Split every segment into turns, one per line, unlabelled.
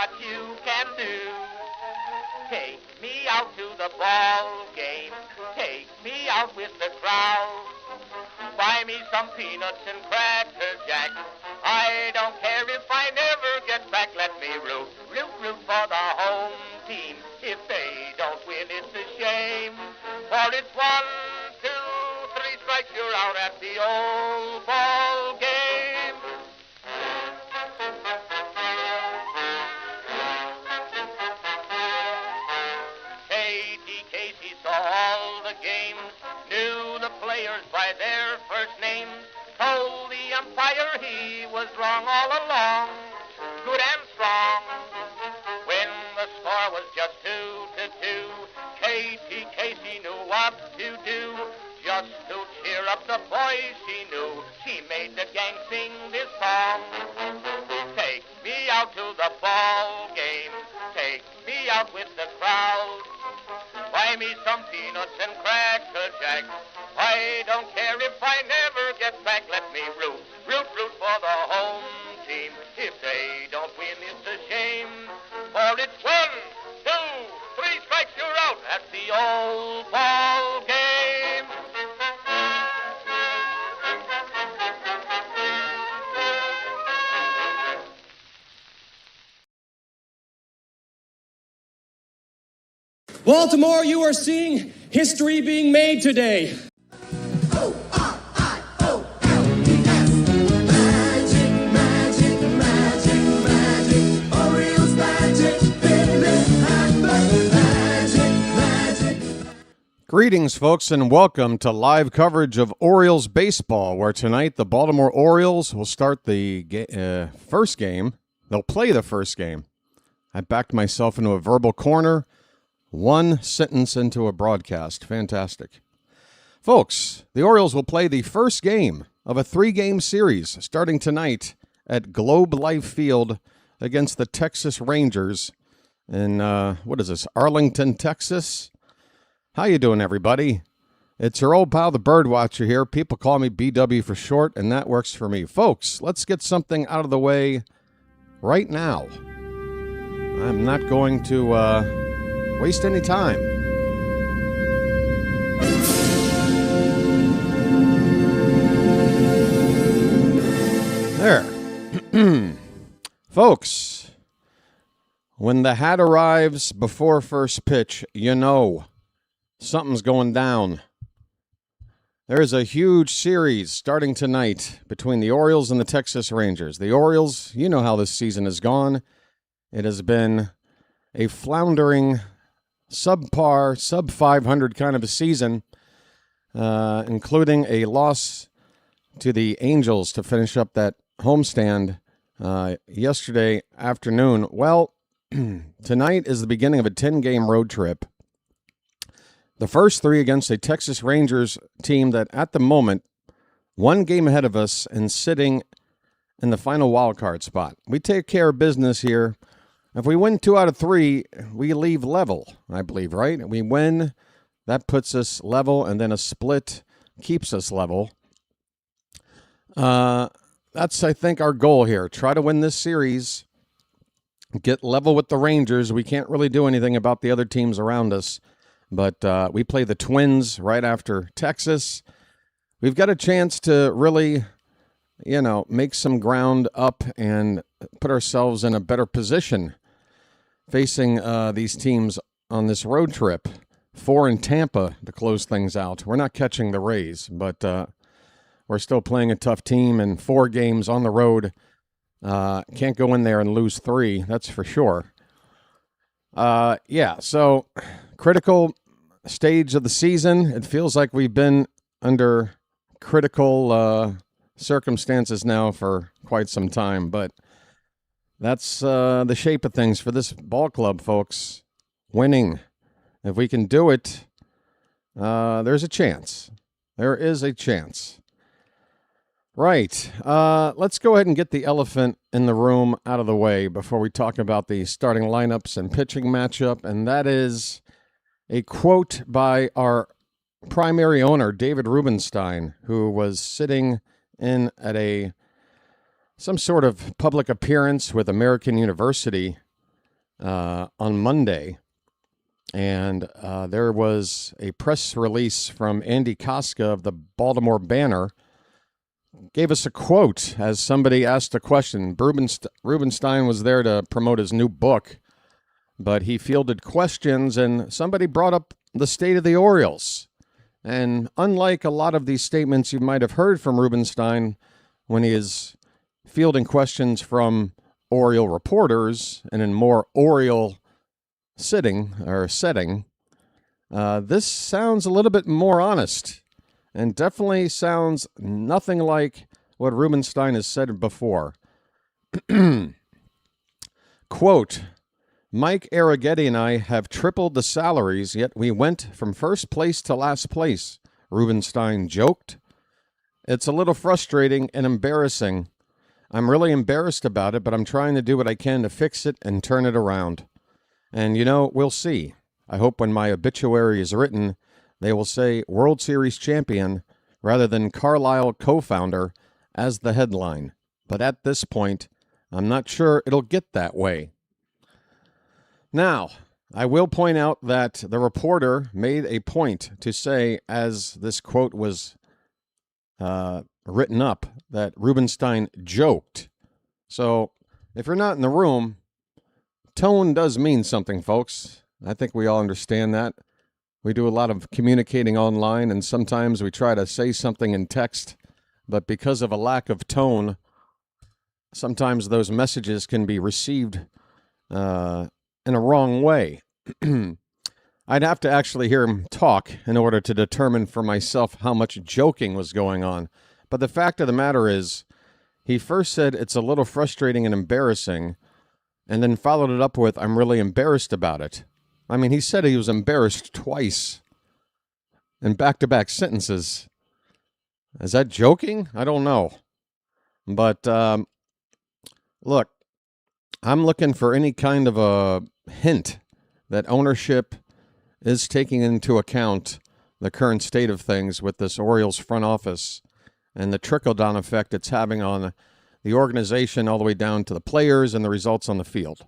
what you can do. Take me out to the ball game. Take me out with the crowd. Buy me some peanuts and cracker jack. I don't care if I never get back. Let me root for the home team. If they don't win, it's a shame. For it's 1, 2, 3 strikes, you're out at the old ball game. Casey saw all the games, knew the players by their first names, told the umpire he was wrong all along, good and strong. When the score was just 2-2, Casey knew what to do. Just to cheer up the boys she knew, she made the gang sing this song. Take me out to the ball game, take me out with the crowd. Buy me some peanuts and cracker jack. I don't care if I never get back. Let me root for the home team. If they don't win, it's a shame. For it's 1, 2, 3 strikes, you're out at the old ball game.
Baltimore, you are seeing history being made today.
O-R-I-O-L-E-S. Magic, magic, magic, magic. Orioles magic, Philip Hamburg magic, magic.
Greetings, folks, and welcome to live coverage of Orioles baseball, where tonight the Baltimore Orioles will start the first game. They'll play the first game. I backed myself into a verbal corner. One sentence into a broadcast. Fantastic. Folks, the Orioles will play the first game of a 3-game series starting tonight at Globe Life Field against the Texas Rangers in, Arlington, Texas. How you doing, everybody? It's your old pal, the Birdwatcher here. People call me BW for short, and that works for me. Folks, let's get something out of the way right now. I'm not going to waste any time. There. Folks, when the hat arrives before first pitch, you know something's going down. There's a huge series starting tonight between the Orioles and the Texas Rangers. The Orioles, you know how this season has gone. It has been a floundering subpar, sub-500 kind of a season, including a loss to the Angels to finish up that homestand yesterday afternoon. Well, tonight is the beginning of a 10-game road trip. The first 3 against a Texas Rangers team that, at the moment, 1 game ahead of us and sitting in the final wildcard spot. We take care of business here. If we win 2 out of 3, we leave level, I believe, right? We win, that puts us level, and then a split keeps us level. That's, I think, our goal here. Try to win this series, get level with the Rangers. We can't really do anything about the other teams around us, but we play the Twins right after Texas. We've got a chance to really, make some ground up and put ourselves in a better position facing these teams on this road trip. 4 in Tampa to close things out. We're not catching the Rays, but we're still playing a tough team, and 4 games on the road. Can't go in there and lose 3, that's for sure. So critical stage of the season. It feels like we've been under critical circumstances now for quite some time, but that's the shape of things for this ball club, folks. Winning. If we can do it, there's a chance. There is a chance. Right. Let's go ahead and get the elephant in the room out of the way before we talk about the starting lineups and pitching matchup, and that is a quote by our primary owner, David Rubenstein, who was sitting in at some sort of public appearance with American University on Monday, and there was a press release from Andy Koska of the Baltimore Banner. Gave us a quote as somebody asked a question. Rubenstein was there to promote his new book, but he fielded questions, and somebody brought up the state of the Orioles. And unlike a lot of these statements you might have heard from Rubenstein when he is fielding questions from Oriole reporters and in more Oriole setting, this sounds a little bit more honest and definitely sounds nothing like what Rubenstein has said before. Quote, Mike Arrighetti and I have tripled the salaries, yet we went from first place to last place, Rubenstein joked. It's a little frustrating and embarrassing. I'm really embarrassed about it, but I'm trying to do what I can to fix it and turn it around. And, we'll see. I hope when my obituary is written, they will say World Series champion rather than Carlisle co-founder as the headline. But at this point, I'm not sure it'll get that way. Now, I will point out that the reporter made a point to say, as this quote was written up, that Rubenstein joked. So, if you're not in the room, tone does mean something, folks. I think we all understand that. We do a lot of communicating online, and sometimes we try to say something in text, but because of a lack of tone, sometimes those messages can be received in a wrong way. I'd have to actually hear him talk in order to determine for myself how much joking was going on. But the fact of the matter is, he first said it's a little frustrating and embarrassing, and then followed it up with, I'm really embarrassed about it. I mean, he said he was embarrassed twice in back-to-back sentences. Is that joking? I don't know. But, look, I'm looking for any kind of a hint that ownership is taking into account the current state of things with this Orioles front office and the trickle-down effect it's having on the organization all the way down to the players and the results on the field.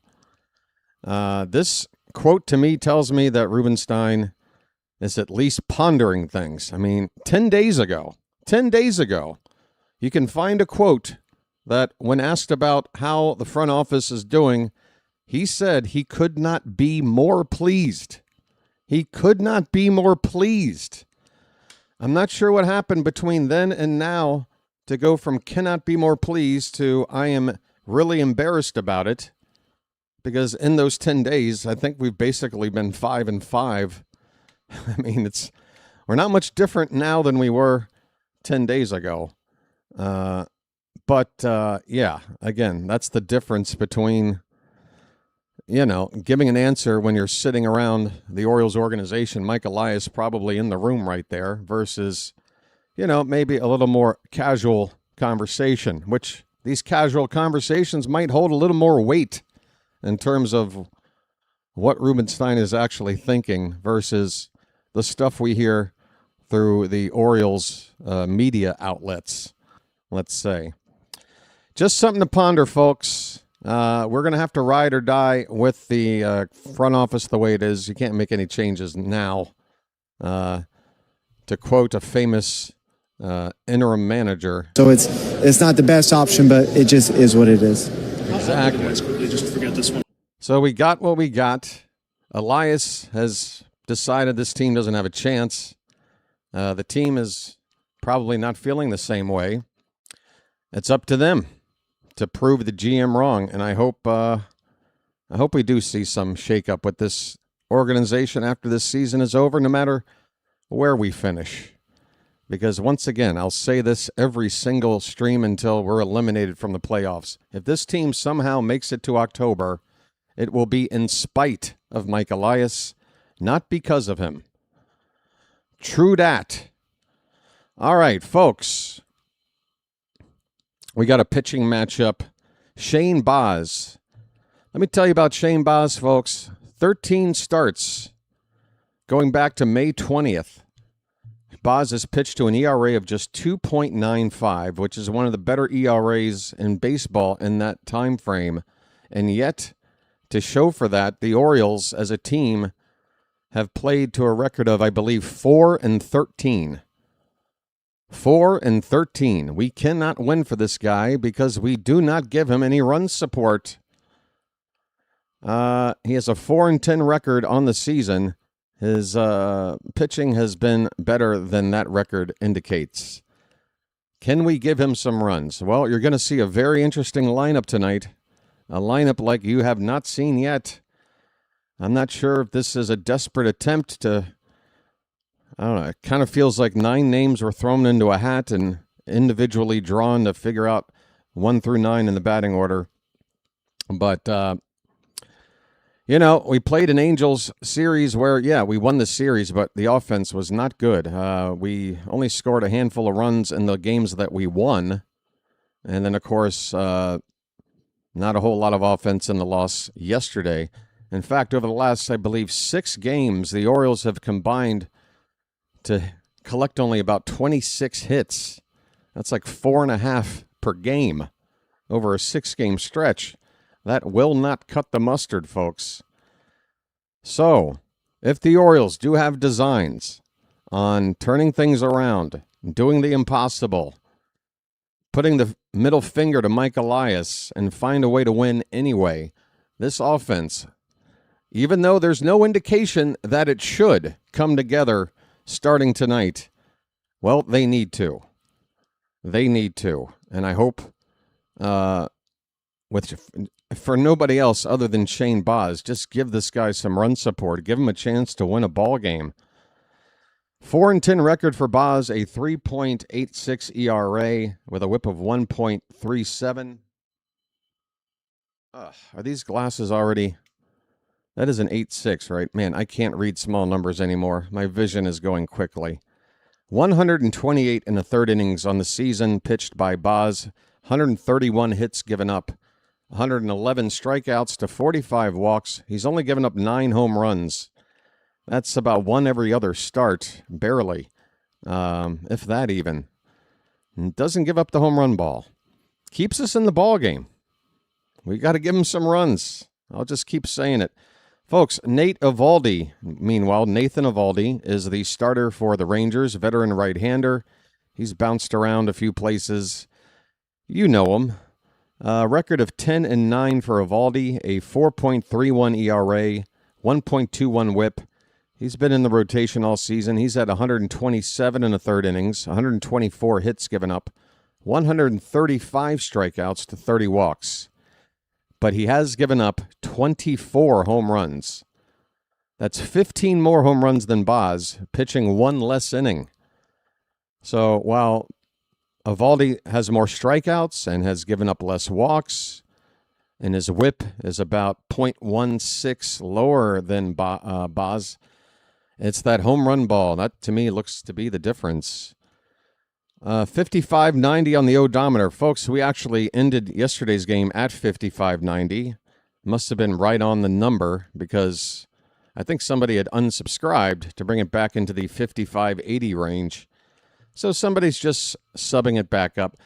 This quote to me tells me that Rubenstein is at least pondering things. I mean, 10 days ago, you can find a quote that when asked about how the front office is doing, he said he could not be more pleased. He could not be more pleased. I'm not sure what happened between then and now to go from cannot be more pleased to I am really embarrassed about it. Because in those 10 days, I think we've basically been 5-5. I mean, we're not much different now than we were 10 days ago. But yeah, again, that's the difference between, giving an answer when you're sitting around the Orioles organization, Mike Elias probably in the room right there, versus, maybe a little more casual conversation, which these casual conversations might hold a little more weight in terms of what Rubenstein is actually thinking versus the stuff we hear through the Orioles media outlets, let's say. Just something to ponder, folks. We're going to have to ride or die with the front office the way it is. You can't make any changes now. To quote a famous interim manager.
So it's not the best option, but it just is what it is.
Exactly.
Just forget this one.
So we got what we got. Elias has decided this team doesn't have a chance. The team is probably not feeling the same way. It's up to them to prove the GM wrong, and I hope we do see some shakeup with this organization after this season is over, no matter where we finish. Because once again, I'll say this every single stream until we're eliminated from the playoffs. If this team somehow makes it to October, it will be in spite of Mike Elias, not because of him. True dat. All right, folks. We got a pitching matchup. Shane Baz. Let me tell you about Shane Baz, folks. 13 starts going back to May 20th. Baz has pitched to an ERA of just 2.95, which is one of the better ERAs in baseball in that time frame. And yet, to show for that, the Orioles as a team have played to a record of, I believe, 4-13. 4-13. We cannot win for this guy because we do not give him any run support. He has a 4-10 record on the season. His pitching has been better than that record indicates. Can we give him some runs? Well, you're going to see a very interesting lineup tonight. A lineup like you have not seen yet. I'm not sure if this is a desperate attempt to, I don't know, it kind of feels like 9 names were thrown into a hat and individually drawn to figure out 1 through 9 in the batting order. But, we played an Angels series where, we won the series, but the offense was not good. We only scored a handful of runs in the games that we won. And then, of course, not a whole lot of offense in the loss yesterday. In fact, over the last, I believe, 6 games, the Orioles have combined to collect only about 26 hits. That's like 4.5 per game over a 6-game stretch. That will not cut the mustard, folks. So, if the Orioles do have designs on turning things around, doing the impossible, putting the middle finger to Mike Elias and find a way to win anyway, this offense, even though there's no indication that it should come together starting tonight, well, they need to. They need to. And I hope for nobody else other than Shane Baz, just give this guy some run support. Give him a chance to win a ball game. 4-10 record for Baz, a 3.86 ERA with a whip of 1.37. Are these glasses already? That is an 8.6, right? Man, I can't read small numbers anymore. My vision is going quickly. 128 in the third innings on the season, pitched by Baz. 131 hits given up. 111 strikeouts to 45 walks. He's only given up 9 home runs. That's about 1 every other start, barely, if that even. Doesn't give up the home run ball. Keeps us in the ball game. We got to give him some runs. I'll just keep saying it. Folks, Nathan Eovaldi is the starter for the Rangers, veteran right-hander. He's bounced around a few places. You know him. Record of 10-9 for Eovaldi, a 4.31 ERA, 1.21 whip. He's been in the rotation all season. He's had 127 in the third innings, 124 hits given up, 135 strikeouts to 30 walks. But he has given up 24 home runs. That's 15 more home runs than Baz, pitching 1 less inning. So while Eovaldi has more strikeouts and has given up less walks, and his whip is about .16 lower than Baz, it's that home run ball. That, to me, looks to be the difference. 55.90 on the odometer. Folks, we actually ended yesterday's game at 55.90. Must have been right on the number because I think somebody had unsubscribed to bring it back into the 55.80 range. So somebody's just subbing it back up.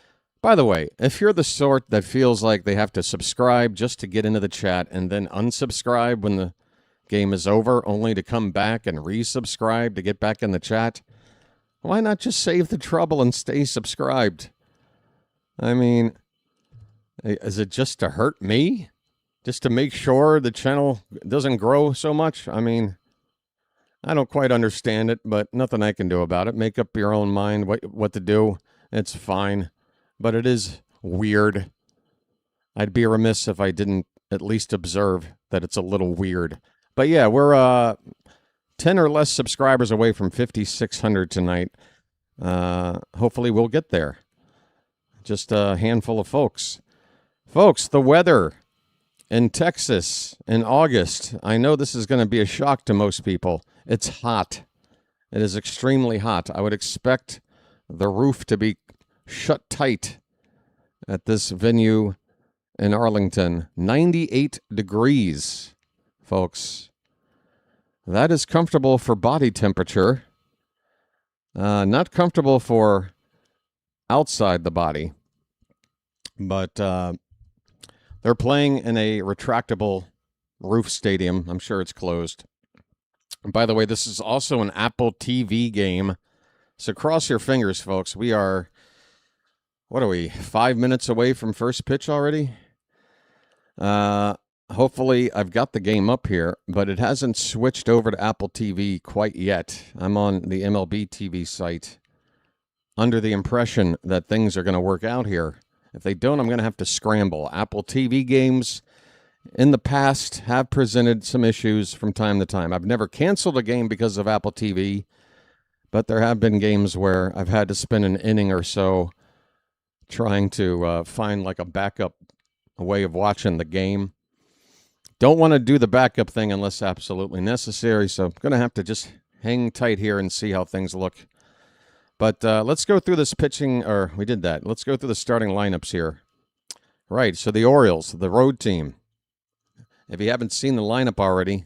By the way, if you're the sort that feels like they have to subscribe just to get into the chat and then unsubscribe when the game is over, only to come back and resubscribe to get back in the chat, why not just save the trouble and stay subscribed? I mean, is it just to hurt me? Just to make sure the channel doesn't grow so much? I mean, I don't quite understand it, but nothing I can do about it. Make up your own mind what to do. It's fine. But it is weird. I'd be remiss if I didn't at least observe that it's a little weird. But yeah, we're 10 or less subscribers away from 5,600 tonight. Hopefully we'll get there. Just a handful of folks. Folks, the weather in Texas in August. I know this is going to be a shock to most people. It's hot. It is extremely hot. I would expect the roof to be shut tight at this venue in Arlington. 98 degrees, folks. That is comfortable for body temperature. Not comfortable for outside the body. But they're playing in a retractable roof stadium. I'm sure it's closed. And by the way, this is also an Apple TV game. So cross your fingers, folks. We are, 5 minutes away from first pitch already? Hopefully, I've got the game up here, but it hasn't switched over to Apple TV quite yet. I'm on the MLB TV site under the impression that things are going to work out here. If they don't, I'm going to have to scramble. Apple TV games in the past have presented some issues from time to time. I've never canceled a game because of Apple TV, but there have been games where I've had to spend an inning or so trying to find like a backup way of watching the game. Don't want to do the backup thing unless absolutely necessary, so I'm going to have to just hang tight here and see how things look. But let's go through this pitching, or we did that. Let's go through the starting lineups here. Right, so the Orioles, the road team. If you haven't seen the lineup already,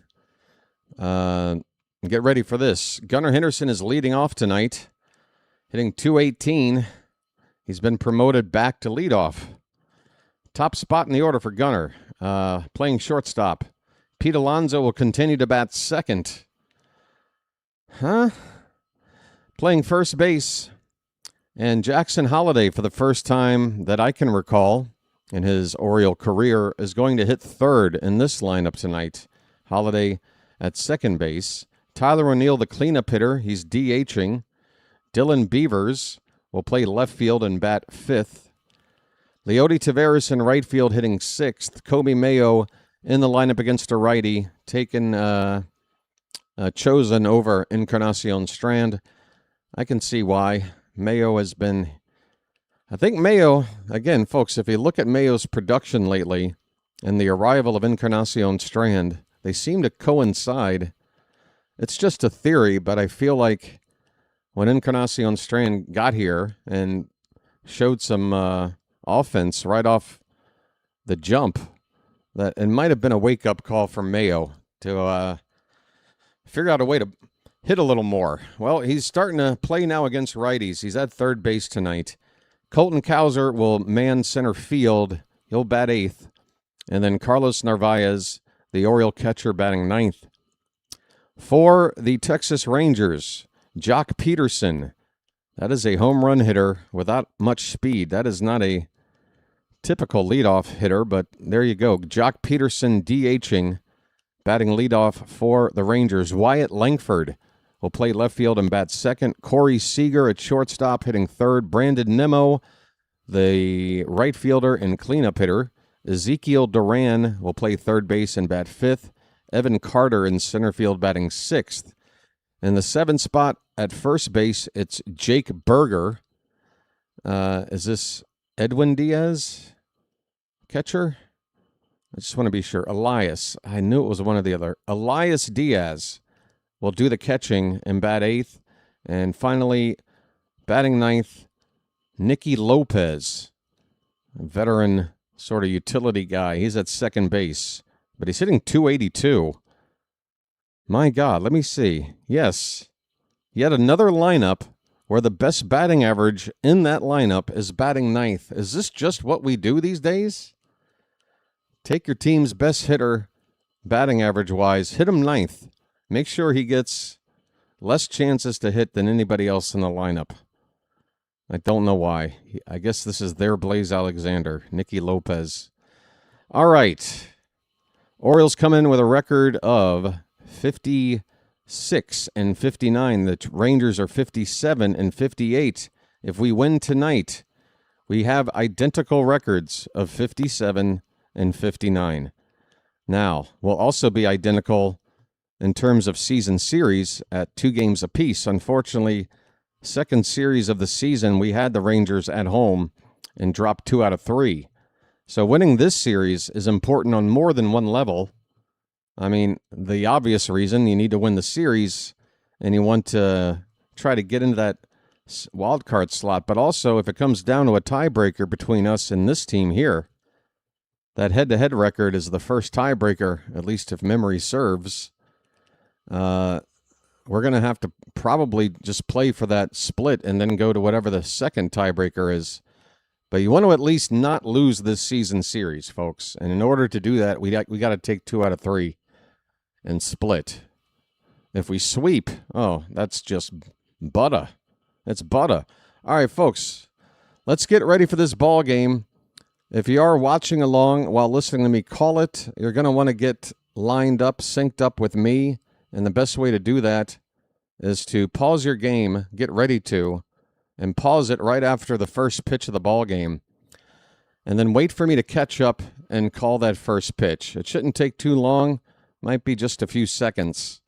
get ready for this. Gunnar Henderson is leading off tonight, hitting .218. He's been promoted back to leadoff. Top spot in the order for Gunnar. Playing shortstop. Pete Alonso will continue to bat second. Playing first base. And Jackson Holliday, for the first time that I can recall in his Oriole career, is going to hit third in this lineup tonight. Holliday at second base. Tyler O'Neill, the cleanup hitter. He's DHing. Dylan Beavers will play left field and bat fifth. Leody Taveras in right field hitting sixth. Kobe Mayo in the lineup against a righty, chosen over Encarnacion Strand. I can see why. Mayo has been... I think Mayo, again, folks, if you look at Mayo's production lately and the arrival of Encarnacion Strand, they seem to coincide. It's just a theory, but I feel like when Encarnacion Strand got here and showed some offense right off the jump, that it might have been a wake-up call from Mayo to figure out a way to hit a little more. Well, he's starting to play now against righties. He's at third base tonight. Colton Cowser will man center field. He'll bat eighth. And then Carlos Narvaez, the Oriole catcher, batting ninth. For the Texas Rangers, Jock Peterson. That is a home run hitter without much speed. That is not a typical leadoff hitter, but there you go. Jock Peterson DHing, batting leadoff for the Rangers. Wyatt Langford will play left field and bat second. Corey Seager at shortstop hitting third. Brandon Nimmo, the right fielder and cleanup hitter. Ezekiel Duran will play third base and bat fifth. Evan Carter in center field batting sixth. In the seventh spot at first base, it's Jake Berger. Is this Edwin Diaz, catcher? I just want to be sure. Elias. I knew it was one or the other. Elias Diaz will do the catching and bat eighth. And finally, batting ninth, Nicky Lopez, a veteran sort of utility guy. He's at second base, but he's hitting .282. My God, let me see. Yes, yet another lineup where the best batting average in that lineup is batting ninth. Is this just what we do these days? Take your team's best hitter, batting average-wise, hit him ninth. Make sure he gets less chances to hit than anybody else in the lineup. I don't know why. I guess this is their Blaze Alexander, Nicky Lopez. All right. Orioles come in with a record of 56 and 59. The Rangers are 57 and 58. If we win tonight, we have identical records of 57 and 59. Now, we'll also be identical in terms of season series at 2 games apiece. Unfortunately, second series of the season, we had the Rangers at home and dropped 2 out of 3. So winning this series is important on more than one level. I mean, the obvious reason, you need to win the series and you want to try to get into that wild card slot. But also, if it comes down to a tiebreaker between us and this team here, that head-to-head record is the first tiebreaker, at least if memory serves. We're going to have to probably just play for that split and then go to whatever the second tiebreaker is. But you want to at least not lose this season series, folks. And in order to do that, we got to take 2 out of 3 and split. If we sweep, that's just butter. It's butter. All right, folks, let's get ready for this ball game. If you are watching along while listening to me call it, you're going to want to get lined up, synced up with me. And the best way to do that is to pause your game, get ready to, and pause it right after the first pitch of the ball game. And then wait for me to catch up and call that first pitch. It shouldn't take too long. Might be just a few seconds.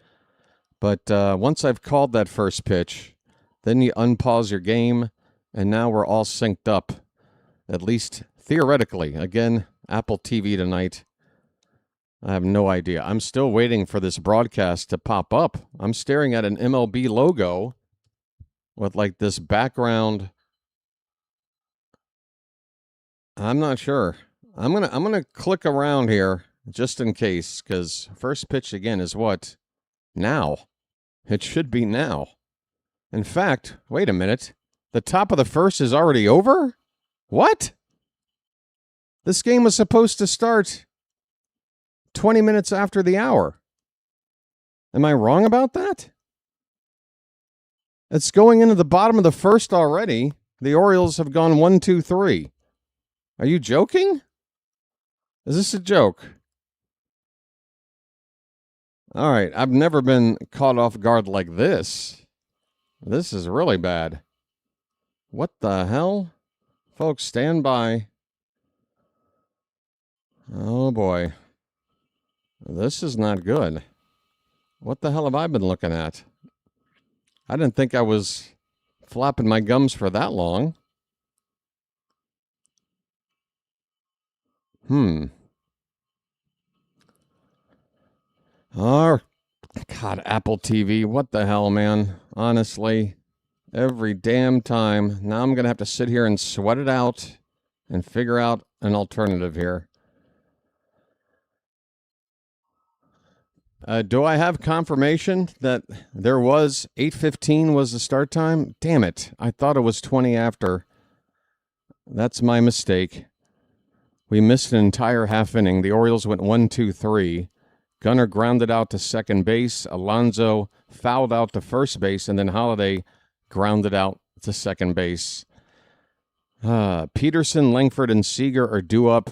But once I've called that first pitch, then you unpause your game, and now we're all synced up, at least theoretically. Again, Apple TV tonight. I have no idea. I'm still waiting for this broadcast to pop up. I'm staring at an MLB logo with like this background. I'm not sure. I'm gonna click around here just in case, because first pitch again is what? Now. It should be now. In fact, wait a minute. The top of the first is already over? What? This game was supposed to start 20 minutes after the hour. Am I wrong about that? It's going into the bottom of the first already. The Orioles have gone 1, 2, 3. Are you joking? Is this a joke? All right, I've never been caught off guard like this. This is really bad. What the hell? Folks, stand by. Oh, boy. This is not good. What the hell have I been looking at? I didn't think I was flapping my gums for that long. Oh, God, Apple TV. What the hell, man? Honestly, every damn time. Now I'm going to have to sit here and sweat it out and figure out an alternative here. Do I have confirmation that there was 8:15 was the start time? Damn it. I thought it was 20 after. That's my mistake. We missed an entire half inning. The Orioles went 1, 2, 3. Gunnar grounded out to second base. Alonso fouled out to first base. And then Holiday grounded out to second base. Peterson, Langford, and Seager are due up.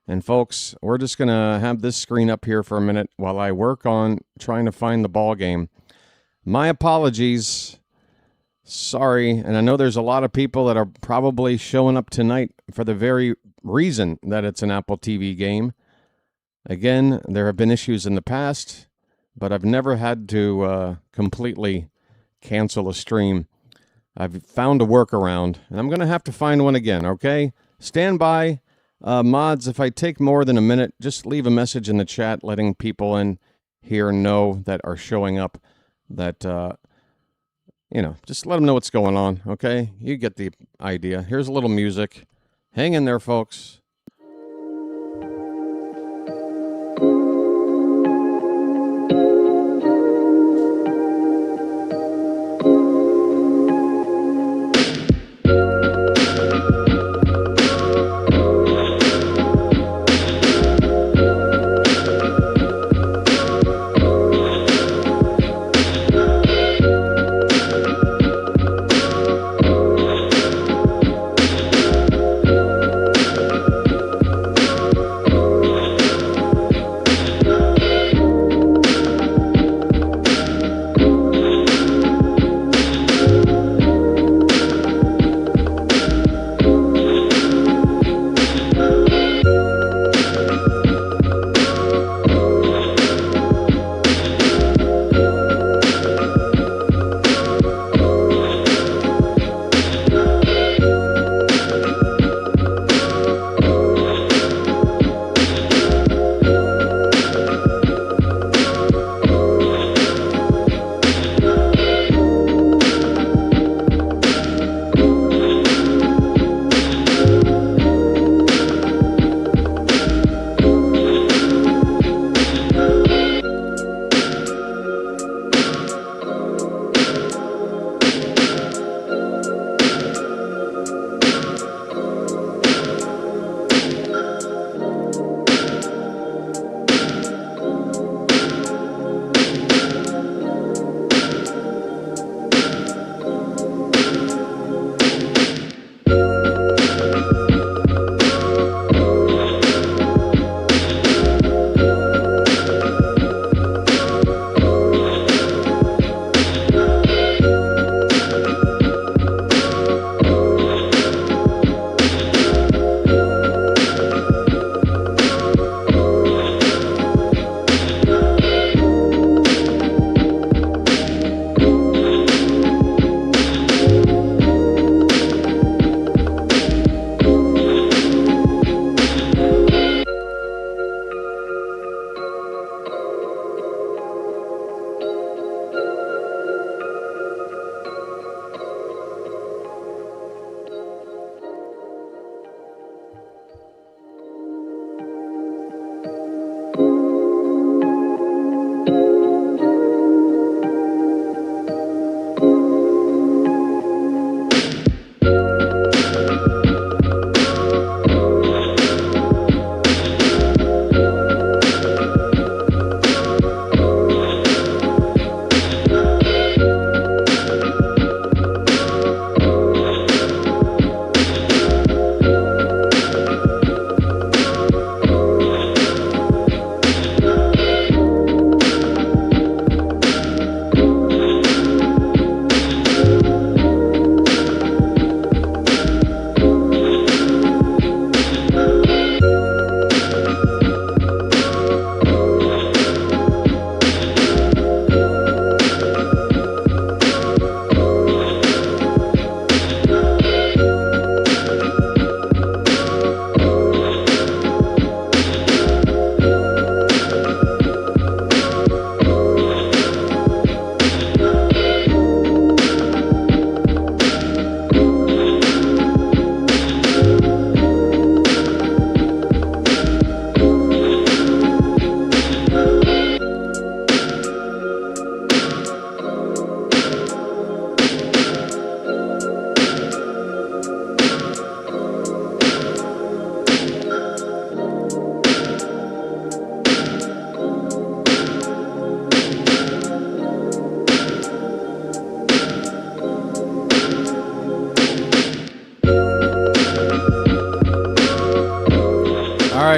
And, folks, we're just going to have this screen up here for a minute while I work on trying to find the ball game. My apologies. Sorry. And I know there's a lot of people that are probably showing up tonight for the very reason that it's an Apple TV game. Again, there have been issues in the past, but I've never had to completely cancel a stream. I've found a workaround, and I'm going to have to find one again, okay? Stand by. Mods, if I take more than a minute, just leave a message in the chat letting people in here know that are showing up that, just let them know what's going on, okay? You get the idea. Here's a little music. Hang in there, folks.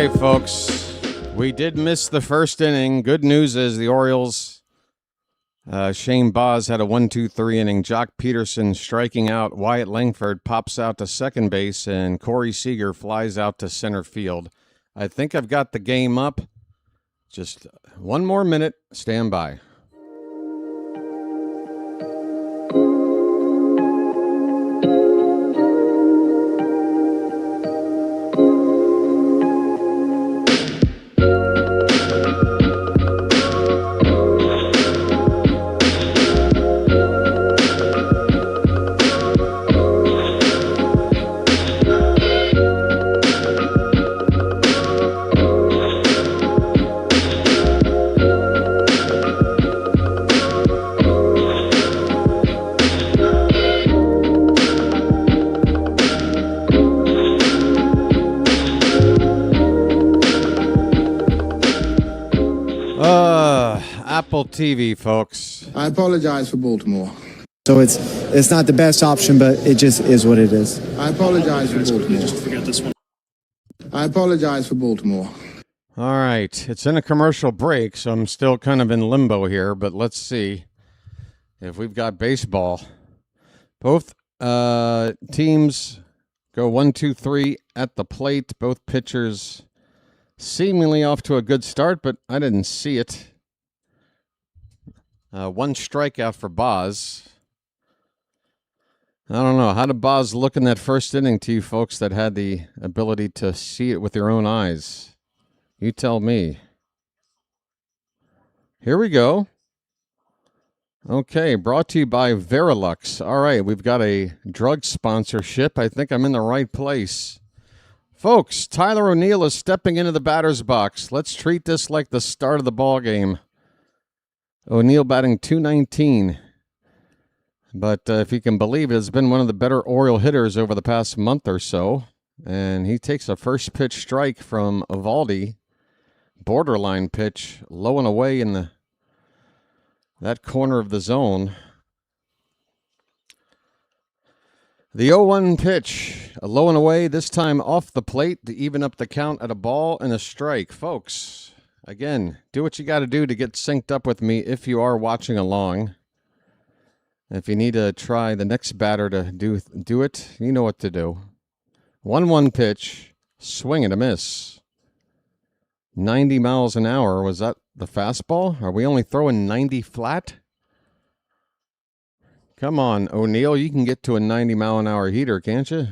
right, folks. We did miss the first inning. Good news is the Orioles, Shane Baz had a 1-2-3 inning. Jock Peterson striking out. Wyatt Langford pops out to second base, and Corey Seager flies out to center field. I think I've got the game up. Just one more minute. Stand by. Apple TV, folks.
I apologize for Baltimore.
So it's not the best option, but it just is what it is.
I apologize for Baltimore.
Just forget this one.
I apologize for Baltimore.
All right. It's in a commercial break, so I'm still kind of in limbo here, but let's see if we've got baseball. Both teams go 1-2-3 at the plate. Both pitchers seemingly off to a good start, but I didn't see it. One strikeout for Baz. I don't know. How did Baz look in that first inning to you folks that had the ability to see it with your own eyes? You tell me. Here we go. Okay, brought to you by Verilux. All right, we've got a drug sponsorship. I think I'm in the right place. Folks, Tyler O'Neill is stepping into the batter's box. Let's treat this like the start of the ball game. O'Neill batting .219. But if you can believe it, has been one of the better Oriole hitters over the past month or so. And he takes a first pitch strike from Eovaldi. Borderline pitch, low and away in that corner of the zone. The 0-1 pitch, a low and away, this time off the plate to even up the count at a ball and a strike. Folks, again, do what you got to do to get synced up with me if you are watching along. If you need to try the next batter to do it, you know what to do. 1-1 pitch, swing and a miss. 90 miles an hour. Was that the fastball? Are we only throwing 90 flat? Come on, O'Neill. You can get to a 90-mile-an-hour heater, can't you?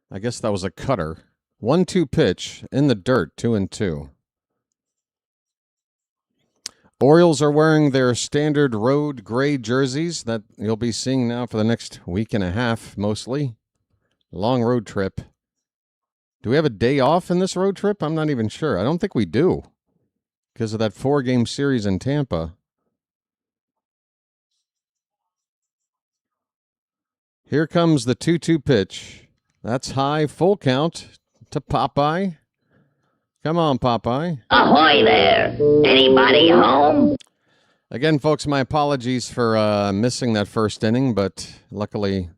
I guess that was a cutter. 1-2 pitch in the dirt, 2-2. Orioles are wearing their standard road gray jerseys that you'll be seeing now for the next week and a half, mostly. Long road trip. Do we have a day off in this road trip? I'm not even sure. I don't think we do because of that 4-game series in Tampa. Here comes the 2-2 pitch. That's high, full count to Popeye. Come on, Popeye.
Ahoy there! Anybody home?
Again, folks, my apologies for missing that first inning, but luckily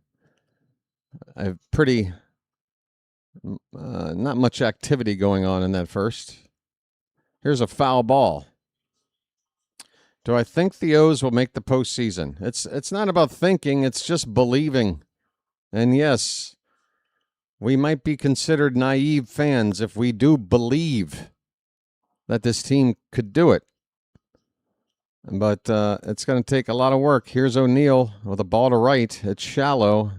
I've pretty not much activity going on in that first. Here's a foul ball. Do I think the O's will make the postseason? It's not about thinking, it's just believing. And yes, we might be considered naive fans if we do believe that this team could do it. But it's going to take a lot of work. Here's O'Neill with a ball to right. It's shallow,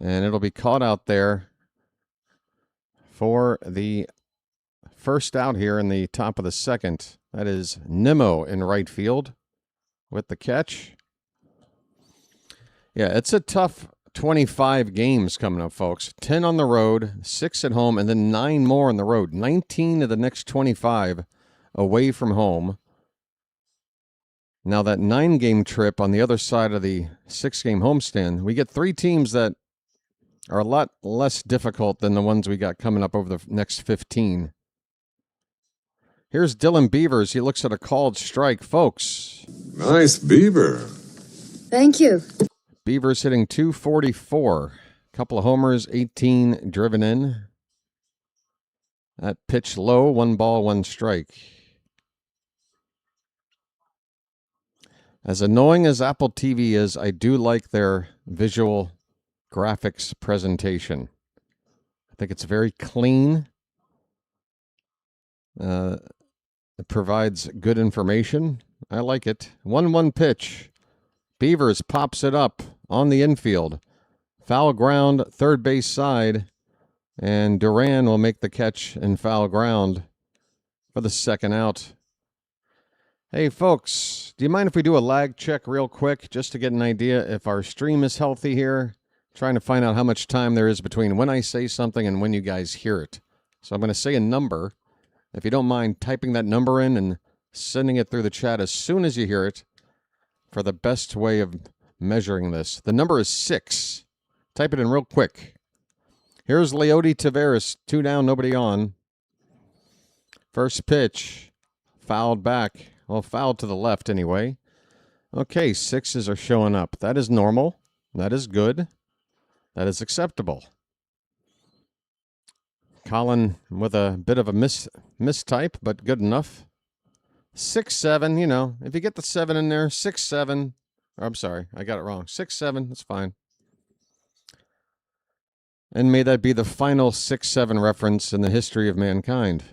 and it'll be caught out there for the first out here in the top of the second. That is Nimmo in right field with the catch. Yeah, it's a tough 25 games coming up, folks. 10 on the road, 6 at home, and then 9 more on the road. 19 of the next 25 away from home. Now that 9-game trip on the other side of the 6-game homestand, we get 3 teams that are a lot less difficult than the ones we got coming up over the next 15. Here's Dylan Beavers. He looks at a called strike, folks.
Nice beaver.
Thank you.
Beavers hitting .244. Couple of homers, 18 driven in. That pitch low, 1 ball, 1 strike. As annoying as Apple TV is, I do like their visual graphics presentation. I think it's very clean. It provides good information. I like it. 1-1 pitch. Beavers pops it up on the infield. Foul ground, third base side. And Duran will make the catch in foul ground for the second out. Hey, folks, do you mind if we do a lag check real quick just to get an idea if our stream is healthy here? Trying to find out how much time there is between when I say something and when you guys hear it. So I'm going to say a number. If you don't mind typing that number in and sending it through the chat as soon as you hear it for the best way of measuring this. The number is 6. Type it in real quick. Here's Leody Taveras, 2 down, nobody on. First pitch, fouled back. Well, fouled to the left anyway. Okay, 6s are showing up. That is normal. That is good. That is acceptable. Colin with a bit of a mistype, but good enough. 6-7, you know, if you get the 7 in there, 6-7. I'm sorry, I got it wrong. 6-7, that's fine. And may that be the final 6-7 reference in the history of mankind.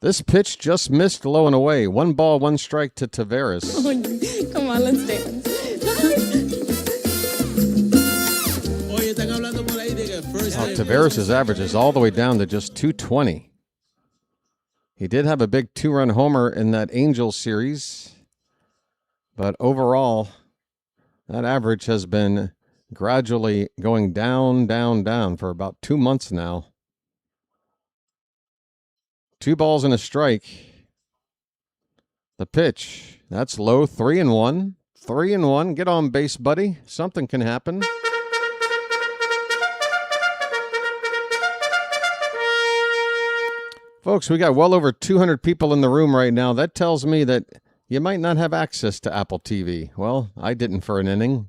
This pitch just missed low and away. 1 ball, 1 strike to Taveras.
Come on, let's dance.
Taveras' average is all the way down to just 220. He did have a big 2-run homer in that Angels series. But overall, that average has been gradually going down, down, down for about 2 months now. 2 balls and a strike. The pitch, that's low, 3-1. 3-1, get on base, buddy. Something can happen. Folks, we got well over 200 people in the room right now. That tells me that you might not have access to Apple TV. Well, I didn't for an inning.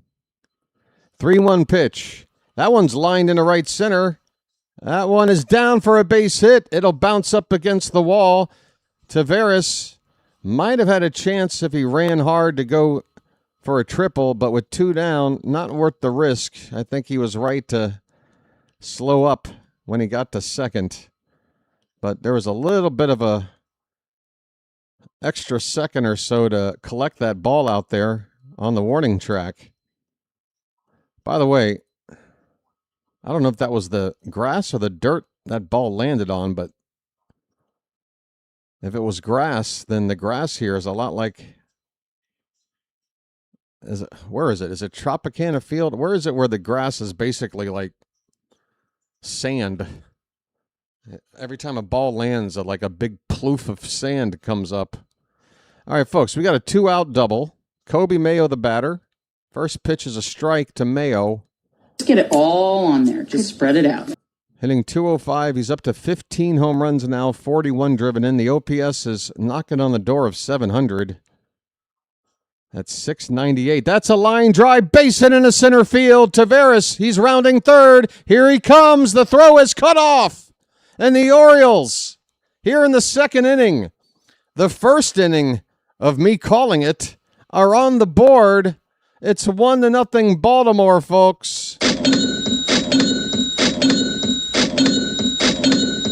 3-1 pitch. That one's lined into right center. That one is down for a base hit. It'll bounce up against the wall. Taveras might have had a chance if he ran hard to go for a triple, but with 2 down, not worth the risk. I think he was right to slow up when he got to second. But there was a little bit of a extra second or so to collect that ball out there on the warning track. By the way, I don't know if that was the grass or the dirt that ball landed on, but if it was grass, then the grass here is a lot like, where is it? Is it Tropicana Field? Where is it where the grass is basically like sand? Every time a ball lands, like a big ploof of sand comes up. All right, folks, we got a 2-out double. Kobe Mayo, the batter. First pitch is a strike to Mayo.
Just get it all on there. Just spread it out.
Hitting .205. He's up to 15 home runs now, 41 driven in. The OPS is knocking on the door of 700. That's 698. That's a line drive, base hit into center field. Taveras, he's rounding third. Here he comes. The throw is cut off. And the Orioles, here in the second inning, the first inning of me calling it, are on the board. It's 1-0 Baltimore, folks.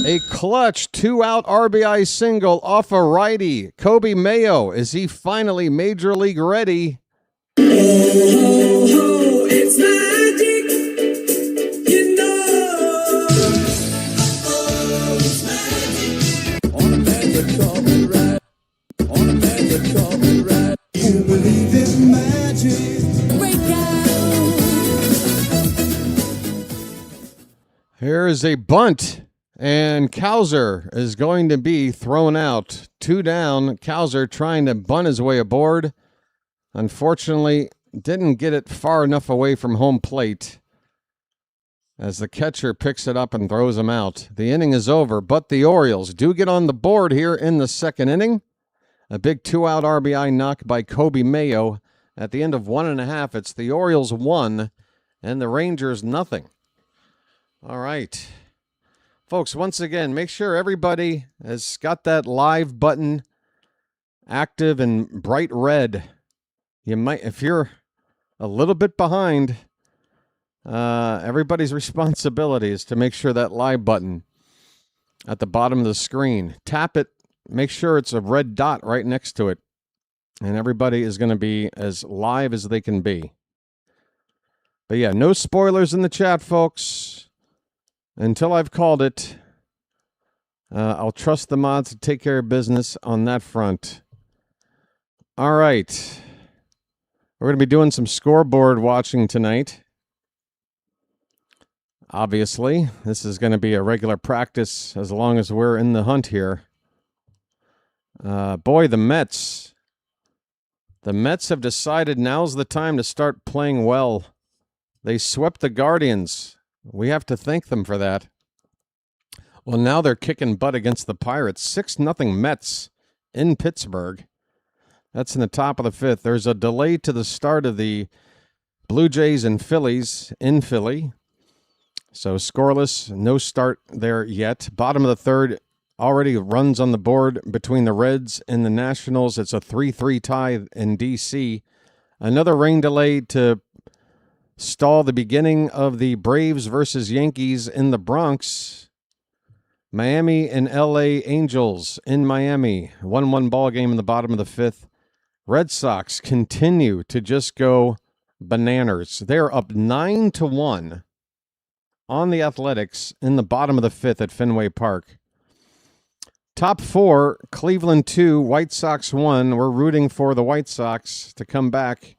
A clutch 2-out RBI single off a righty. Kobe Mayo, is he finally major league ready?
It's magic, you know. It's magic. On a magic carpet ride. On a magic carpet ride. You believe in magic.
Here's a bunt. And Cowser is going to be thrown out. 2 down. Cowser trying to bunt his way aboard. Unfortunately, didn't get it far enough away from home plate as the catcher picks it up and throws him out. The inning is over, but the Orioles do get on the board here in the second inning. A big 2-out RBI knock by Kobe Mayo. At the end of 1.5, it's the Orioles 1 And the Rangers, nothing. All right. Folks, once again, make sure everybody has got that live button active in bright red. You might, if you're a little bit behind, everybody's responsibility is to make sure that live button at the bottom of the screen, tap it, make sure it's a red dot right next to it, and everybody is going to be as live as they can be. But yeah, no spoilers in the chat, folks. Until I've called it, I'll trust the mods to take care of business on that front. All right. We're going to be doing some scoreboard watching tonight. Obviously, this is going to be a regular practice as long as we're in the hunt here. Boy, the Mets. The Mets have decided now's the time to start playing well. They swept the Guardians. We have to thank them for that. Well, now they're kicking butt against the Pirates. 6-0 Mets in Pittsburgh. That's in the top of the fifth. There's a delay to the start of the Blue Jays and Phillies in Philly. So scoreless, no start there yet. Bottom of the third, already runs on the board between the Reds and the Nationals. It's a 3-3 tie in D.C. Another rain delay to stall the beginning of the Braves versus Yankees in the Bronx. Miami and L.A. Angels in Miami. 1-1 ball game in the bottom of the fifth. Red Sox continue to just go bananas. They're up 9-1 on the Athletics in the bottom of the fifth at Fenway Park. Top four, Cleveland 2, White Sox 1. We're rooting for the White Sox to come back.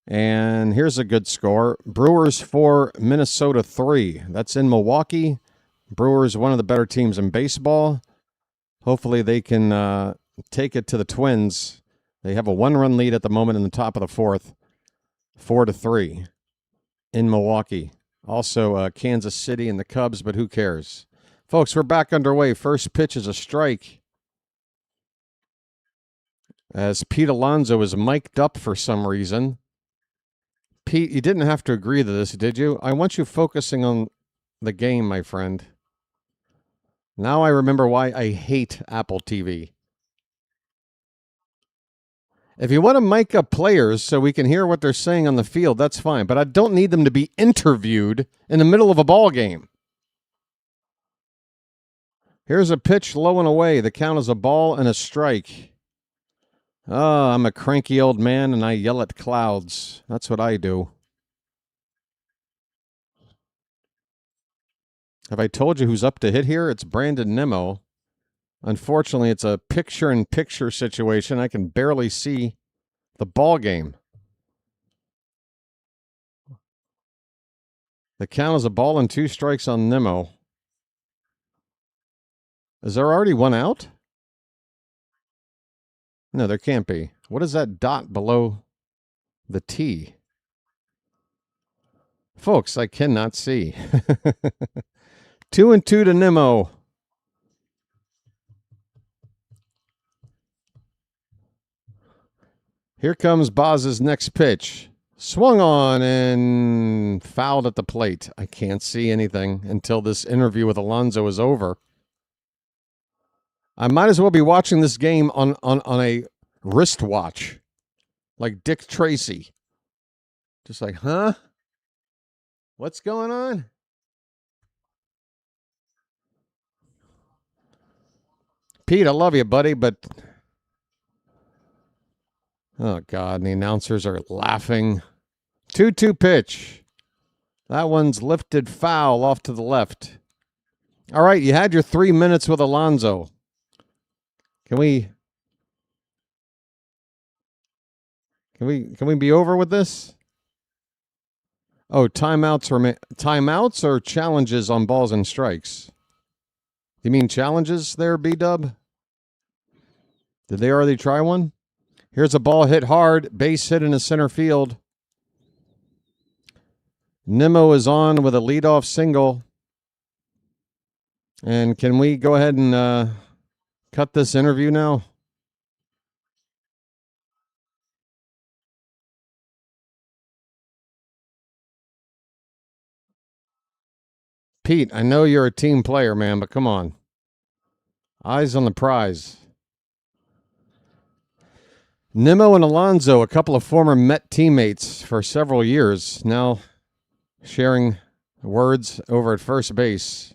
And here's a good score. Brewers 4, Minnesota 3. That's in Milwaukee. Brewers, one of the better teams in baseball. Hopefully they can take it to the Twins. They have a 1-run lead at the moment in the top of the fourth. 4-3 in Milwaukee. Also Kansas City and the Cubs, but who cares? Folks, we're back underway. First pitch is a strike. As Pete Alonso is mic'd up for some reason. Pete, you didn't have to agree to this, did you? I want you focusing on the game, my friend. Now I remember why I hate Apple TV. If you want to mic up players so we can hear what they're saying on the field, that's fine. But I don't need them to be interviewed in the middle of a ball game. Here's a pitch low and away. The count is a ball and a strike. Oh, I'm a cranky old man and I yell at clouds. That's what I do. Have I told you who's up to hit here? It's Brandon Nimmo. Unfortunately, it's a picture-in-picture situation. I can barely see the ball game. The count is a ball and 2 strikes on Nimmo. Is there already one out? No, there can't be. What is that dot below the T? Folks, I cannot see. 2-2 to Nimmo. Here comes Baz's next pitch. Swung on and fouled at the plate. I can't see anything until this interview with Alonso is over. I might as well be watching this game on a wristwatch, like Dick Tracy. Just like, huh? What's going on? Pete, I love you, buddy, but... Oh, God, and the announcers are laughing. 2-2 pitch. That one's lifted foul off to the left. All right, you had your 3 minutes with Alonso. Can we be over with this? Oh, timeouts or challenges on balls and strikes? You mean challenges there, B-Dub? Did they already try one? Here's a ball hit hard, base hit in the center field. Nimmo is on with a leadoff single. And can we go ahead and cut this interview now? Pete, I know you're a team player, man, but come on. Eyes on the prize. Nimmo and Alonso, a couple of former Met teammates for several years, now sharing words over at first base.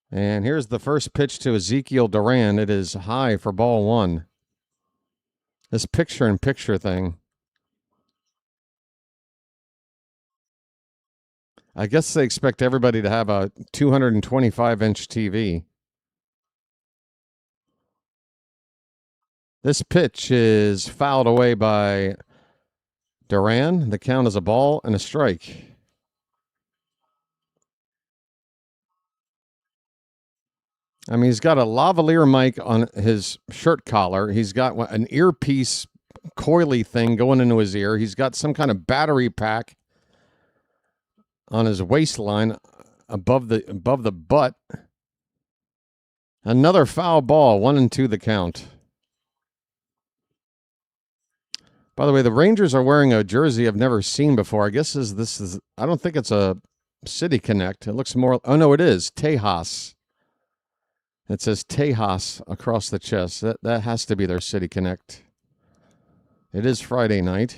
And here's the first pitch to Ezekiel Duran. It is high for ball one. This picture-in-picture thing. I guess they expect everybody to have a 225-inch TV. This pitch is fouled away by Duran. The count is a ball and a strike. I mean, he's got a lavalier mic on his shirt collar. He's got an earpiece coily thing going into his ear. He's got some kind of battery pack on his waistline above the butt. Another foul ball, 1-2 the count. By the way, the Rangers are wearing a jersey I've never seen before. I guess this is I don't think it's a City Connect. It looks more, oh no, it is Tejas. It says Tejas across the chest. That has to be their City Connect. It is Friday night.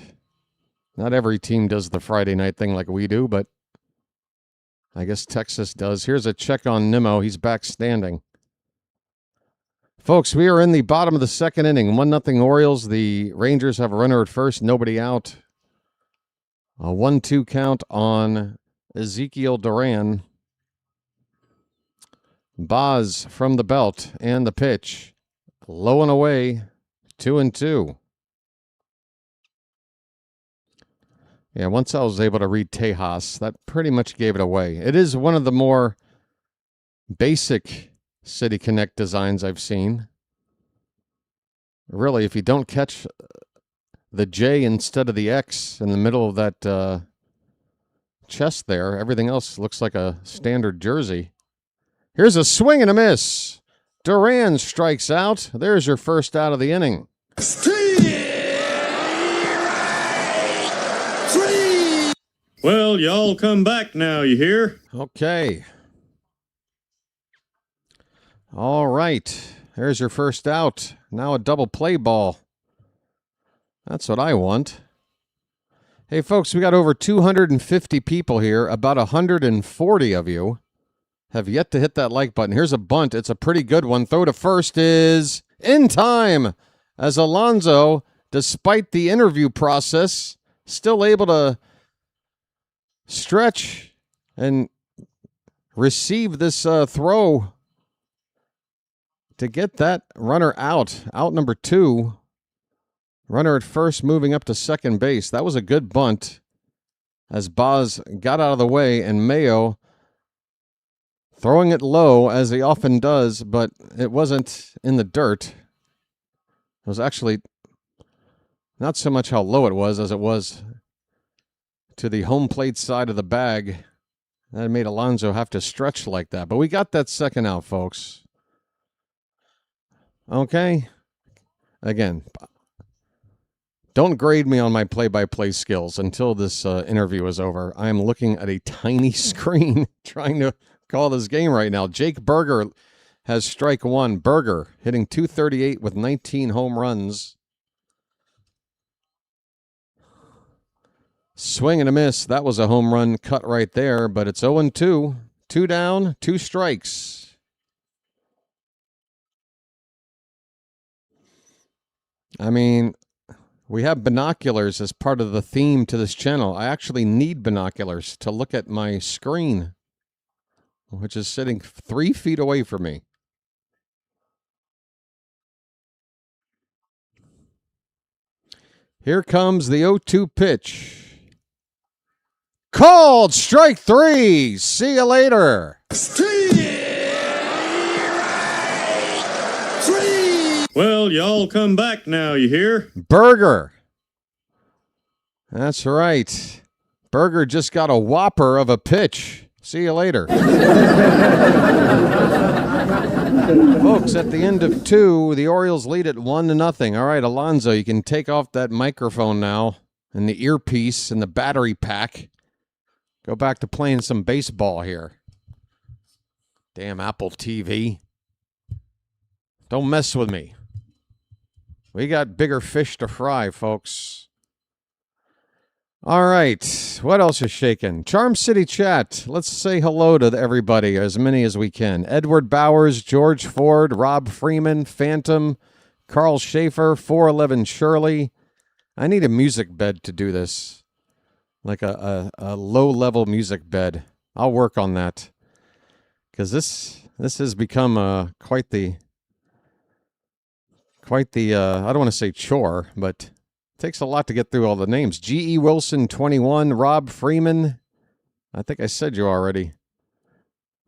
Not every team does the Friday night thing like we do, but I guess Texas does. Here's a check on Nimmo. He's back standing. Folks, we are in the bottom of the second inning. 1-0 Orioles. The Rangers have a runner at first. Nobody out. A 1-2 count on Ezekiel Duran. Baz from the belt and the pitch. Low and away. 2-2. Yeah, once I was able to read Tejas, that pretty much gave it away. It is one of the more basic City Connect designs I've seen. Really, if you don't catch the J instead of the X in the middle of that chest there, everything else looks like a standard jersey. Here's a swing and a miss. Duran strikes out. There's your first out of the inning.
Well, y'all come back now, you hear?
Okay. All right. There's your first out. Now a double play ball. That's what I want. Hey, folks, we got over 250 people here. About 140 of you have yet to hit that like button. Here's a bunt. It's a pretty good one. Throw to first is in time as Alonso, despite the interview process, still able to stretch and receive this throw to get that runner out. Out number 2. Runner at first moving up to second base. That was a good bunt as Baz got out of the way, and Mayo throwing it low as he often does, but it wasn't in the dirt. It was actually not so much how low it was as it was to the home plate side of the bag. That made Alonso have to stretch like that. But we got that second out, folks. Okay. Again, don't grade me on my play-by-play skills until this interview is over. I am looking at a tiny screen trying to call this game right now. Jake Berger has strike one. Berger hitting .238 with 19 home runs. Swing and a miss. That was a home run cut right there, but it's 0-2. 2 down, 2 strikes. I mean, we have binoculars as part of the theme to this channel. I actually need binoculars to look at my screen, which is sitting 3 feet away from me. Here comes the 0-2 pitch. Called strike 3. See you later.
Well, y'all come back now, you hear?
Berger. That's right. Berger just got a whopper of a pitch. See you later. Folks, at the end of 2, the Orioles lead at 1-0. All right, Alonso, you can take off that microphone now and the earpiece and the battery pack. Go back to playing some baseball here. Damn Apple TV. Don't mess with me. We got bigger fish to fry, folks. All right. What else is shaking? Charm City chat. Let's say hello to everybody, as many as we can. Edward Bowers, George Ford, Rob Freeman, Phantom, Carl Schaefer, 411 Shirley. I need a music bed to do this. Like a low-level music bed. I'll work on that. Because this has become quite the I don't want to say chore, but it takes a lot to get through all the names. G.E. Wilson, 21. Rob Freeman. I think I said you already.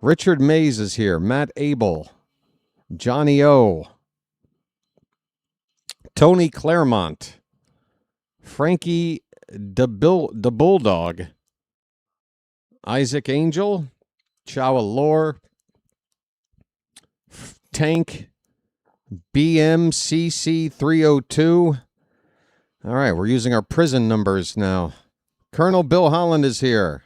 Richard Mays is here. Matt Abel. Johnny O. Tony Claremont. Frankie the Bulldog. Isaac Angel. Chow Lore. Tank. BMCC302. All right, we're using our prison numbers now. Colonel Bill Holland is here.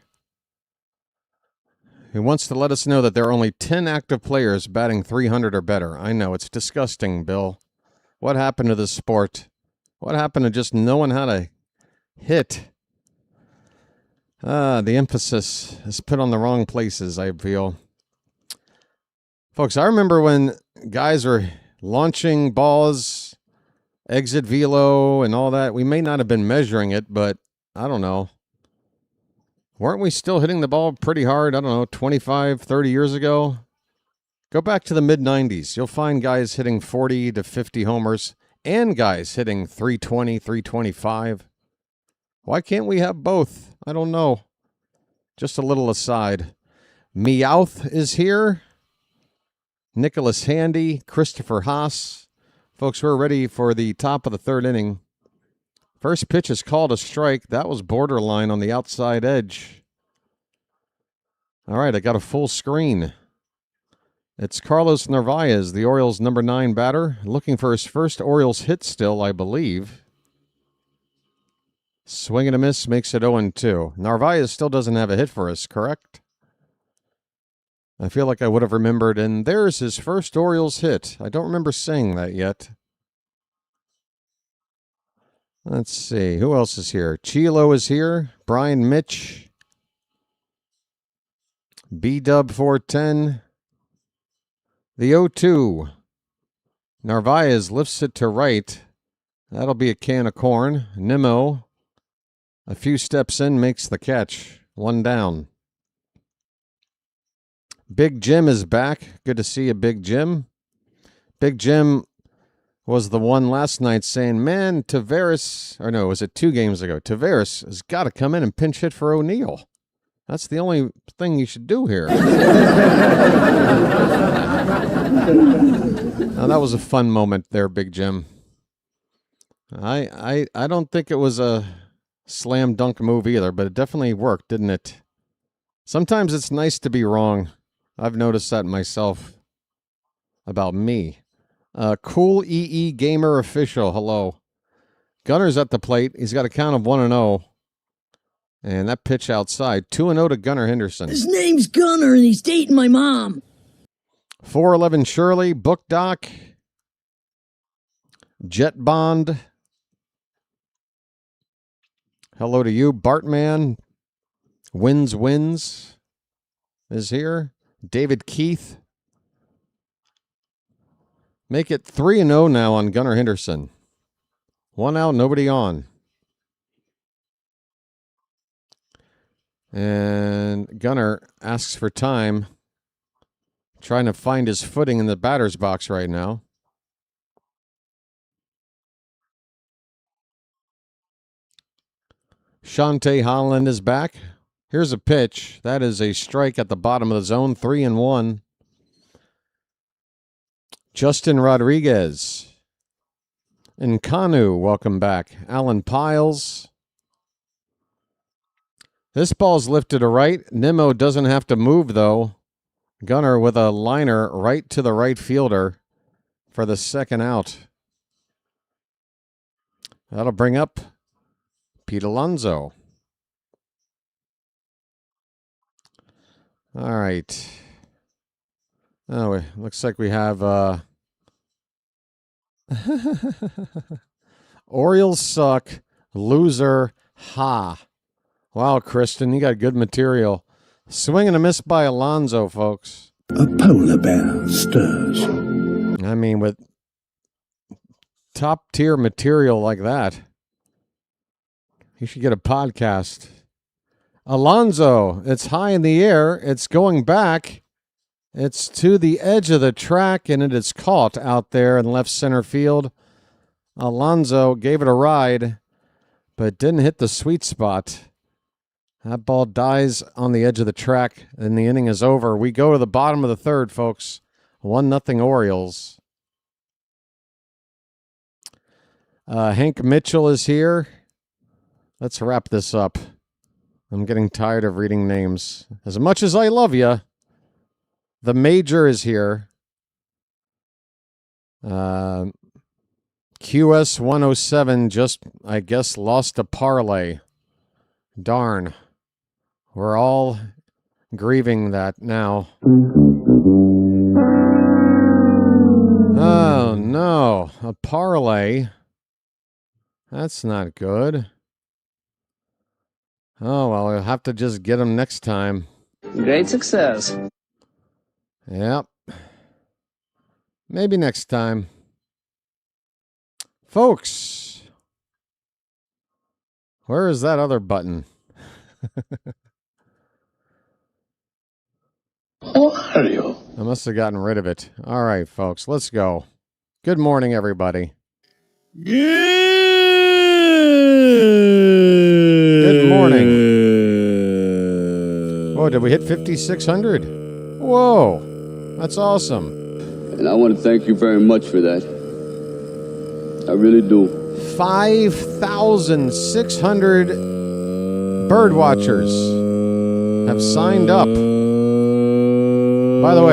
He wants to let us know that there are only 10 active players batting 300 or better. I know, it's disgusting, Bill. What happened to this sport? What happened to just knowing how to hit? The emphasis is put on the wrong places, I feel. Folks, I remember when guys were launching balls, exit velo, and all that. We may not have been measuring it, but I don't know. Weren't we still hitting the ball pretty hard, I don't know, 25, 30 years ago? Go back to the mid-90s. You'll find guys hitting 40 to 50 homers and guys hitting 320, 325. Why can't we have both? I don't know. Just a little aside. Meowth is here. Nicholas Handy, Christopher Haas. Folks, we're ready for the top of the third inning. First pitch is called a strike. That was borderline on the outside edge. All right, I got a full screen. It's Carlos Narvaez, the Orioles' number 9 batter, looking for his first Orioles hit still, I believe. Swing and a miss makes it 0-2. Narvaez still doesn't have a hit for us, correct? I feel like I would have remembered, and there's his first Orioles hit. I don't remember saying that yet. Let's see. Who else is here? Chilo is here. Brian Mitch. B-Dub 410. The 0-2. Narvaez lifts it to right. That'll be a can of corn. Nimmo, a few steps in, makes the catch. 1 down. Big Jim is back. Good to see you, Big Jim. Big Jim was the one last night saying, man, Taveras, or no, was it 2 games ago? Taveras has got to come in and pinch hit for O'Neill. That's the only thing you should do here. Now, that was a fun moment there, Big Jim. I don't think it was a slam dunk move either, but it definitely worked, didn't it? Sometimes it's nice to be wrong. I've noticed that myself about me. Cool EE Gamer Official, hello. Gunner's at the plate. He's got a count of 1-0. And that pitch outside, 2-0 to Gunnar Henderson.
His name's Gunnar, and he's dating my mom.
411 Shirley, Book Doc, Jet Bond. Hello to you, Bartman. Wins is here. David Keith. Make it 3-0 now on Gunnar Henderson. 1 out, nobody on. And Gunnar asks for time. Trying to find his footing in the batter's box right now. Shante Holland is back. Here's a pitch. That is a strike at the bottom of the zone. 3-1. Justin Rodriguez. Nkanu, welcome back. Alan Piles. This ball's lifted to right. Nimmo doesn't have to move, though. Gunnar with a liner right to the right fielder for the second out. That'll bring up Pete Alonso. All right. Oh, looks like we have Orioles suck. Loser. Ha. Wow, Kristen, you got good material. Swing and a miss by Alonso, folks.
A polar bear stirs.
I mean, with top-tier material like that, you should get a podcast. Alonso, it's high in the air. It's going back. It's to the edge of the track, and it is caught out there in left center field. Alonso gave it a ride, but didn't hit the sweet spot. That ball dies on the edge of the track, and the inning is over. We go to the bottom of the third, folks. 1-0 Orioles. Hank Mitchell is here. Let's wrap this up. I'm getting tired of reading names. As much as I love you, the Major is here. QS 107 just, I guess, lost a parlay. Darn. We're all grieving that now. Oh, no. A parlay. That's not good. Oh, well, we'll have to just get him next time.
Great success.
Yep. Maybe next time. Folks, where is that other button?
Oreo.
I must have gotten rid of it. All right, folks, let's go. Good morning, everybody. Good morning. Oh, did we hit 5,600? Whoa, that's awesome.
And I want to thank you very much for that. I really do.
5,600 bird watchers have signed up. By the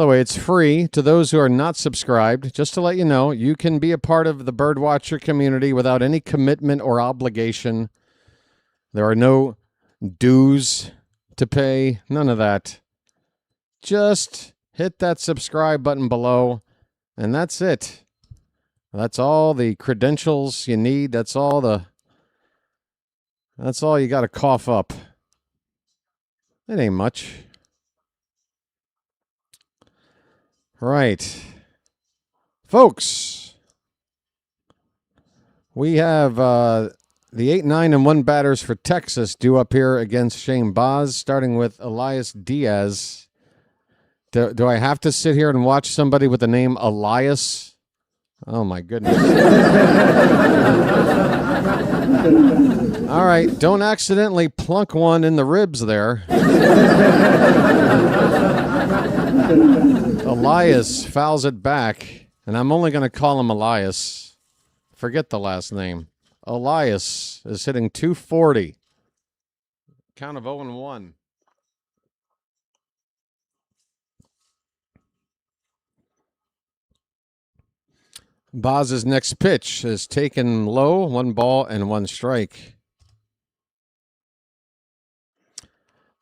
way, it's free to those who are not subscribed. Just to let you know, you can be a part of the BirdWatcher community without any commitment or obligation. There are no dues to pay, none of that. Just hit that subscribe button below, and that's it. That's all the credentials you need. That's all you got to cough up. It ain't much. Right. Folks, we have the 8-9-1 batters for Texas due up here against Shane Baz, starting with Elias Diaz. Do I have to sit here and watch somebody with the name Elias? Oh, my goodness. All right, don't accidentally plunk one in the ribs there. Elias fouls it back, and I'm only going to call him Elias. Forget the last name. Elias is hitting .240. Count of 0-1. Baz's next pitch is taken low, 1 ball and 1 strike.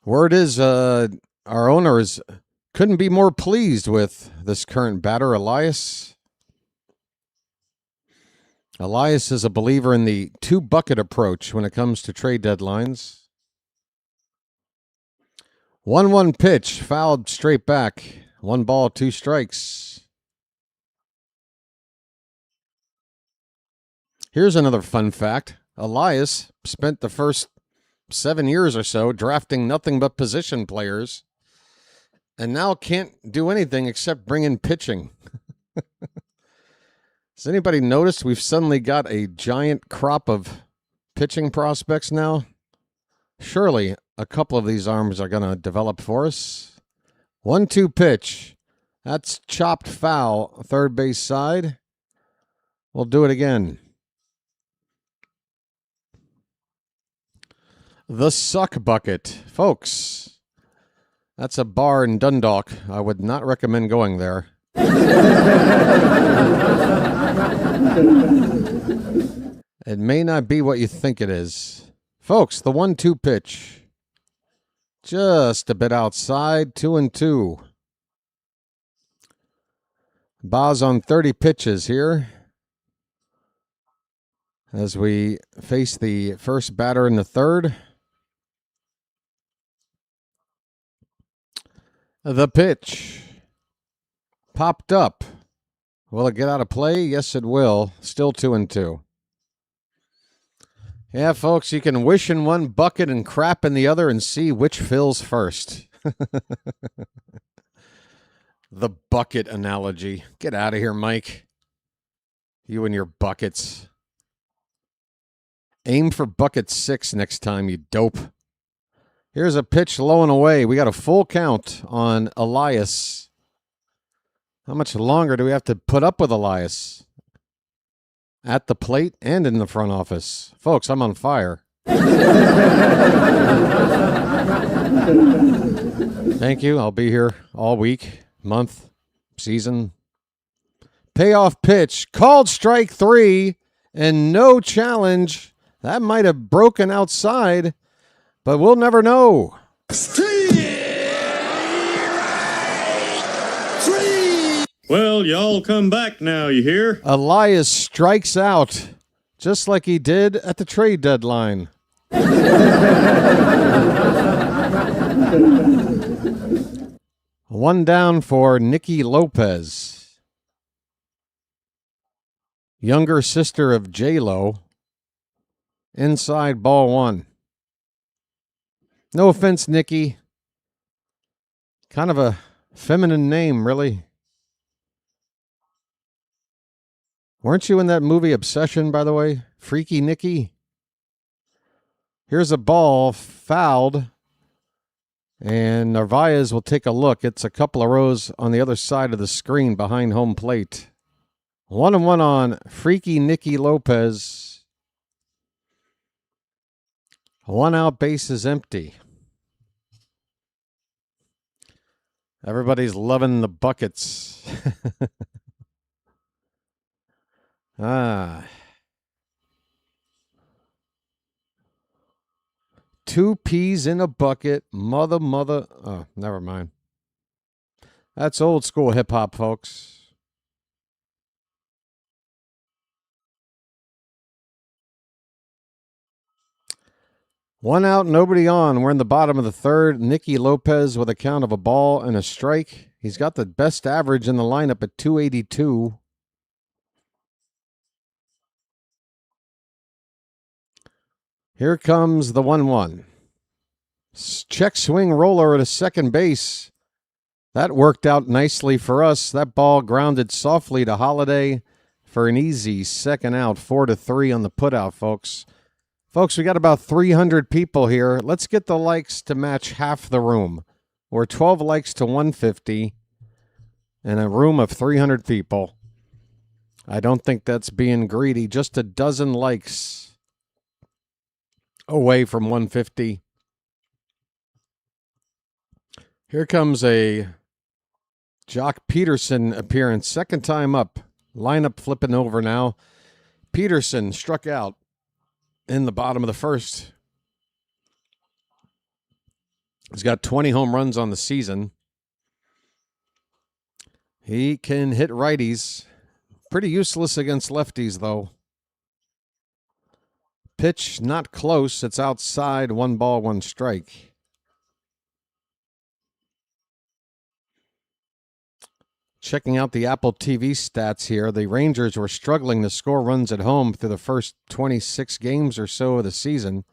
Word is our owners couldn't be more pleased with this current batter, Elias. Elias is a believer in the 2-bucket approach when it comes to trade deadlines. 1-1 pitch, fouled straight back. 1 ball, 2 strikes. Here's another fun fact. Elias spent the first 7 years or so drafting nothing but position players, and now can't do anything except bring in pitching. Has anybody noticed we've suddenly got a giant crop of pitching prospects now? Surely a couple of these arms are going to develop for us. 1-2 pitch. That's chopped foul, third base side. We'll do it again. The Suck Bucket. Folks, that's a bar in Dundalk. I would not recommend going there. It may not be what you think it is. Folks, the 1-2 pitch. Just a bit outside, 2-2. Baz on 30 pitches here as we face the first batter in the third. The pitch popped up. Will it get out of play? Yes, it will. Still 2-2. Yeah, folks, you can wish in one bucket and crap in the other and see which fills first. The bucket analogy. Get out of here, Mike. You and your buckets. Aim for bucket 6 next time, you dope. Here's a pitch low and away. We got a full count on Elias. How much longer do we have to put up with Elias? At the plate and in the front office. Folks, I'm on fire. Thank you. I'll be here all week, month, season. Payoff pitch. Called strike 3 and no challenge. That might have broken outside, but we'll never know.
Well, y'all come back now, you hear?
Elias strikes out, just like he did at the trade deadline. One down for Nicky Lopez. Younger sister of J-Lo. Inside, ball 1. No offense, Nicky. Kind of a feminine name, really. Weren't you in that movie Obsession, by the way? Freaky Nicky? Here's a ball fouled. And Narvaez will take a look. It's a couple of rows on the other side of the screen behind home plate. 1-1 on Freaky Nicky Lopez. 1 out, base is empty. Everybody's loving the buckets. Two peas in a bucket. Mother. Oh, never mind. That's old school hip hop, folks. One out, nobody on. We're in the bottom of the third. Nicky Lopez with a count of a ball and a strike. He's got the best average in the lineup at 282. Here comes the 1-1. Check swing roller at a second base. That worked out nicely for us. That ball grounded softly to Holiday for an easy second out. 4-3 on the putout, folks. Folks, we got about 300 people here. Let's get the likes to match half the room. We're 12 likes to 150 in a room of 300 people. I don't think that's being greedy. Just a dozen likes away from 150. Here comes a Jock Peterson appearance. Second time up. Lineup flipping over now. Peterson struck out in the bottom of the first. He's got 20 home runs on the season. He can hit righties. Pretty useless against lefties, though. Pitch not close. It's outside. 1 ball, 1 strike. Checking out the Apple TV stats here, the Rangers were struggling to score runs at home through the first 26 games or so of the season.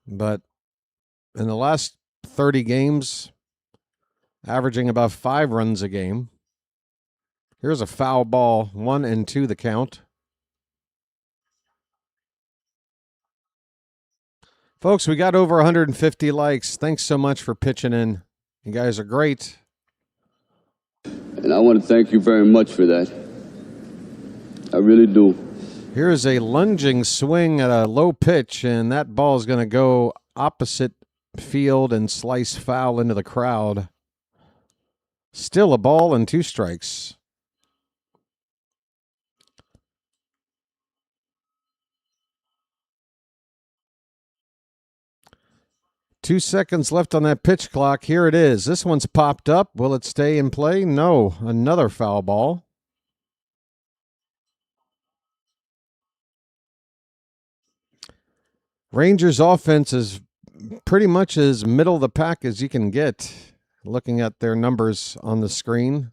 But in the last 30 games, averaging about 5 runs a game. Here's a foul ball, 1-2 the count. Folks, we got over 150 likes. Thanks so much for pitching in. You guys are great.
And I want to thank you very much for that. I really do.
Here's a lunging swing at a low pitch, and that ball is going to go opposite field and slice foul into the crowd. Still a ball and 2 strikes. 2 seconds left on that pitch clock. Here it is. This one's popped up. Will it stay in play? No. Another foul ball. Rangers offense is pretty much as middle of the pack as you can get, looking at their numbers on the screen.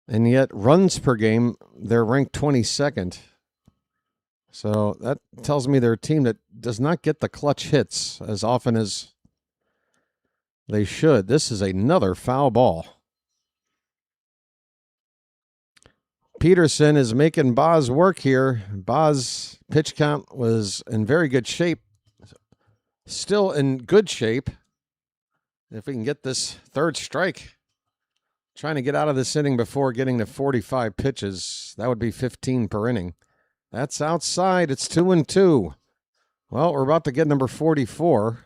And yet, runs per game, they're ranked 22nd. So that tells me they're a team that does not get the clutch hits as often as they should. This is another foul ball. Peterson is making Baz work here. Baz pitch count was in very good shape. Still in good shape. If we can get this third strike, trying to get out of this inning before getting to 45 pitches, that would be 15 per inning. That's outside. It's 2-2. Well, we're about to get number 44.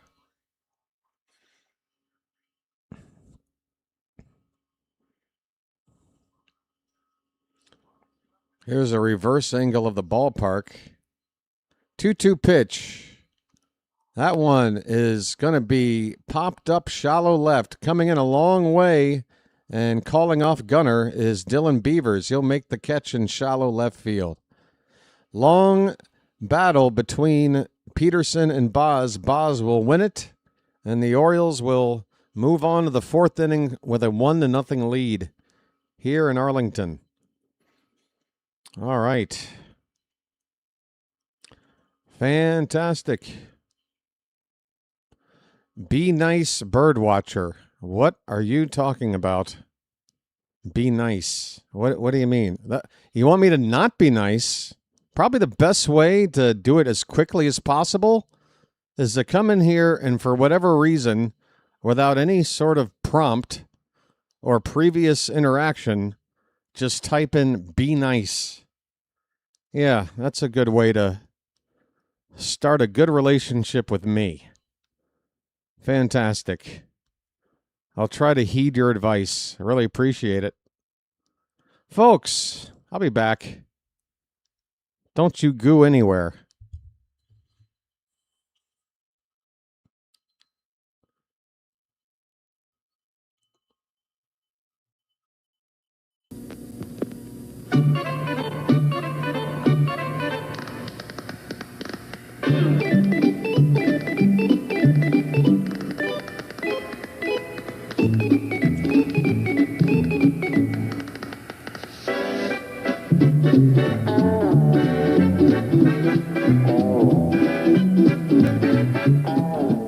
Here's a reverse angle of the ballpark. 2-2 pitch. That one is going to be popped up shallow left. Coming in a long way and calling off Gunner is Dylan Beavers. He'll make the catch in shallow left field. Long battle between Peterson and Baz. Baz will win it, and the Orioles will move on to the fourth inning with a 1-0 lead here in Arlington. All right. Fantastic. Be nice, birdwatcher. What are you talking about? Be nice. What do you mean? You want me to not be nice? Probably the best way to do it as quickly as possible is to come in here and for whatever reason, without any sort of prompt or previous interaction, just type in be nice. Yeah, that's a good way to start a good relationship with me. Fantastic. I'll try to heed your advice. I really appreciate it. Folks, I'll be back. Don't you go anywhere.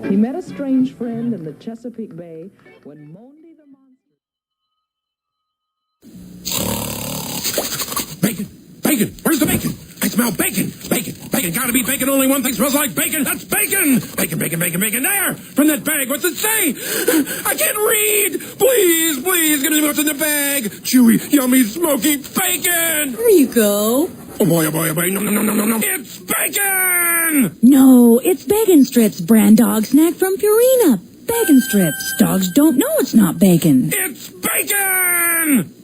He met a strange friend in the Chesapeake Bay when Monday the monster...
Bacon! Bacon! Where's the bacon? I smell bacon! Bacon! Bacon! Gotta be bacon! Only one thing smells like bacon! That's bacon! Bacon, bacon, bacon, bacon! There! From that bag! What's it say? I can't read! Please, please, give me what's in the bag! Chewy, yummy, smoky bacon!
There you go.
Oh boy, oh boy, oh boy! No, no, no, no, no, no! It's bacon!
No, it's Bacon Strips, brand dog snack from Purina. Bacon Strips. Dogs don't know it's not bacon.
It's bacon!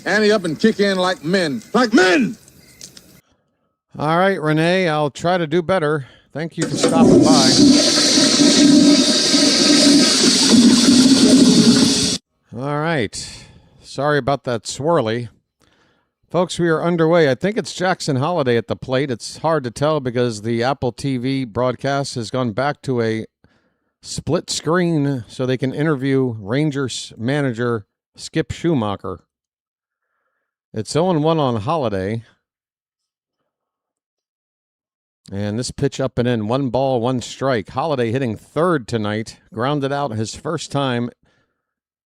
Ante up and kick in like men. Like men!
All right, Renee, I'll try to do better. Thank you for stopping by. All right. Sorry about that swirly. Folks, we are underway. I think it's Jackson Holliday at the plate. It's hard to tell because the Apple TV broadcast has gone back to a split screen so they can interview Rangers manager Skip Schumacher. It's 0-1 on Holliday. And this pitch up and in. 1 ball, 1 strike. Holliday hitting third tonight. Grounded out his first time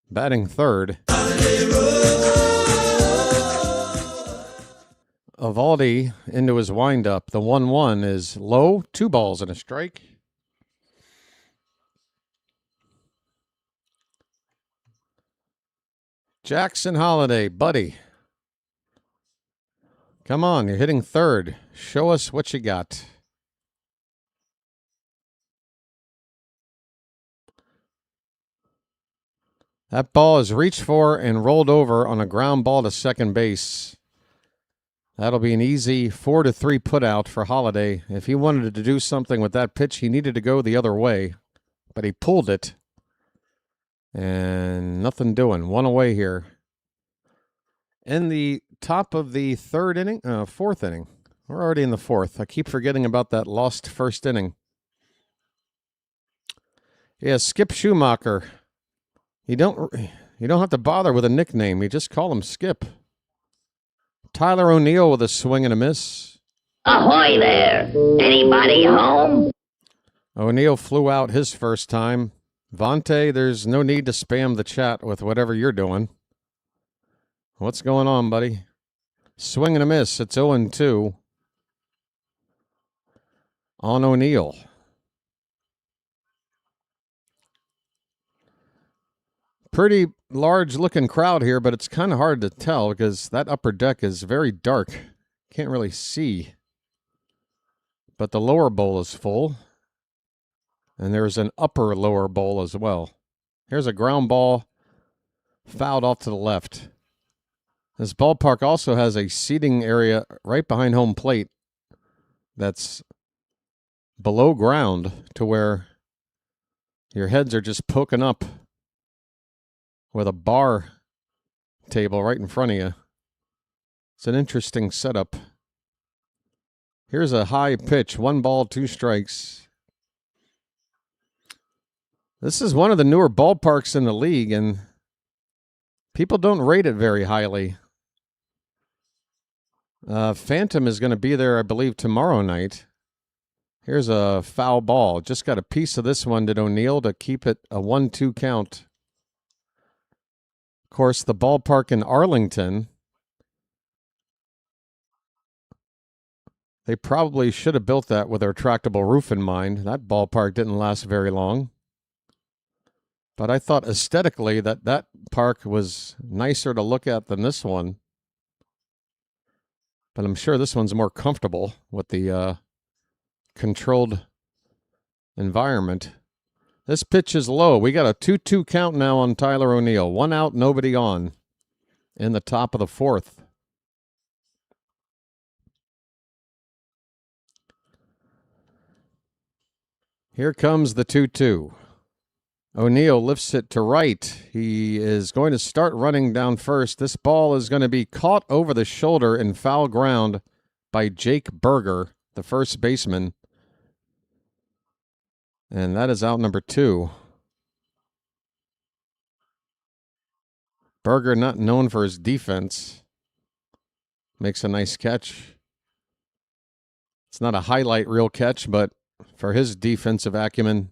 batting third. Eovaldi into his windup. The 1-1 is low. 2 balls and a strike. Jackson Holliday, buddy. Come on, you're hitting third. Show us what you got. That ball is reached for and rolled over on a ground ball to second base. That'll be an easy 4-3 putout for Holiday. If he wanted to do something with that pitch, he needed to go the other way, but he pulled it. And nothing doing. One away here. In the top of the fourth inning. We're already in the fourth. I keep forgetting about that lost first inning. Yeah, Skip Schumacher. You don't have to bother with a nickname. You just call him Skip. Tyler O'Neill with a swing and a miss.
Ahoy there! Anybody home?
O'Neill flew out his first time. Vontae, there's no need to spam the chat with whatever you're doing. What's going on, buddy? Swing and a miss. It's 0-2 on O'Neill. Pretty large-looking crowd here, but it's kind of hard to tell because that upper deck is very dark. Can't really see. But the lower bowl is full. And there's an upper lower bowl as well. Here's a ground ball fouled off to the left. This ballpark also has a seating area right behind home plate that's below ground to where your heads are just poking up with a bar table right in front of you. It's an interesting setup. Here's a high pitch, 1 ball, 2 strikes. This is one of the newer ballparks in the league, and people don't rate it very highly. Phantom is going to be there, I believe, tomorrow night. Here's a foul ball. Just got a piece of this one to O'Neill to keep it a 1-2 count. Of course, the ballpark in Arlington, they probably should have built that with a retractable roof in mind. That ballpark didn't last very long. But I thought aesthetically that park was nicer to look at than this one. But I'm sure this one's more comfortable with the controlled environment. This pitch is low. We got a 2-2 count now on Tyler O'Neill. 1 out, nobody on in the top of the fourth. Here comes the 2-2. O'Neill lifts it to right. He is going to start running down first. This ball is going to be caught over the shoulder in foul ground by Jake Berger, the first baseman. And that is out number 2. Berger, not known for his defense, makes a nice catch. It's not a highlight reel catch, but for his defensive acumen,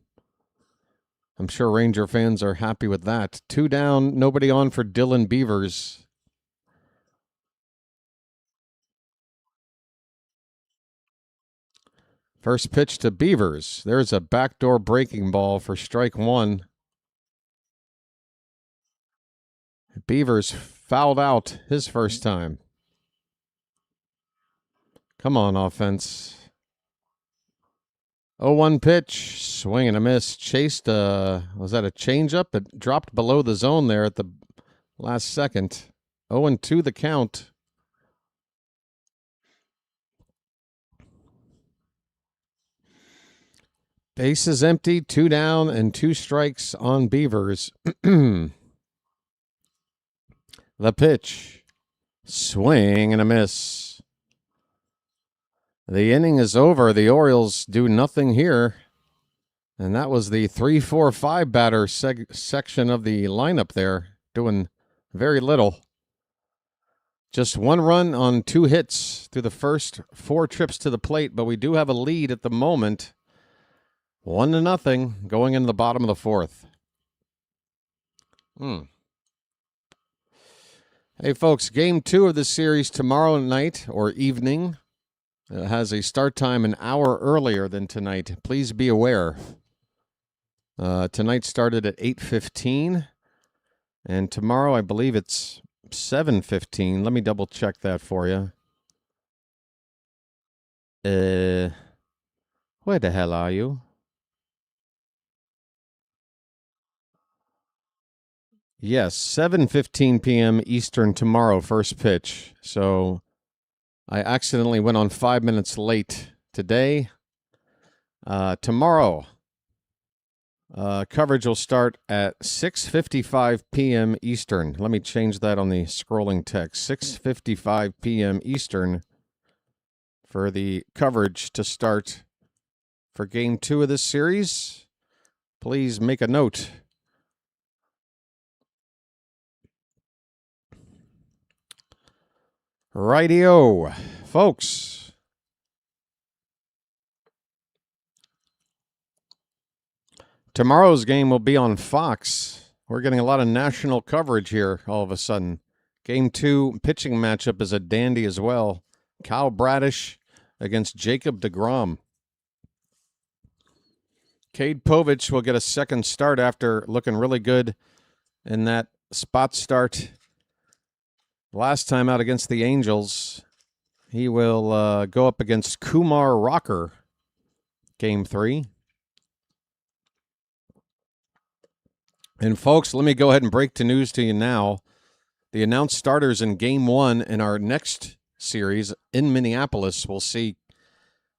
I'm sure Ranger fans are happy with that. 2 down, nobody on for Dylan Beavers. First pitch to Beavers. There's a backdoor breaking ball for strike 1. Beavers fouled out his first time. Come on, offense. 0-1 pitch, swing and a miss. Chased, was that a changeup? It dropped below the zone there at the last second. 0-2 the count. Base is empty, 2 down and 2 strikes on Beavers. The pitch, swing and a miss. The inning is over. The Orioles do nothing here. And that was the 3-4-5 batter section of the lineup there, doing very little. Just 1 run on 2 hits through the first 4 trips to the plate, but we do have a lead at the moment. 1-0 going into the bottom of the fourth. Hey, folks, game 2 of the series tomorrow night or evening. It has a start time an hour earlier than tonight. Please be aware. Tonight started at 8:15, and tomorrow I believe it's 7:15. Let me double check that for you. Where the hell are you? Yes, 7:15 p.m. Eastern tomorrow, first pitch. So I accidentally went on 5 minutes late today. Tomorrow, coverage will start at 6:55 p.m. Eastern. Let me change that on the scrolling text. 6:55 p.m. Eastern for the coverage to start for Game 2 of this series. Please make a note. Rightio, folks. Tomorrow's game will be on Fox. We're getting a lot of national coverage here all of a sudden. Game 2 pitching matchup is a dandy as well. Kyle Bradish against Jacob deGrom. Cade Povich will get a second start after looking really good in that spot start last time out against the Angels. He will go up against Kumar Rocker, Game 3. And folks, let me go ahead and break the news to you now. The announced starters in Game 1 in our next series in Minneapolis will see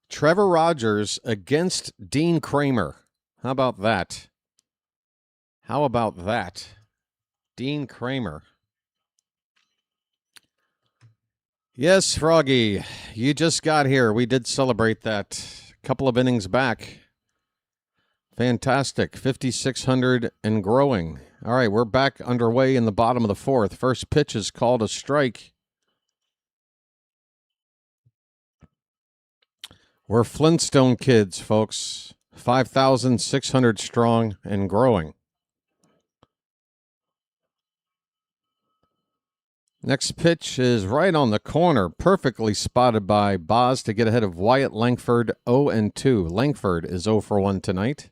Trevor Rogers against Dean Kramer. How about that? How about that? Dean Kramer. Yes, Froggy, you just got here. We did celebrate that a couple of innings back. Fantastic. 5,600 and growing. All right, we're back underway in the bottom of the fourth. First pitch is called a strike. We're Flintstone kids, folks. 5,600 strong and growing. Next pitch is right on the corner, perfectly spotted by Baz to get ahead of Wyatt Langford, 0-2. Langford is 0 for 1 tonight.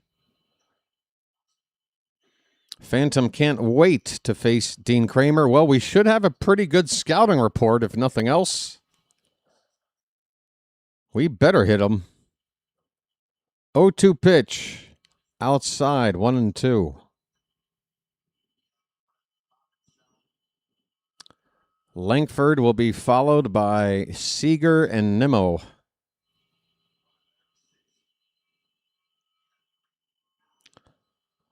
Phantom can't wait to face Dean Kramer. Well, we should have a pretty good scouting report, if nothing else. We better hit him. 0-2 pitch. Outside, 1-2. Langford will be followed by Seager and Nimmo.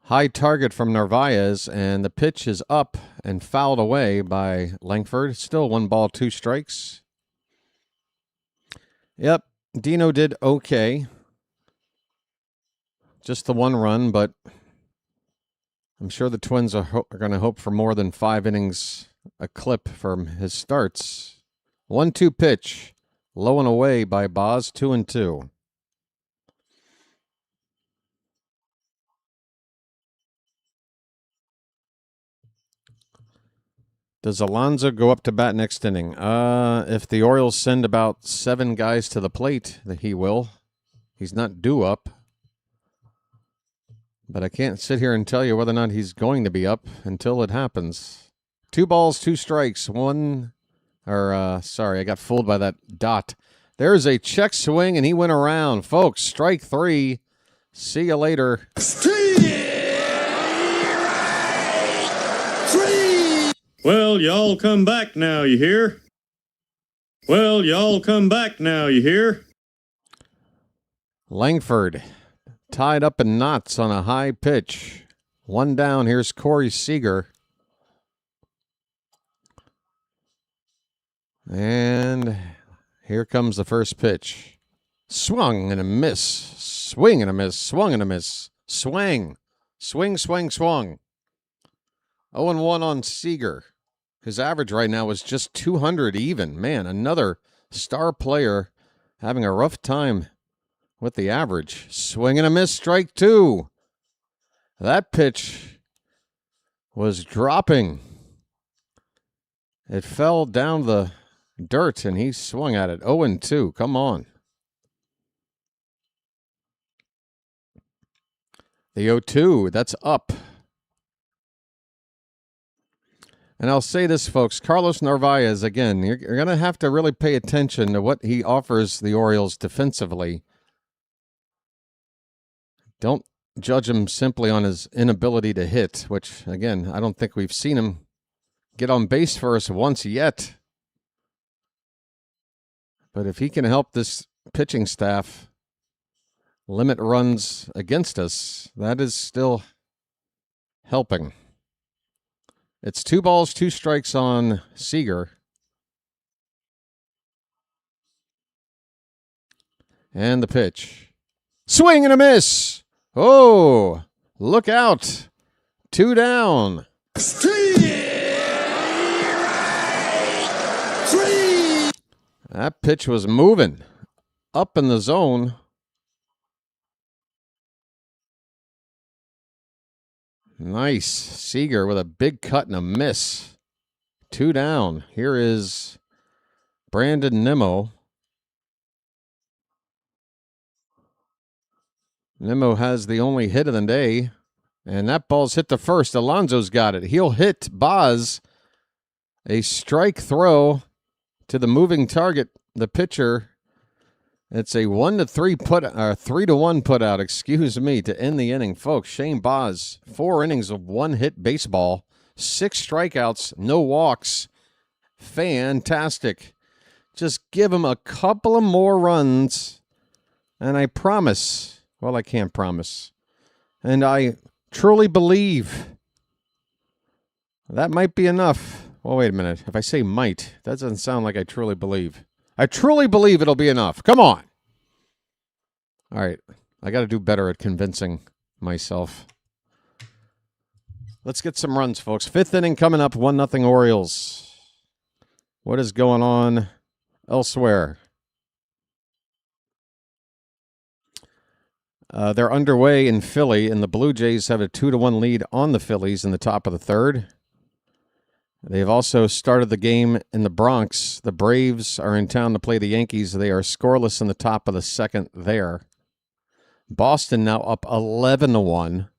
High target from Narvaez, and the pitch is up and fouled away by Langford. Still 1 ball, 2 strikes. Yep, Dino did okay. Just the 1 run, but I'm sure the Twins are going to hope for more than 5 innings a clip from his starts. 1-2 pitch, low and away by Baz, 2-2. Does Alonso go up to bat next inning? If the Orioles send about 7 guys to the plate, he will. He's not due up. But I can't sit here and tell you whether or not he's going to be up until it happens. 2 balls, 2 strikes. Sorry, I got fooled by that dot. There's a check swing, and he went around. Folks, strike 3. See you later.
Well, y'all come back now, you hear? Well, y'all come back now, you hear?
Langford tied up in knots on a high pitch. 1 down. Here's Corey Seager. And here comes the first pitch. Swung and a miss. Swing and a miss. Swung and a miss. Swing. Swing, swing, swung. 0-1 on Seager. His average right now is just 200 even. Man, another star player having a rough time with the average. Swing and a miss, strike 2. That pitch was dropping. It fell down the dirt, and he swung at it. 0-2. Come on. The 0-2, that's up. And I'll say this, folks. Carlos Narvaez, again, you're going to have to really pay attention to what he offers the Orioles defensively. Don't judge him simply on his inability to hit, which, again, I don't think we've seen him get on base for us once yet. But if he can help this pitching staff limit runs against us, that is still helping. It's 2 balls, 2 strikes on Seager. And the pitch. Swing and a miss. Oh, look out. 2 down. That pitch was moving up in the zone. Nice. Seager with a big cut and a miss. 2 down. Here is Brandon Nimmo. Nimmo has the only hit of the day, and that ball's hit to first. Alonso's got it. He'll hit Baz. A strike throw to the moving target, the pitcher. It's a 1-3 3-1 put out, excuse me, to end the inning. Folks, Shane Baz, 4 innings of 1-hit baseball, 6 strikeouts, no walks. Fantastic. Just give him a couple of more runs, and I promise, well, I can't promise, and I truly believe that might be enough. Well, wait a minute. If I say might, that doesn't sound like I truly believe. I truly believe it'll be enough. Come on. All right. I got to do better at convincing myself. Let's get some runs, folks. 5th inning coming up, 1-0 Orioles. What is going on elsewhere? They're underway in Philly, and the Blue Jays have a 2-1 lead on the Phillies in the top of the 3rd. They've also started the game in the Bronx. The Braves are in town to play the Yankees. They are scoreless in the top of the 2nd there. Boston now up 11-1.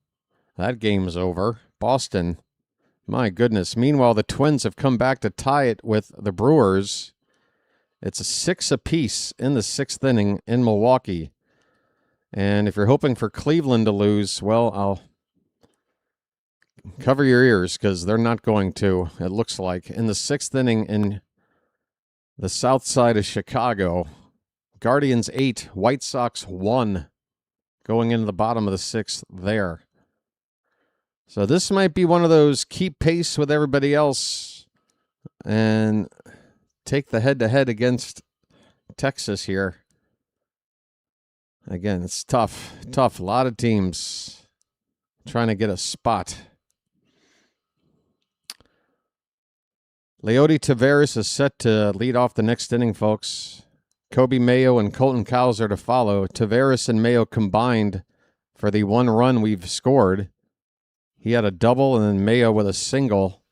That game's over. Boston, my goodness. Meanwhile, the Twins have come back to tie it with the Brewers. It's a 6 apiece in the 6th inning in Milwaukee. And if you're hoping for Cleveland to lose, well, I'll cover your ears because they're not going to, it looks like. In the 6th inning in the south side of Chicago, Guardians 8, White Sox 1, going into the bottom of the 6th there. So this might be one of those keep pace with everybody else and take the head-to-head against Texas here. Again, it's tough. A lot of teams trying to get a spot. Leody Taveras is set to lead off the next inning, folks. Kobe Mayo and Colton Cowles are to follow. Taveras and Mayo combined for the 1 run we've scored. He had a double and then Mayo with a single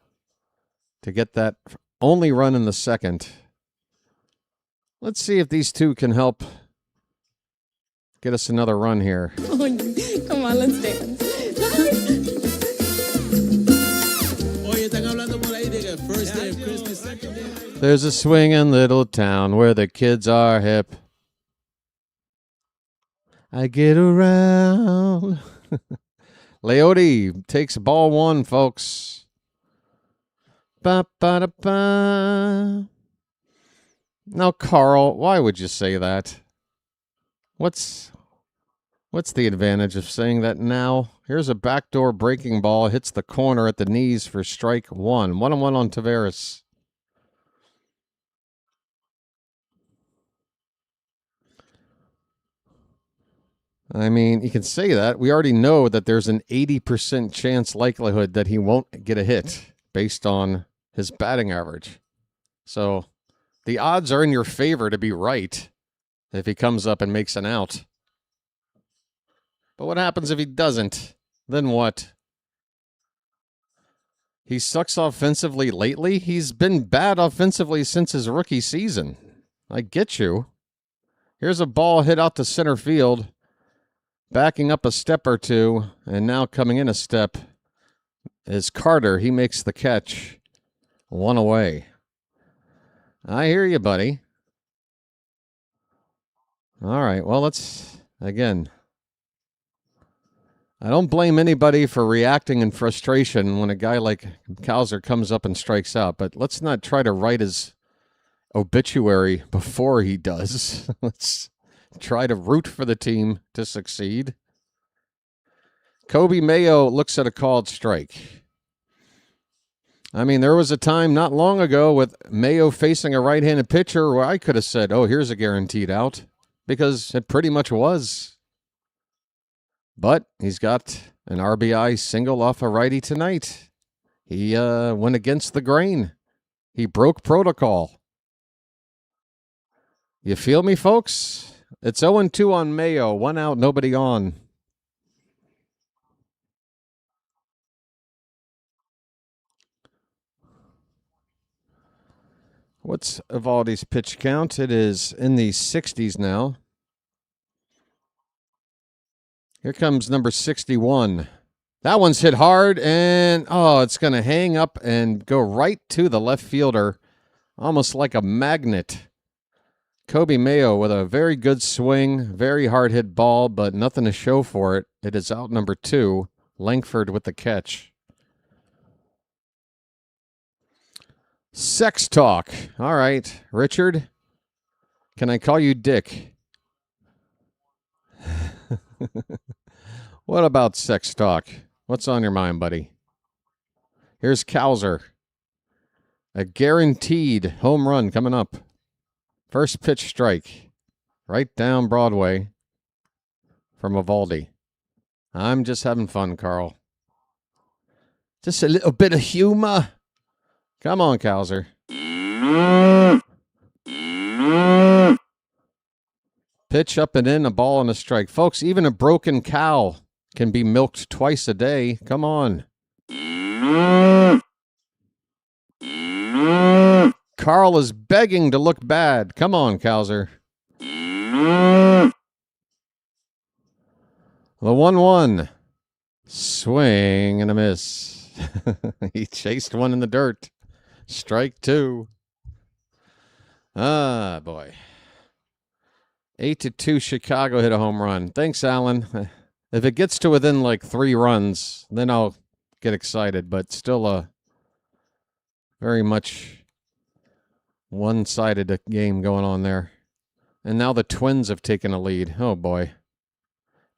to get that only run in the 2nd. Let's see if these two can help get us another run here.
Oh, come on, let's dance.
There's a swinging little town where the kids are hip. I get around. Leody takes ball 1, folks. Ba-ba-da-ba. Now, Carl, why would you say that? What's the advantage of saying that now? Here's a backdoor breaking ball. Hits the corner at the knees for strike 1. 1-1 on Taveras. I mean, you can say that. We already know that there's an 80% chance likelihood that he won't get a hit based on his batting average. So the odds are in your favor to be right if he comes up and makes an out. But what happens if he doesn't? Then what? He sucks offensively lately. He's been bad offensively since his rookie season. I get you. Here's a ball hit out to center field, backing up a step or two, and now coming in a step is Carter. He makes the catch. 1 away. I hear you, buddy. All right, well, let's, again, I don't blame anybody for reacting in frustration when a guy like Cowser comes up and strikes out, but let's not try to write his obituary before he does. Let's try to root for the team to succeed. Kobe Mayo looks at a called strike. I mean, there was a time not long ago with Mayo facing a right-handed pitcher where I could have said, oh, here's a guaranteed out, because it pretty much was. But he's got an RBI single off a righty tonight. He went against the grain. He broke protocol. You feel me, folks? It's 0-2 on Mayo. 1 out, nobody on. What's Eovaldi's pitch count? It is in the 60s now. Here comes number 61. That one's hit hard, and, oh, it's going to hang up and go right to the left fielder, almost like a magnet. Kobe Mayo with a very good swing, very hard-hit ball, but nothing to show for it. It is out number 2, Langford with the catch. Sex talk. All right, Richard, can I call you Dick? What about sex talk? What's on your mind, buddy? Here's Cowser. A guaranteed home run coming up. First pitch strike. Right down Broadway from Eovaldi. I'm just having fun, Carl. Just a little bit of humor. Come on, Cowser. Pitch up and in, a ball and a strike. Folks, even a broken cow can be milked twice a day. Come on. Carl is begging to look bad. Come on, Cowser. The 1-1. Swing and a miss. He chased one in the dirt. Strike 2. Ah, boy. 8-2 Chicago hit a home run. Thanks, Alan. If it gets to within like 3 runs, then I'll get excited, but still a very much one-sided game going on there. And now the Twins have taken a lead. Oh, boy.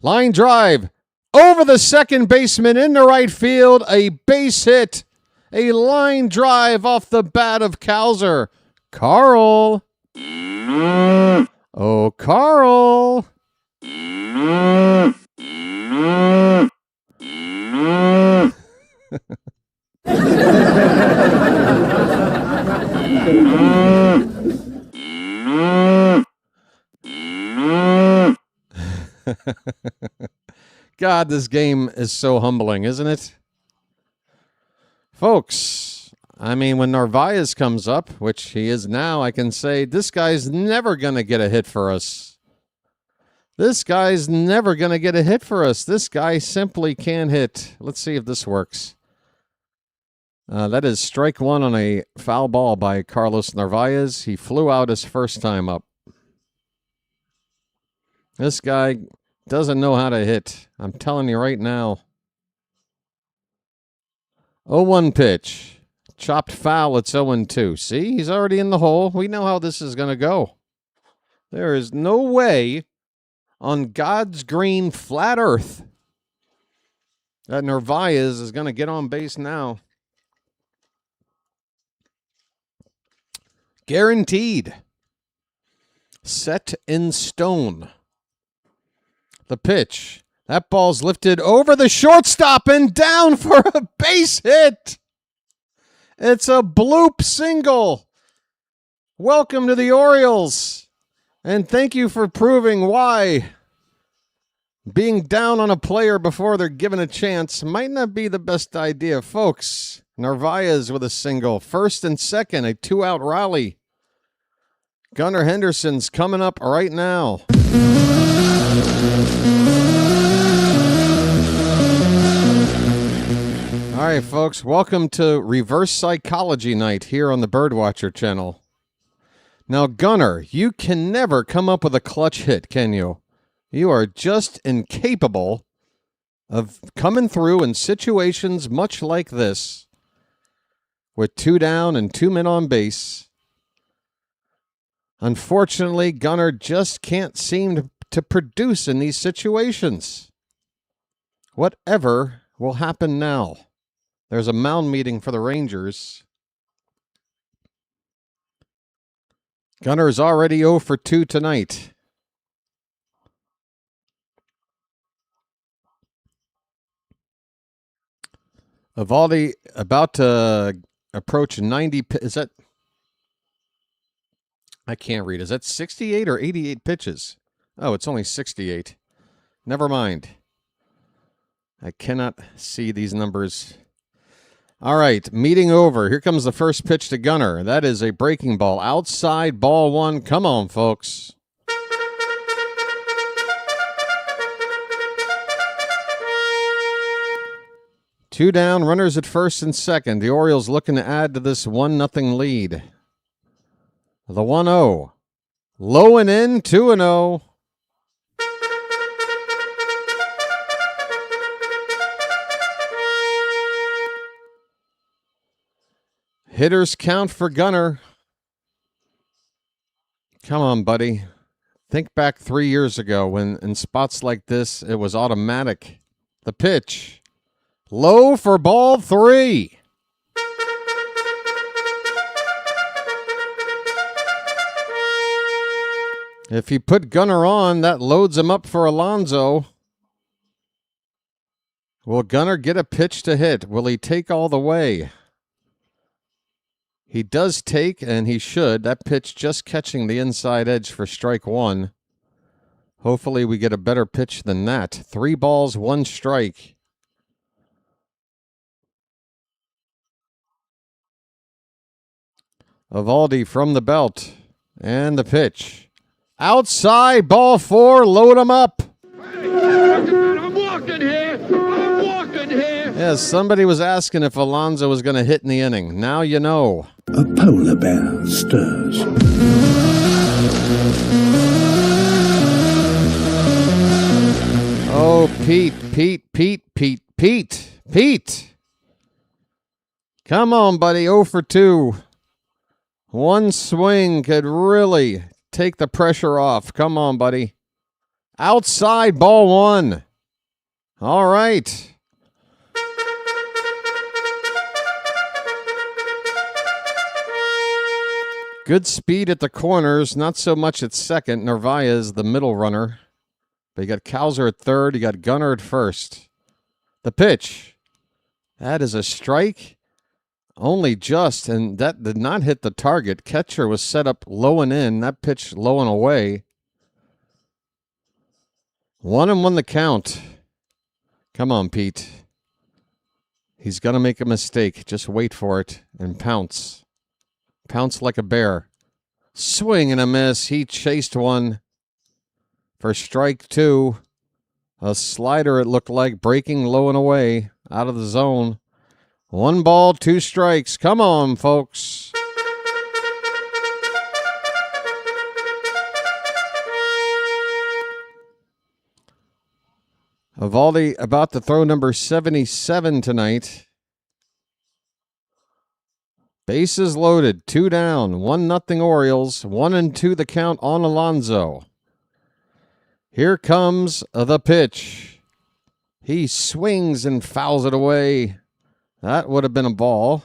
Line drive over the second baseman into right field. A base hit. A line drive off the bat of Cowser. Carl. Oh, Carl. God, this game is so humbling, isn't it? Folks, I mean, when Narvaez comes up, which he is now, I can say, this guy's never going to get a hit for us. This guy's never going to get a hit for us. This guy simply can't hit. Let's see if this works. That is strike 1 on a foul ball by Carlos Narvaez. He flew out his first time up. This guy doesn't know how to hit. I'm telling you right now. 0-1 pitch. Chopped foul. It's 0-2. See, he's already in the hole. We know how this is going to go. There is no way on God's green flat earth that Narvaez is going to get on base now. Guaranteed. Set in stone. The pitch. That ball's lifted over the shortstop and down for a base hit. It's a bloop single. Welcome to the Orioles. And thank you for proving why being down on a player before they're given a chance might not be the best idea, folks. Narvaez with a single. First and second, a 2-out rally. Gunnar Henderson's coming up right now. All right, folks, welcome to Reverse Psychology Night here on the BirdWatcher Channel. Now, Gunnar, you can never come up with a clutch hit, can you? You are just incapable of coming through in situations much like this with 2 down and 2 men on base Unfortunately, Gunnar just can't seem to produce in these situations. Whatever will happen now? There's a mound meeting for the Rangers. Gunnar is already 0 for 2 tonight. Eovaldi about to approach 90. Is that? I can't read. Is that 68 or 88 pitches? Oh, it's only 68. Never mind. I cannot see these numbers. All right, meeting over. Here comes the first pitch to Gunnar. That is a breaking ball. Outside, ball 1. Come on, folks. Two down, runners at first and second. The Orioles looking to add to this 1-0 lead. The 1-0. Low and in, 2-0. Hitters count for Gunnar. Come on, buddy. Think back 3 years ago when in spots like this, it was automatic. The pitch. Low for ball 3. If you put Gunnar on, that loads him up for Alonso. Will Gunnar get a pitch to hit? Will he take all the way? He does take, and he should. That pitch just catching the inside edge for strike 1. Hopefully we get a better pitch than that. 3 balls, 1 strike. Eovaldi from the belt. And the pitch. Outside, ball 4, load him up.
I'm walking here. I'm walking here.
Yeah, somebody was asking if Alonso was going to hit in the inning. Now you know.
A polar bear stirs.
Oh, Pete. Come on, buddy. 0 for 2. One swing could really take the pressure off. Come on, buddy. Outside, ball 1. All right. Good speed at the corners, not so much at second. Narvaez, the middle runner. But you got Cowser at third. You got Gunnar at first. The pitch. That is a strike. Only just, and that did not hit the target. Catcher was set up low and in. That pitch low and away. 1-1 the count. Come on, Pete. He's going to make a mistake. Just wait for it and pounce. Pounce like a bear. Swing and a miss. He chased one for strike 2. A slider, it looked like, breaking low and away out of the zone. 1 ball, 2 strikes. Come on, folks. Eovaldi about to throw number 77 tonight. Bases loaded, 2 down, 1-0 Orioles, 1-2 the count on Alonso. Here comes the pitch. He swings and fouls it away. That would have been a ball.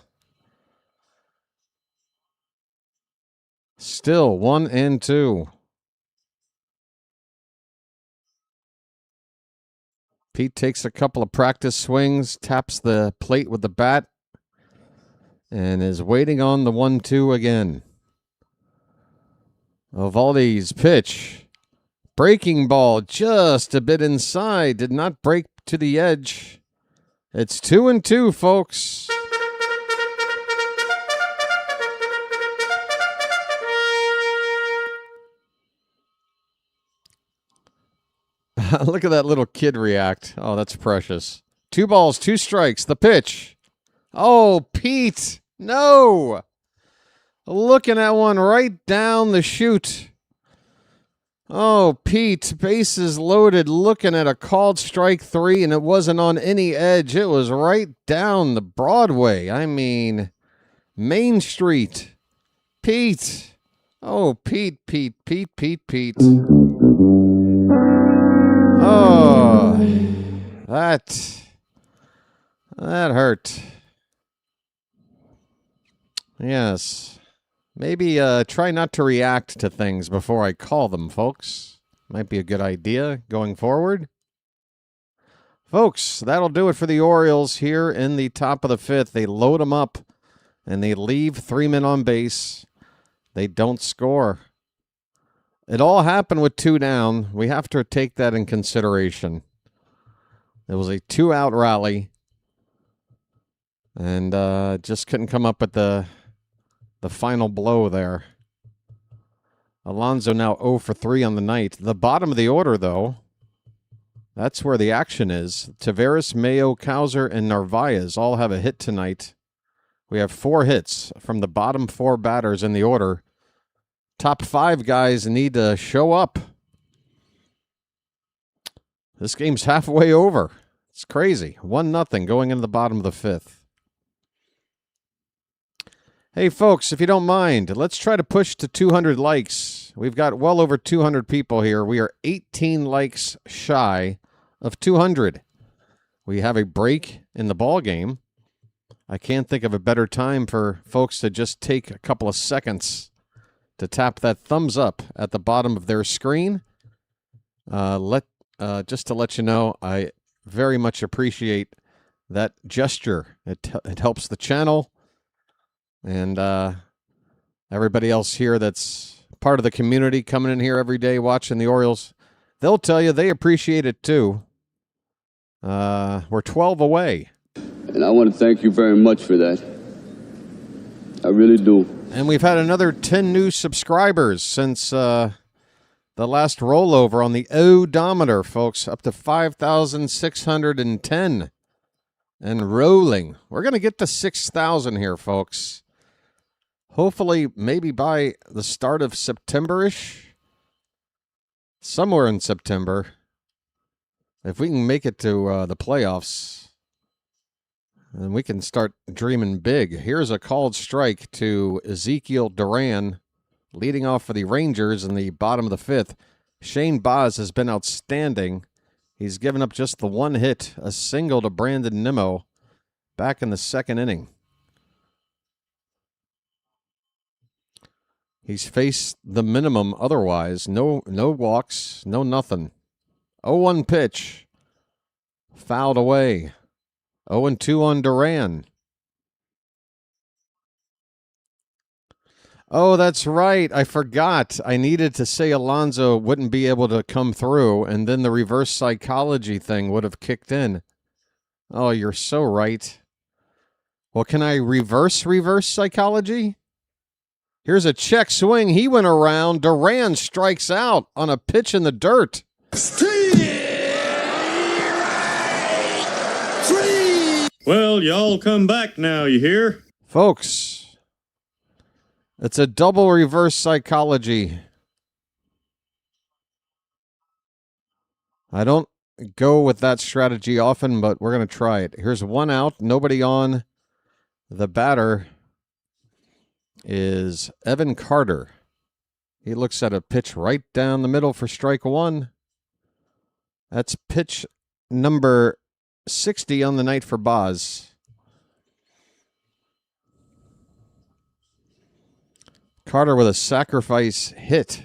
Still 1-2. Pete takes a couple of practice swings, taps the plate with the bat, and is waiting on the 1-2 again. Eovaldi's pitch. Breaking ball just a bit inside. Did not break to the edge. It's 2-2, folks. Look at that little kid react. Oh, that's precious. 2 balls, 2 strikes. The pitch. Oh, Pete. No. Looking at one right down the chute. Oh, Pete, bases loaded, looking at a called strike 3, and it wasn't on any edge. It was right down the Broadway. I mean, Main Street. Pete. Oh, Pete. Oh, that hurt. Yes. Maybe try not to react to things before I call them, folks. Might be a good idea going forward. Folks, that'll do it for the Orioles here in the top of the fifth. They load them up, and they leave 3 men on base. They don't score. It all happened with 2 down. We have to take that in consideration. It was a 2-out rally, and just couldn't come up with the final blow there. Alonso now 0 for 3 on the night. The bottom of the order, though, that's where the action is. Taveras, Mayo, Cowser, and Narvaez all have a hit tonight. We have 4 hits from the bottom 4 batters in the order. Top 5 guys need to show up. This game's halfway over. It's crazy. 1-0 going into the bottom of the fifth. Hey, folks, if you don't mind, let's try to push to 200 likes. We've got well over 200 people here. We are 18 likes shy of 200. We have a break in the ball game. I can't think of a better time for folks to just take a couple of seconds to tap that thumbs up at the bottom of their screen. Just to let you know, I very much appreciate that gesture. It helps the channel. And everybody else here that's part of the community coming in here every day watching the Orioles, they'll tell you they appreciate it too. We're 12 away.
And I want to thank you very much for that. I really do.
And we've had another 10 new subscribers since the last rollover on the odometer, folks, up to 5,610 and rolling. We're going to get to 6,000 here, folks. Hopefully, maybe by the start of September-ish. Somewhere in September. If we can make it to the playoffs, then we can start dreaming big. Here's a called strike to Ezekiel Duran, leading off for the Rangers in the bottom of the fifth. Shane Baz has been outstanding. He's given up just the 1 hit, a single to Brandon Nimmo back in the 2nd inning. He's faced the minimum otherwise. No walks, no nothing. 0-1 pitch. Fouled away. 0-2 on Duran. Oh, that's right. I forgot. I needed to say Alonso wouldn't be able to come through, and then the reverse psychology thing would have kicked in. Oh, you're so right. Well, can I reverse psychology? Here's a check swing. He went around. Duran strikes out on a pitch in the dirt.
Well, y'all come back now, you hear?
Folks, it's a double reverse psychology. I don't go with that strategy often, but we're going to try it. Here's 1 out. Nobody on. The batter is Evan Carter. He looks at a pitch right down the middle for strike 1. That's pitch number 60 on the night for Baz. Carter with a sacrifice hit.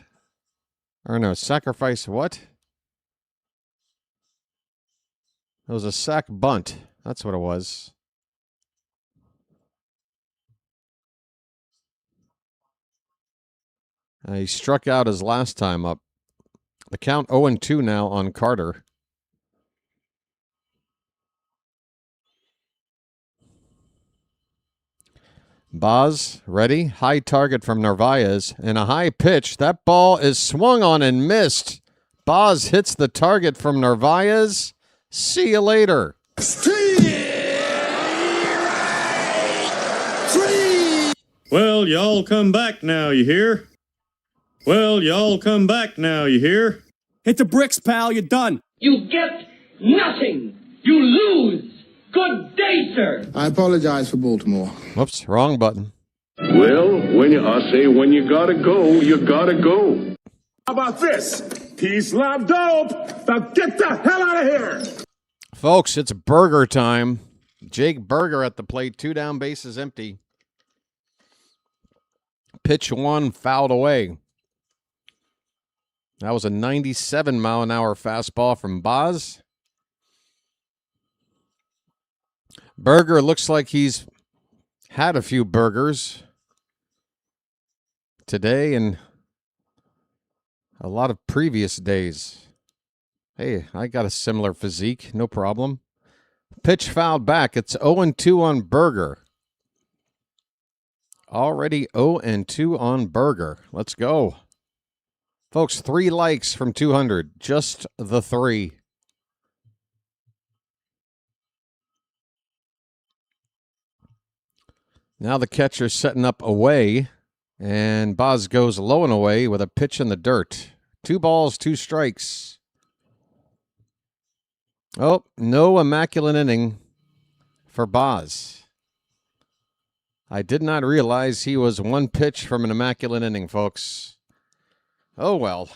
Or no, sacrifice what? It was a sac bunt. That's what it was. He struck out his last time up. The count 0-2 now on Carter. Baz, ready? High target from Narvaez, and a high pitch. That ball is swung on and missed. Baz hits the target from Narvaez. See you later.
Well, y'all come back now, you hear? Well, y'all come back now, you hear?
Hit the bricks, pal. You're done.
You get nothing. You lose. Good day, sir.
I apologize for Baltimore.
Whoops, wrong button.
Well, I say when you gotta go, you gotta go.
How about this? Peace, love, dope. Now get the hell out of here.
Folks, it's burger time. Jake Burger at the plate. 2 down, bases empty. Pitch 1 fouled away. That was a 97-mile-an-hour fastball from Baz. Burger looks like he's had a few burgers today and a lot of previous days. Hey, I got a similar physique, no problem. Pitch fouled back. It's 0-2 on Burger. Already 0-2 on Burger. Let's go. Folks, 3 likes from 200. Just the 3. Now the catcher's setting up away, and Baz goes low and away with a pitch in the dirt. 2 balls, 2 strikes. Oh, no immaculate inning for Baz. I did not realize he was 1 pitch from an immaculate inning, folks. Oh, well.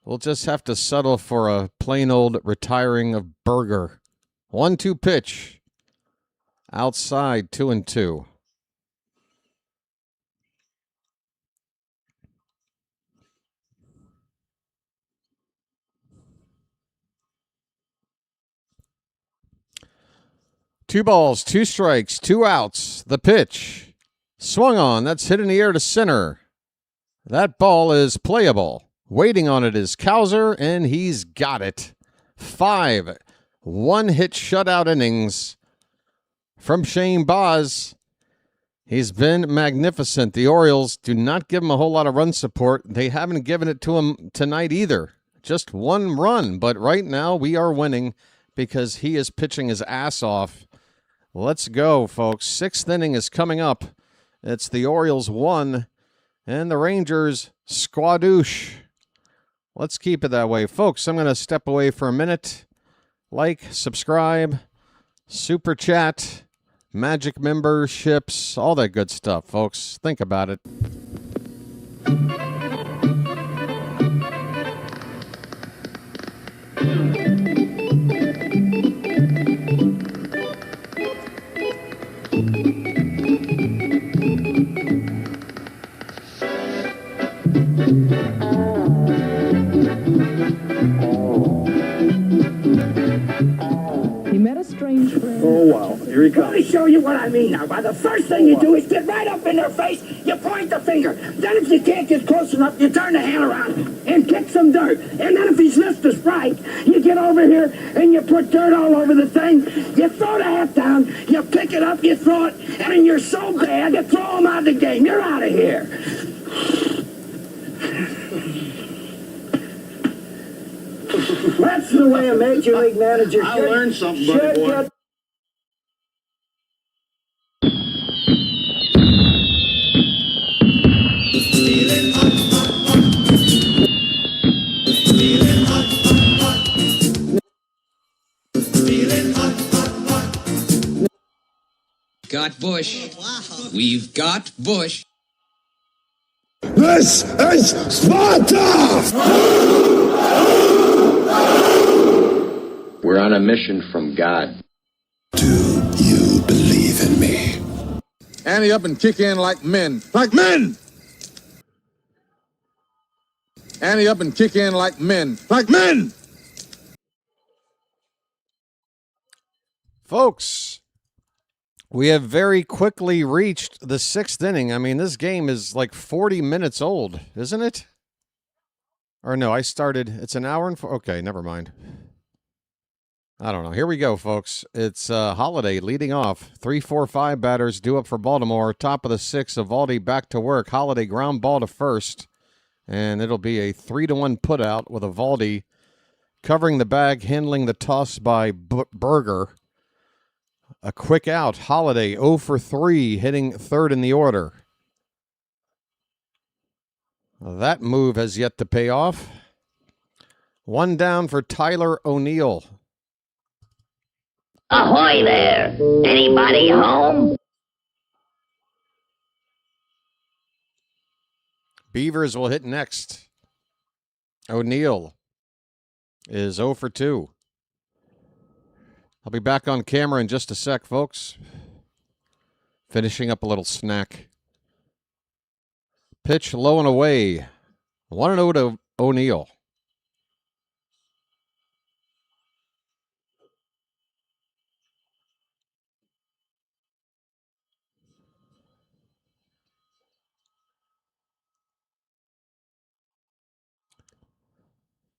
We'll just have to settle for a plain old retiring of Burger. 1-2 pitch. Outside, 2-2. Two balls, 2 strikes, 2 outs. The pitch. Swung on. That's hit in the air to center. That ball is playable. Waiting on it is Cowser, and he's got it. 5 1-hit shutout innings from Shane Baz. He's been magnificent. The Orioles do not give him a whole lot of run support. They haven't given it to him tonight either. Just 1 run, but right now we are winning because he is pitching his ass off. Let's go, folks. 6th inning is coming up. It's the Orioles 1 and the Rangers squadoosh. Let's keep it that way. Folks, I'm going to step away for a minute. Like, subscribe, super chat, magic memberships, all that good stuff, folks. Think about it.
He met a strange friend.
Oh, wow. Here he comes.
Let me show you what I mean now. By the first thing you do is get right up in their face, you point the finger. Then if you can't get close enough, you turn the hand around and kick some dirt. And then if he's missed a strike, you get over here and you put dirt all over the thing. You throw the hat down, you pick it up, you throw it, and then you're so bad, you throw him out of the game. You're out of here. That's the way a major league manager should.
I learned something, buddy boy.
Got Bush. We've got Bush.
This is Sparta!
We're on a mission from God.
Do you believe in me?
Ante up and kick in like men. Like men! Ante up and kick in like men. Like men!
Folks, we have very quickly reached the 6th inning. I mean, this game is like 40 minutes old, isn't it? Or no, it's an hour and 4. Okay, never mind. I don't know. Here we go, folks. It's Holiday leading off. 3-4-5 batters due up for Baltimore. Top of the 6th, Eovaldi back to work. Holiday ground ball to first. And it'll be a 3-1 putout with Eovaldi covering the bag, handling the toss by Burger. A quick out. Holiday 0 for 3, hitting 3rd in the order. That move has yet to pay off. 1 down for Tyler O'Neill.
Ahoy there! Anybody home?
Beavers will hit next. O'Neill is 0 for 2. I'll be back on camera in just a sec, folks. Finishing up a little snack. Pitch low and away. 1-0 to O'Neill.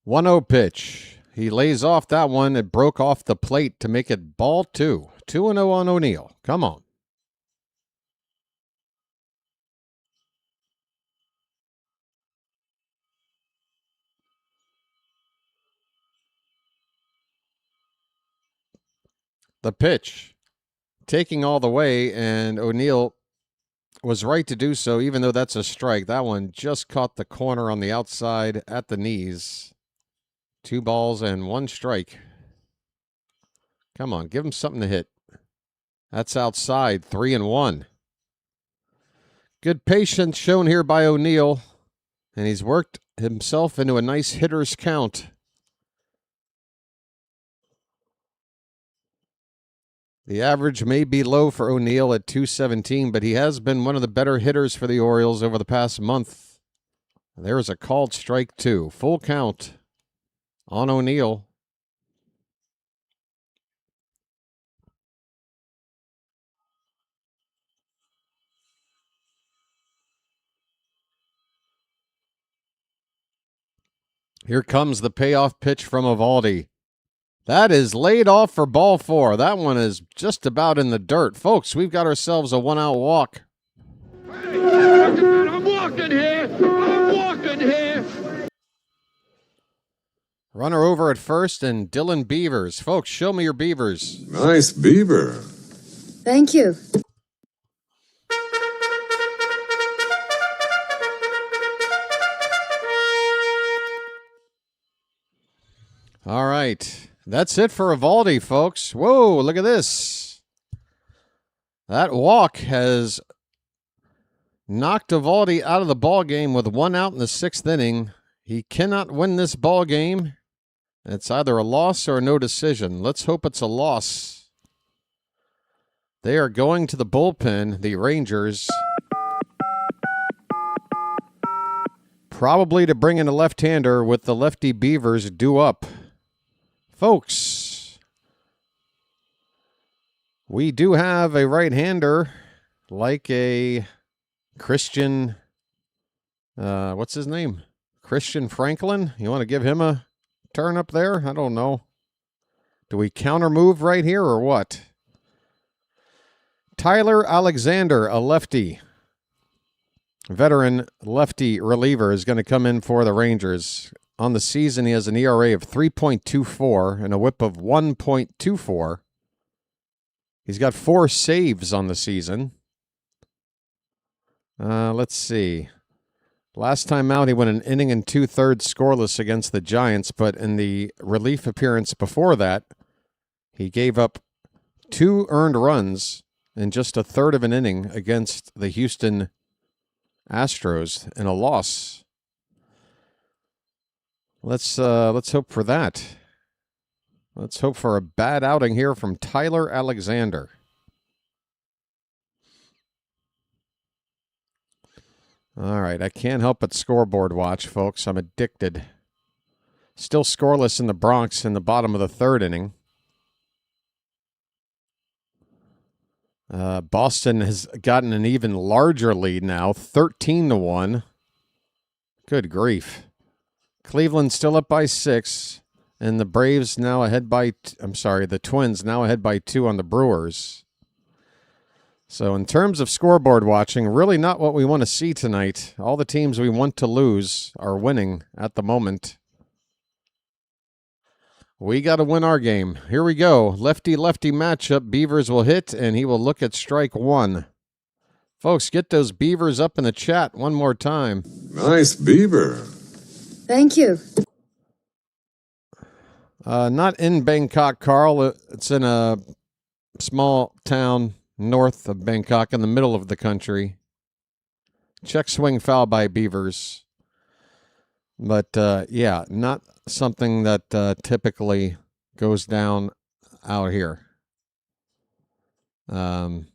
One-0 pitch. He lays off that one. It broke off the plate to make it ball 2. 2-0 on O'Neill. Come on. The pitch. Taking all the way, and O'Neill was right to do so, even though that's a strike. That one just caught the corner on the outside at the knees. 2 balls and 1 strike. Come on, give him something to hit. That's outside, 3-1. Good patience shown here by O'Neill, and he's worked himself into a nice hitter's count. The average may be low for O'Neill at 217, but he has been one of the better hitters for the Orioles over the past month. There's a called strike 2. Full count on O'Neill. Here comes the payoff pitch from Eovaldi. That is laid off for ball 4. That one is just about in the dirt. Folks, we've got ourselves a 1-out walk.
I'm walking here. I'm walking here.
Runner over at first, and Dylan Beavers. Folks, show me your Beavers.
Nice beaver.
Thank you.
All right. That's it for Eovaldi, folks. Whoa, look at this. That walk has knocked Eovaldi out of the ball game with 1 out in the 6th inning. He cannot win this ball game. It's either a loss or no decision. Let's hope it's a loss. They are going to the bullpen, the Rangers. Probably to bring in a left-hander with the lefty Beavers due up. Folks, we do have a right-hander like a Christian, what's his name? Christian Franklin? You want to give him a turn up there? I don't know. Do we counter move right here or what? Tyler Alexander, a lefty. Veteran lefty reliever, is going to come in for the Rangers. On the season, he has an ERA of 3.24 and a whip of 1.24. He's got 4 saves on the season. Let's see. Last time out, he went an inning and 2/3 scoreless against the Giants, but in the relief appearance before that, he gave up 2 earned runs in just 1/3 of an inning against the Houston Astros in a loss. Let's hope for that. Let's hope for a bad outing here from Tyler Alexander. All right, I can't help but scoreboard watch, folks. I'm addicted. Still scoreless in the Bronx in the bottom of the 3rd inning. Boston has gotten an even larger lead now, 13-1. Good grief. Cleveland still up by 6, and the Braves now ahead by, the Twins now ahead by 2 on the Brewers. So in terms of scoreboard watching, really not what we want to see tonight. All the teams we want to lose are winning at the moment. We got to win our game. Here we go. Lefty-lefty matchup. Beavers will hit, and he will look at strike 1. Folks, get those Beavers up in the chat one more time.
Nice beaver.
Thank you.
Not in Bangkok, Carl. It's in a small town north of Bangkok in the middle of the country. Check swing foul by Beavers. But, yeah, not something that typically goes down out here. Don't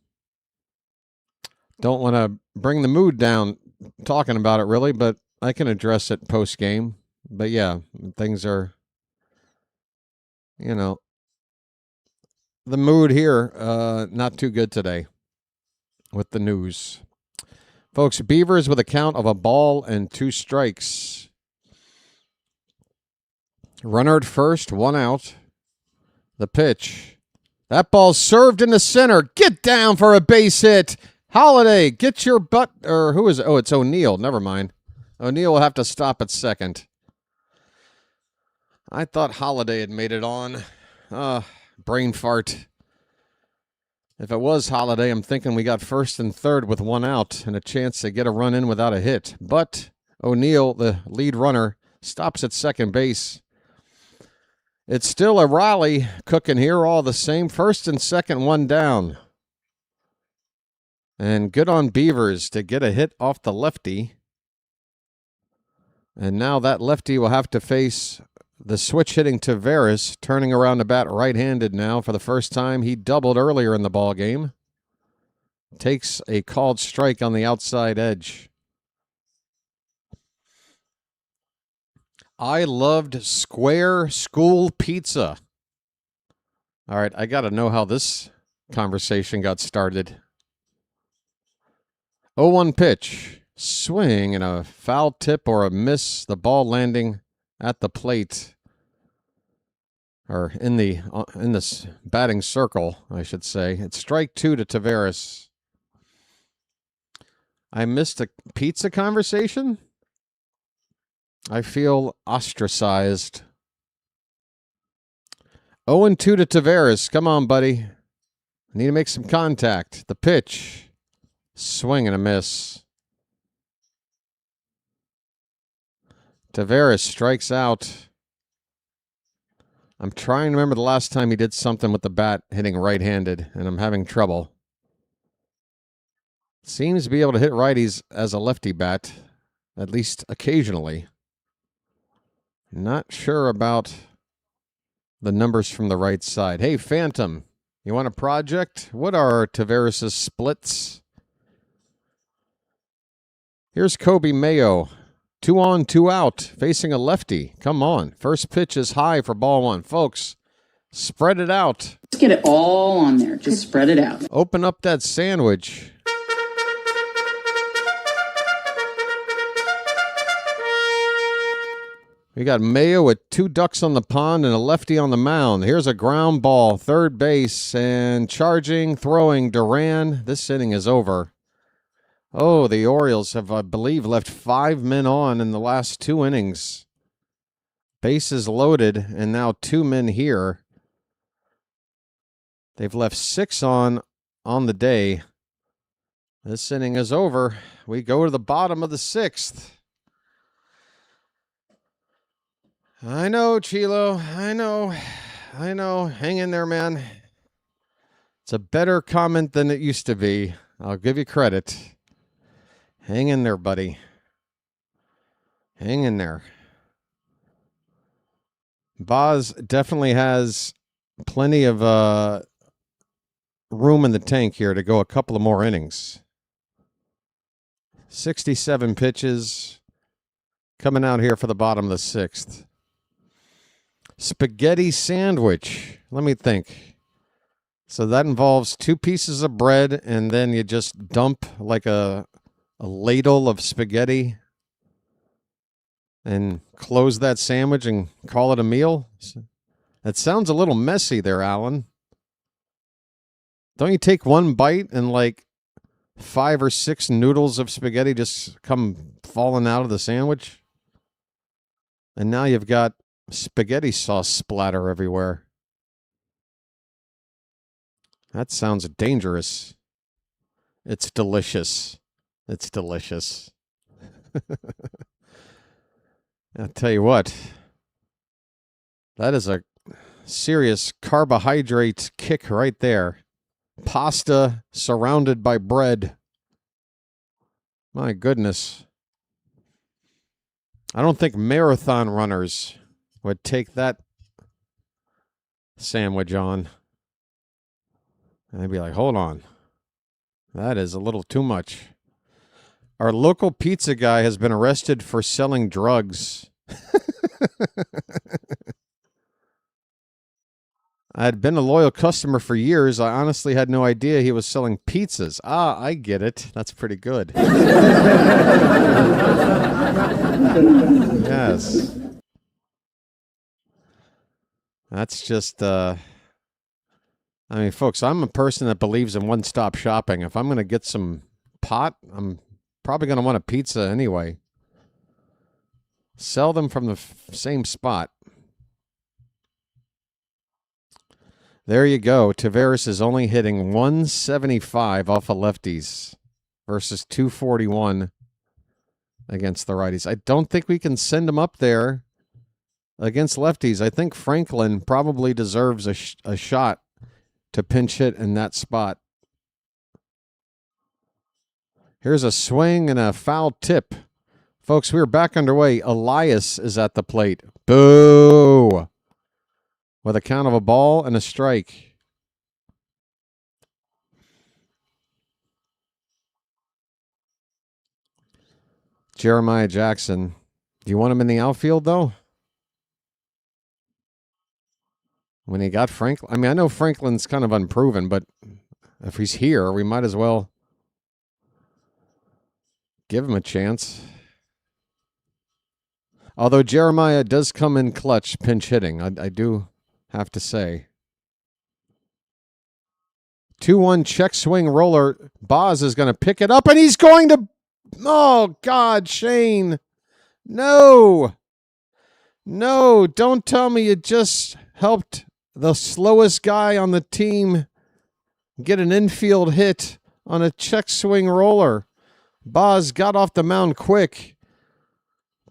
want to bring the mood down talking about it, really, but I can address it post-game. But, yeah, things are, the mood here, not too good today with the news. Folks, Beavers with a count of 1-2 strikes. Runner at first, 1 out. The pitch. That ball served in the center. Get down for a base hit. Holiday, get your butt. Or who is it? Oh, it's O'Neill. Never mind. O'Neill will have to stop at second. I thought Holiday had made it on. Brain fart. If it was Holiday, I'm thinking we got first and third with 1 out and a chance to get a run in without a hit. But O'Neill, the lead runner, stops at second base. It's still a rally cooking here, all the same. First and second, 1 down. And good on Beavers to get a hit off the lefty. And now that lefty will have to face the switch-hitting Taveras, turning around the bat right-handed now for the first time. He doubled earlier in the ball game. Takes a called strike on the outside edge. I loved Square School Pizza. All right, I got to know how this conversation got started. 0-1 pitch. Swing and a foul tip or a miss. The ball landing at the plate. Or in this batting circle, I should say. It's strike 2 to Taveras. I missed a pizza conversation? I feel ostracized. 0-2 to Taveras. Come on, buddy. I need to make some contact. The pitch. Swing and a miss. Taveras strikes out. I'm trying to remember the last time he did something with the bat hitting right-handed, and I'm having trouble. Seems to be able to hit righties as a lefty bat, at least occasionally. Not sure about the numbers from the right side. Hey, Phantom, you want a project? What are Taveras' splits? Here's Kobe Mayo. 2 on, 2 out, facing a lefty. Come on. First pitch is high for ball 1. Folks, spread it out.
Let's get it all on there. Just spread it out.
Open up that sandwich. We got Mayo with 2 ducks on the pond and a lefty on the mound. Here's a ground ball, third base, and charging, throwing Duran. This inning is over. Oh, the Orioles have, I believe, left 5 men on in the last 2 innings. Bases loaded, and now 2 men here. They've left 6 on the day. This inning is over. We go to the bottom of the 6th. I know, Chilo. I know. Hang in there, man. It's a better comment than it used to be. I'll give you credit. Hang in there, buddy. Hang in there. Baz definitely has plenty of room in the tank here to go a couple of more innings. 67 pitches coming out here for the bottom of the 6th. Spaghetti sandwich. Let me think. So that involves 2 pieces of bread, and then you just dump like a ladle of spaghetti and close that sandwich and call it a meal? That sounds a little messy there, Alan. Don't you take 1 bite and like 5 or 6 noodles of spaghetti just come falling out of the sandwich? And now you've got spaghetti sauce splatter everywhere. That sounds dangerous. It's delicious. It's delicious. I'll tell you what. That is a serious carbohydrate kick right there. pasta surrounded by bread. My goodness. I don't think marathon runners would take that sandwich on. And I'd be like, hold on. That is a little too much. Our local pizza guy has been arrested for selling drugs. I had been a loyal customer for years. I honestly had no idea he was selling pizzas. Ah, I get it. That's pretty good. Yes. That's just, I mean, folks, I'm a person that believes in one-stop shopping. If I'm going to get some pot, I'm probably going to want a pizza anyway. Sell them from the same spot. There you go. Tavares is only hitting 175 off of lefties versus 241 against the righties. I don't think we can send him up there against lefties. I think Franklin probably deserves a shot to pinch hit in that spot. Here's a swing and a foul tip. Folks, we're back underway. Elias is at the plate. Boo! With a count of a ball and a strike. Jeremiah Jackson. Do you want him in the outfield, though? When he got Franklin. I mean, I know Franklin's kind of unproven, but if he's here, we might as well give him a chance. Although Jeremiah does come in clutch pinch hitting. I do have to say. 2-1 check swing roller. Baz is going to pick it up, and he's going to... Oh, God, Shane. No. No, don't tell me you just helped the slowest guy on the team get an infield hit on a check swing roller. Baz got off the mound quick.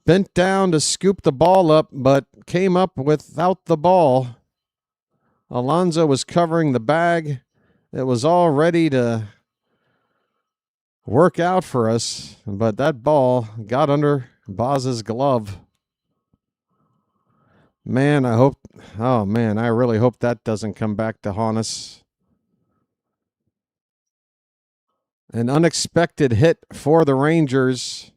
Bent down to scoop the ball up, but came up without the ball. Alonso was covering the bag. It was all ready to work out for us, but that ball got under Baz's glove. Man, I really hope that doesn't come back to haunt us. An unexpected hit for the Rangers.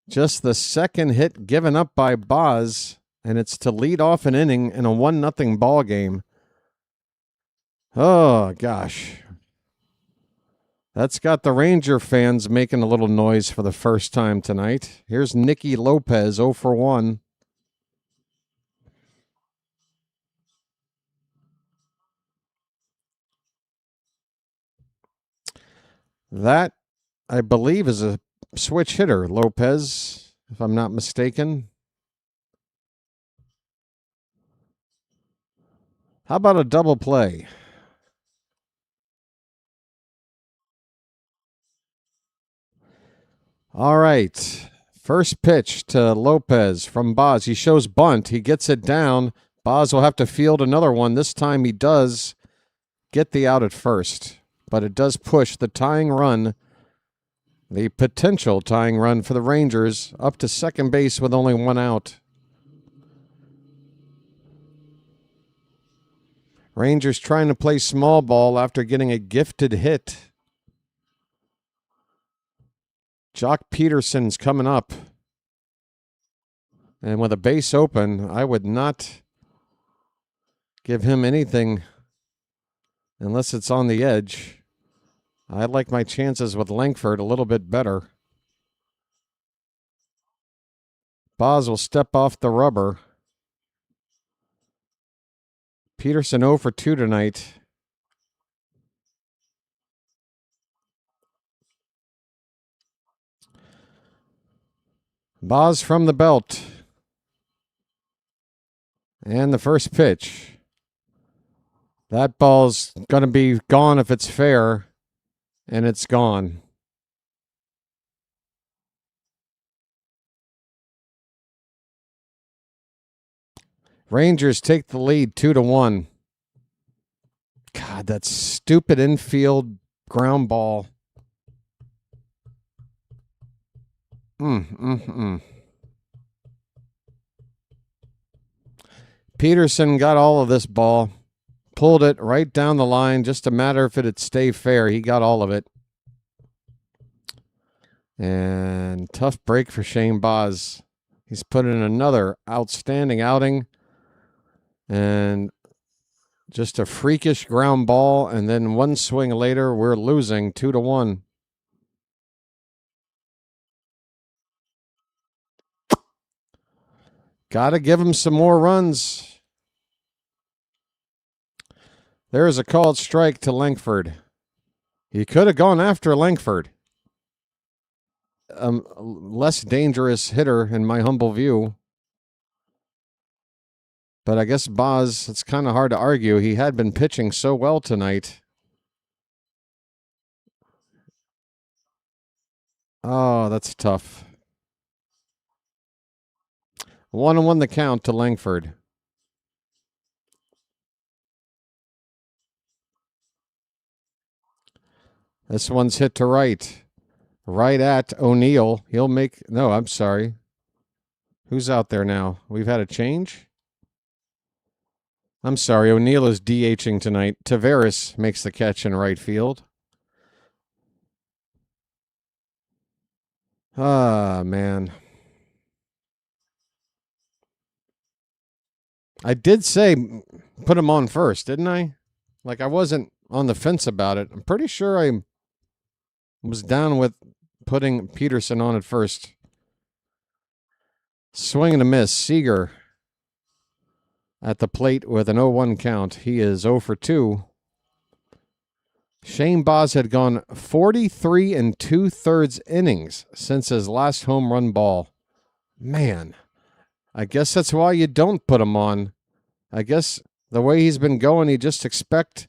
Just the second hit given up by Baz, and it's to lead off an inning in a 1-0 ball game. Oh, gosh. That's got the Ranger fans making a little noise for the first time tonight. Here's Nicky Lopez, 0 for 1. That, I believe, is a switch hitter, Lopez, if I'm not mistaken. How about a double play? All right. First pitch to Lopez from Baz. He shows bunt. He gets it down. Baz will have to field another one. This time he does get the out at first, but it does push the tying run, the potential tying run for the Rangers, up to second base with only one out. Rangers trying to play small ball after getting a gifted hit. Jock Peterson's coming up. And with a base open, I would not give him anything unless it's on the edge. I like my chances with Langford a little bit better. Baz will step off the rubber. Peterson 0 for 2 tonight. Baz from the belt. And the first pitch. That ball's going to be gone if it's fair, and it's gone. Rangers take the lead 2-1. God, that stupid infield ground ball. Peterson got all of this ball, pulled it right down the line. Just a matter if it'd stay fair. He got all of it. And tough break for Shane Baz. He's put in another outstanding outing. And just a freakish ground ball. And then one swing later, we're losing 2-1. Got to give him some more runs. There is a called strike to Langford. He could have gone after Langford. Less dangerous hitter in my humble view. But I guess Baz, it's kind of hard to argue. He had been pitching so well tonight. Oh, that's tough. 1-1 the count to Langford. This one's hit to right. Right at O'Neill. He'll make... No, I'm sorry. Who's out there now? We've had a change? I'm sorry. O'Neill is DHing tonight. Taveras makes the catch in right field. Ah, man. I did say put him on first, didn't I? Like, I wasn't on the fence about it. I'm pretty sure I was down with putting Peterson on at first. Swing and a miss. Seager at the plate with an 0-1 count. He is 0 for 2. Shane Baz had gone 43 2/3 innings since his last home run ball. Man, I guess that's why you don't put him on. I guess the way he's been going, you just expect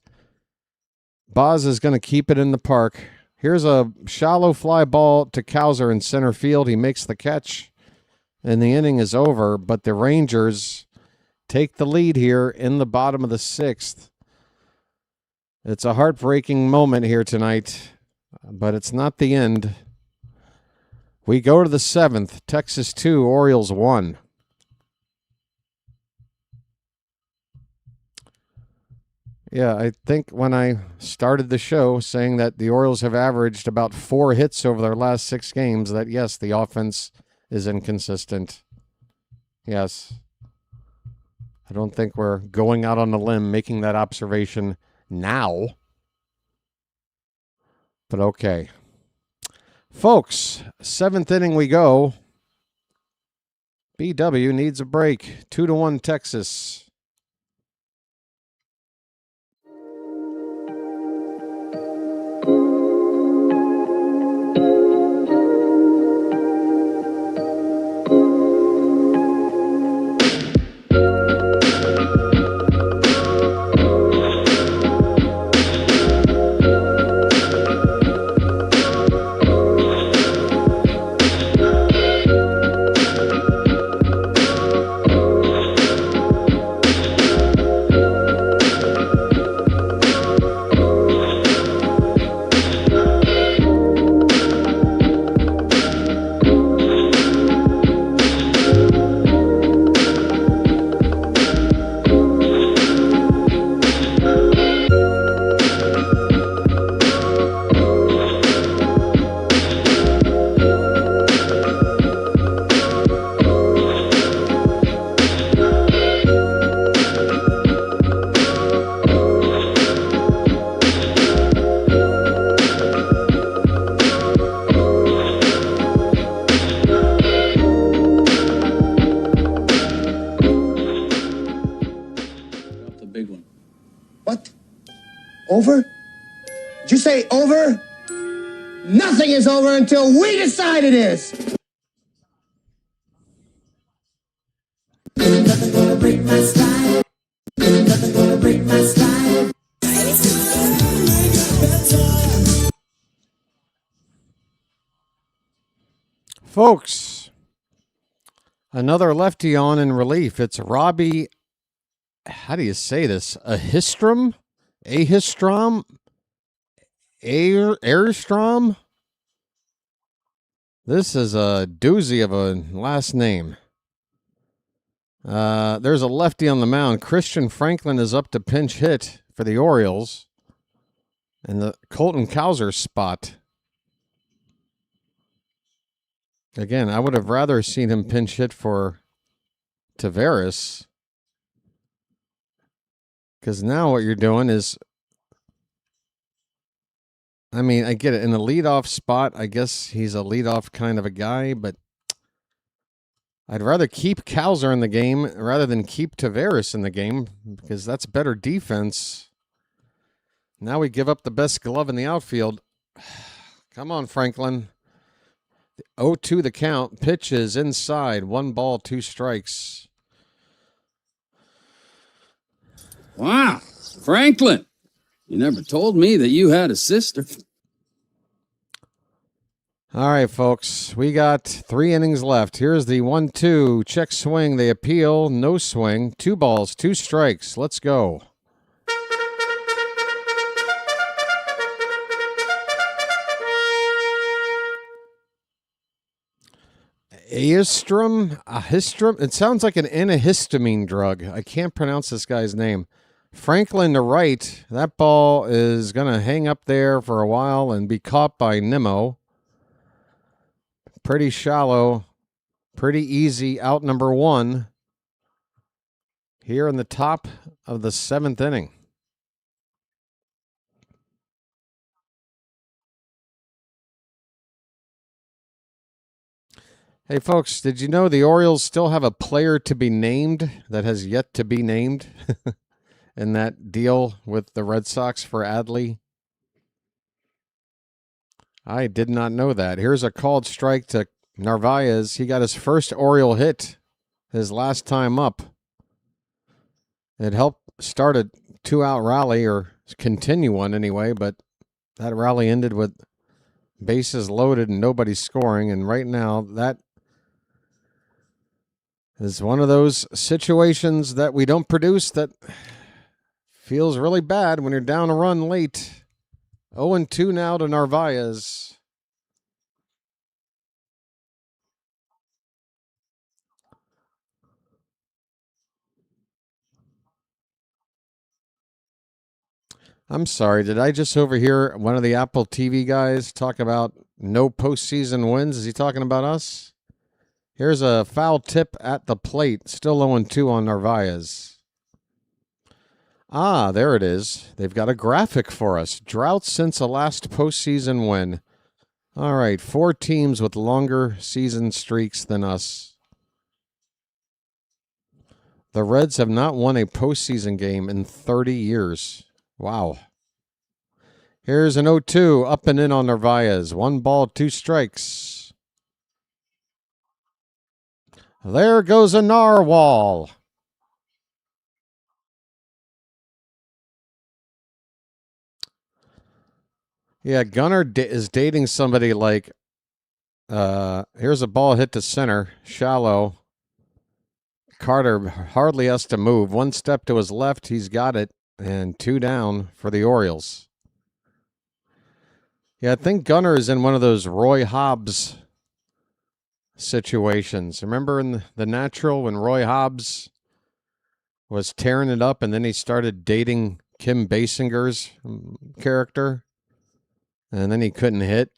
Baz is going to keep it in the park. Here's a shallow fly ball to Cowser in center field. He makes the catch, and the inning is over. But the Rangers take the lead here in the bottom of the 6th. It's a heartbreaking moment here tonight, but it's not the end. We go to the 7th. Texas 2, Orioles 1. Yeah, I think when I started the show saying that the Orioles have averaged about 4 hits over their last 6 games, that yes, the offense is inconsistent. Yes. I don't think we're going out on a limb making that observation now. But okay. Folks, 7th inning we go. BW needs a break. 2-1 Texas.
Over? Did you say over? Nothing is over until we decide it is. Nothing gonna break my style. Nothing gonna break my style.
Folks, another lefty on in relief. It's Robbie, how do you say this? Ahistrom? Ahistrom? Airstrom? This is a doozy of a last name. There's a lefty on the mound. Christian Franklin is up to pinch hit for the Orioles. And the Colton Cowser spot. Again, I would have rather seen him pinch hit for Tavares. Because now what you're doing is, I mean, I get it. In the leadoff spot, I guess he's a leadoff kind of a guy, but I'd rather keep Cowser in the game rather than keep Tavares in the game because that's better defense. Now we give up the best glove in the outfield. Come on, Franklin. 0-2 the count. Pitch is inside. 1 ball, 2 strikes.
Wow, Franklin, you never told me that you had a sister.
All right, folks, we got 3 innings left. Here's the 1-2 check swing. They appeal, no swing. 2 balls, 2 strikes. Let's go. Ahistrom? It sounds like an antihistamine drug. I can't pronounce this guy's name. Franklin to right. That ball is going to hang up there for a while and be caught by Nimmo. Pretty shallow. Pretty easy. Out number 1. Here in the top of the 7th inning. Hey, folks, did you know the Orioles still have a player to be named that has yet to be named in that deal with the Red Sox for Adley? I did not know that. Here's a called strike to Narvaez. He got his first Oriole hit his last time up. It helped start a 2-out rally, or continue one anyway, but that rally ended with bases loaded and nobody scoring, and right now that is one of those situations that we don't produce that feels really bad when you're down a run late. 0-2 now to Narvaez. I'm sorry, did I just overhear one of the Apple TV guys talk about no postseason wins? Is he talking about us? Here's a foul tip at the plate. Still 0-2 on Narvaez. Ah, there it is. They've got a graphic for us. Drought since the last postseason win. All right, 4 teams with longer season streaks than us. The Reds have not won a postseason game in 30 years. Wow. Here's an 0-2, up and in on Narvaez. 1 ball, 2 strikes. There goes a narwhal. Yeah, Gunnar is dating somebody like, here's a ball hit to center, shallow. Carter hardly has to move. 1 step to his left, he's got it, and 2 down for the Orioles. Yeah, I think Gunnar is in one of those Roy Hobbs situations. Remember in The Natural when Roy Hobbs was tearing it up and then he started dating Kim Basinger's character? And then he couldn't hit.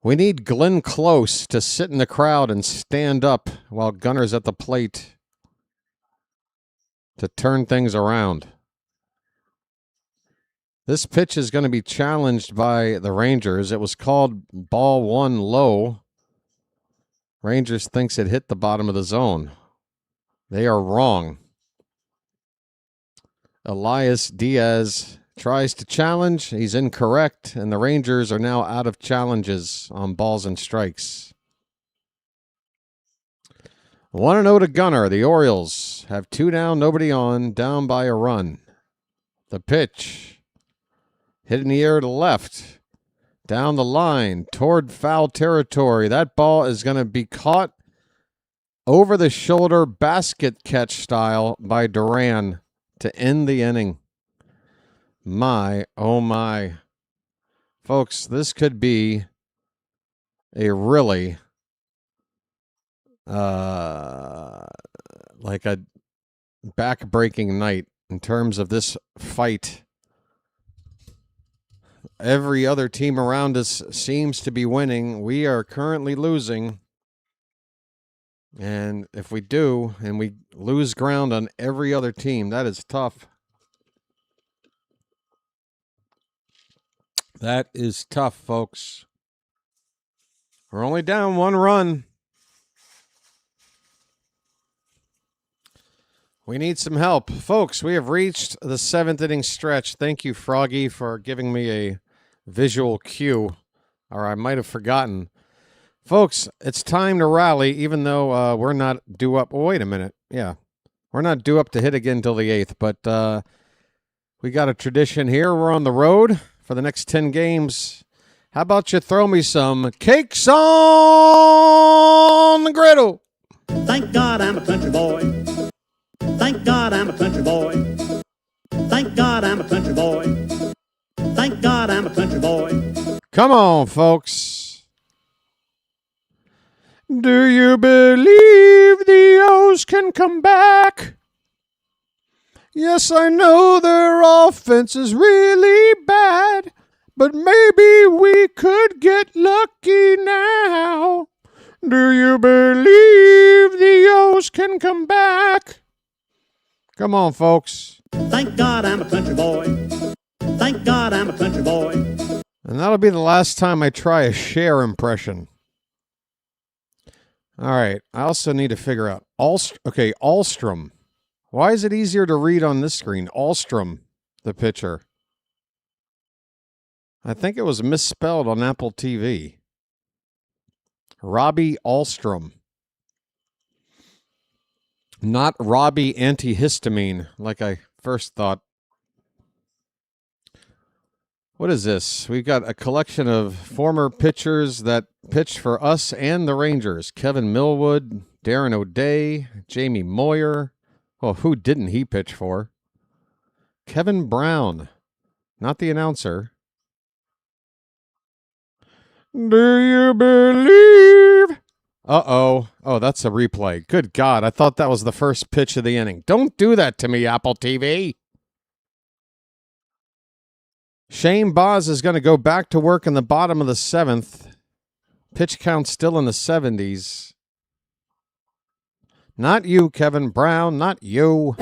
We need Glenn Close to sit in the crowd and stand up while Gunner's at the plate to turn things around. This pitch is going to be challenged by the Rangers. It was called ball 1 low. Rangers thinks it hit the bottom of the zone. They are wrong. Elias Diaz tries to challenge. He's incorrect, and the Rangers are now out of challenges on balls and strikes. 1-0 to Gunner. The Orioles have 2 down, nobody on, down by a run. The pitch. Hit in the air to left. Down the line toward foul territory. That ball is going to be caught over the shoulder basket catch style by Duran to end the inning. My, oh my. Folks, this could be a really, like a back-breaking night in terms of this fight. Every other team around us seems to be winning. We are currently losing. And if we do, and we lose ground on every other team, that is tough. That is tough, folks. We're only down 1 run. We need some help. Folks, we have reached the 7th inning stretch. Thank you, Froggy, for giving me a visual cue, or I might have forgotten. Folks, it's time to rally, even though we're not due up. Oh, wait a minute. Yeah, we're not due up to hit again until the 8th, but we got a tradition here. We're on the road for the next 10 games. How about you throw me some cakes on the griddle?
Thank God I'm a country boy. Thank God I'm a country boy. Thank God I'm a country boy. Thank God I'm a country boy.
Come on, folks. Do you believe the O's can come back? Yes, I know their offense is really bad, but maybe we could get lucky now. Do you believe the O's can come back? Come on, folks.
Thank God I'm a country boy. Thank God I'm a country boy.
And that'll be the last time I try a Cher impression. All right. I also need to figure out Alstrom. Why is it easier to read on this screen? Alstrom, the pitcher. I think it was misspelled on Apple TV. Robbie Alstrom. Not Robbie antihistamine, like I first thought. What is this? We've got a collection of former pitchers that pitched for us and the Rangers. Kevin Millwood, Darren O'Day, Jamie Moyer. Well, who didn't he pitch for? Kevin Brown, not the announcer. Do you believe? Uh-oh. Oh, that's a replay. Good God, I thought that was the first pitch of the inning. Don't do that to me, Apple TV. Shane Baz is going to go back to work in the bottom of the 7th. Pitch count still in the 70s. Not you, Kevin Brown, not you.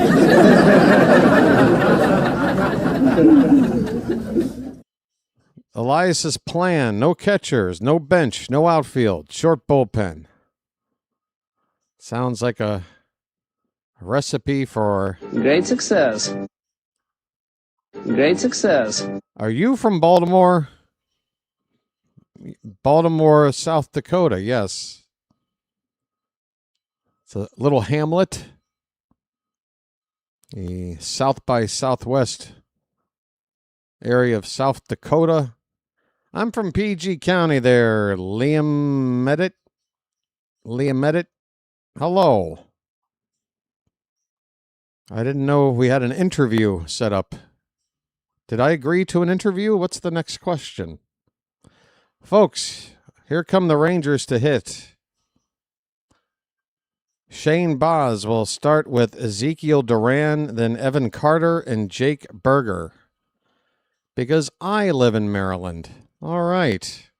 Elias's plan, no catchers, no bench, no outfield, short bullpen. Sounds like a recipe for
great success. Great success.
Are you from Baltimore? Baltimore, South Dakota, yes. It's a little hamlet. The South by Southwest area of South Dakota. I'm from PG County there. Liam Medit. Hello. I didn't know we had an interview set up. Did I agree to an interview? What's the next question? Folks, here come the Rangers to hit. Shane Baz will start with Ezekiel Duran, then Evan Carter and Jake Berger. Because I live in Maryland. All right.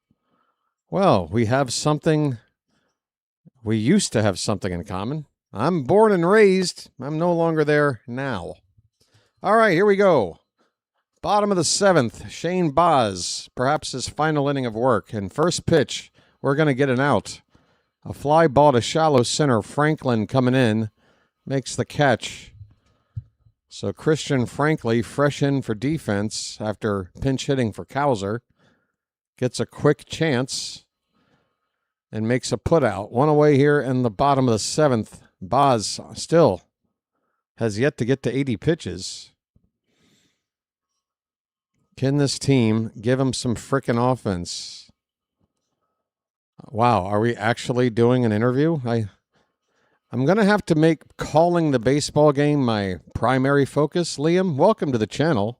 Well, we have something. We used to have something in common. I'm born and raised. I'm no longer there now. All right, here we go. Bottom of the 7th, Shane Baz, perhaps his final inning of work. And first pitch, we're going to get an out. A fly ball to shallow center. Franklin coming in, makes the catch. So Christian Franklin, fresh in for defense after pinch hitting for Cowser, gets a quick chance and makes a putout. One away here in the bottom of the 7th. Baz still has yet to get to 80 pitches. Can this team give him some frickin' offense? Wow, are we actually doing an interview? I'm going to have to make calling the baseball game my primary focus, Liam. Welcome to the channel.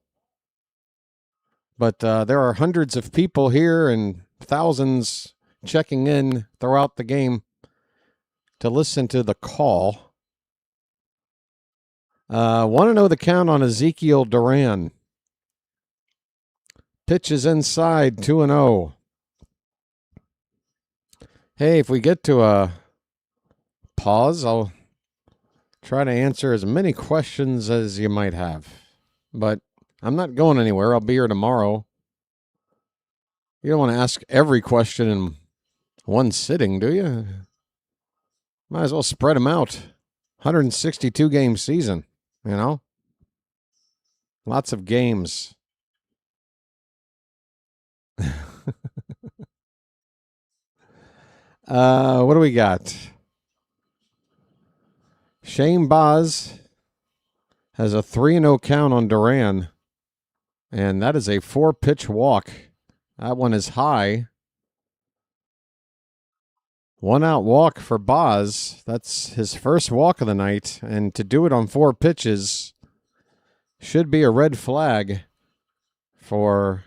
But there are hundreds of people here and thousands checking in throughout the game to listen to the call. Want to know the count on Ezekiel Duran. Pitch is inside, 2-0. Hey, if we get to a pause, I'll try to answer as many questions as you might have. But I'm not going anywhere. I'll be here tomorrow. You don't want to ask every question in one sitting, do you? Might as well spread them out. 162 game season, you know? Lots of games. What do we got? Shane Baz has a 3-0 count on Duran, and that is a 4-pitch walk. That one is high. 1-out walk for Baz. That's his first walk of the night, and to do it on 4 pitches should be a red flag for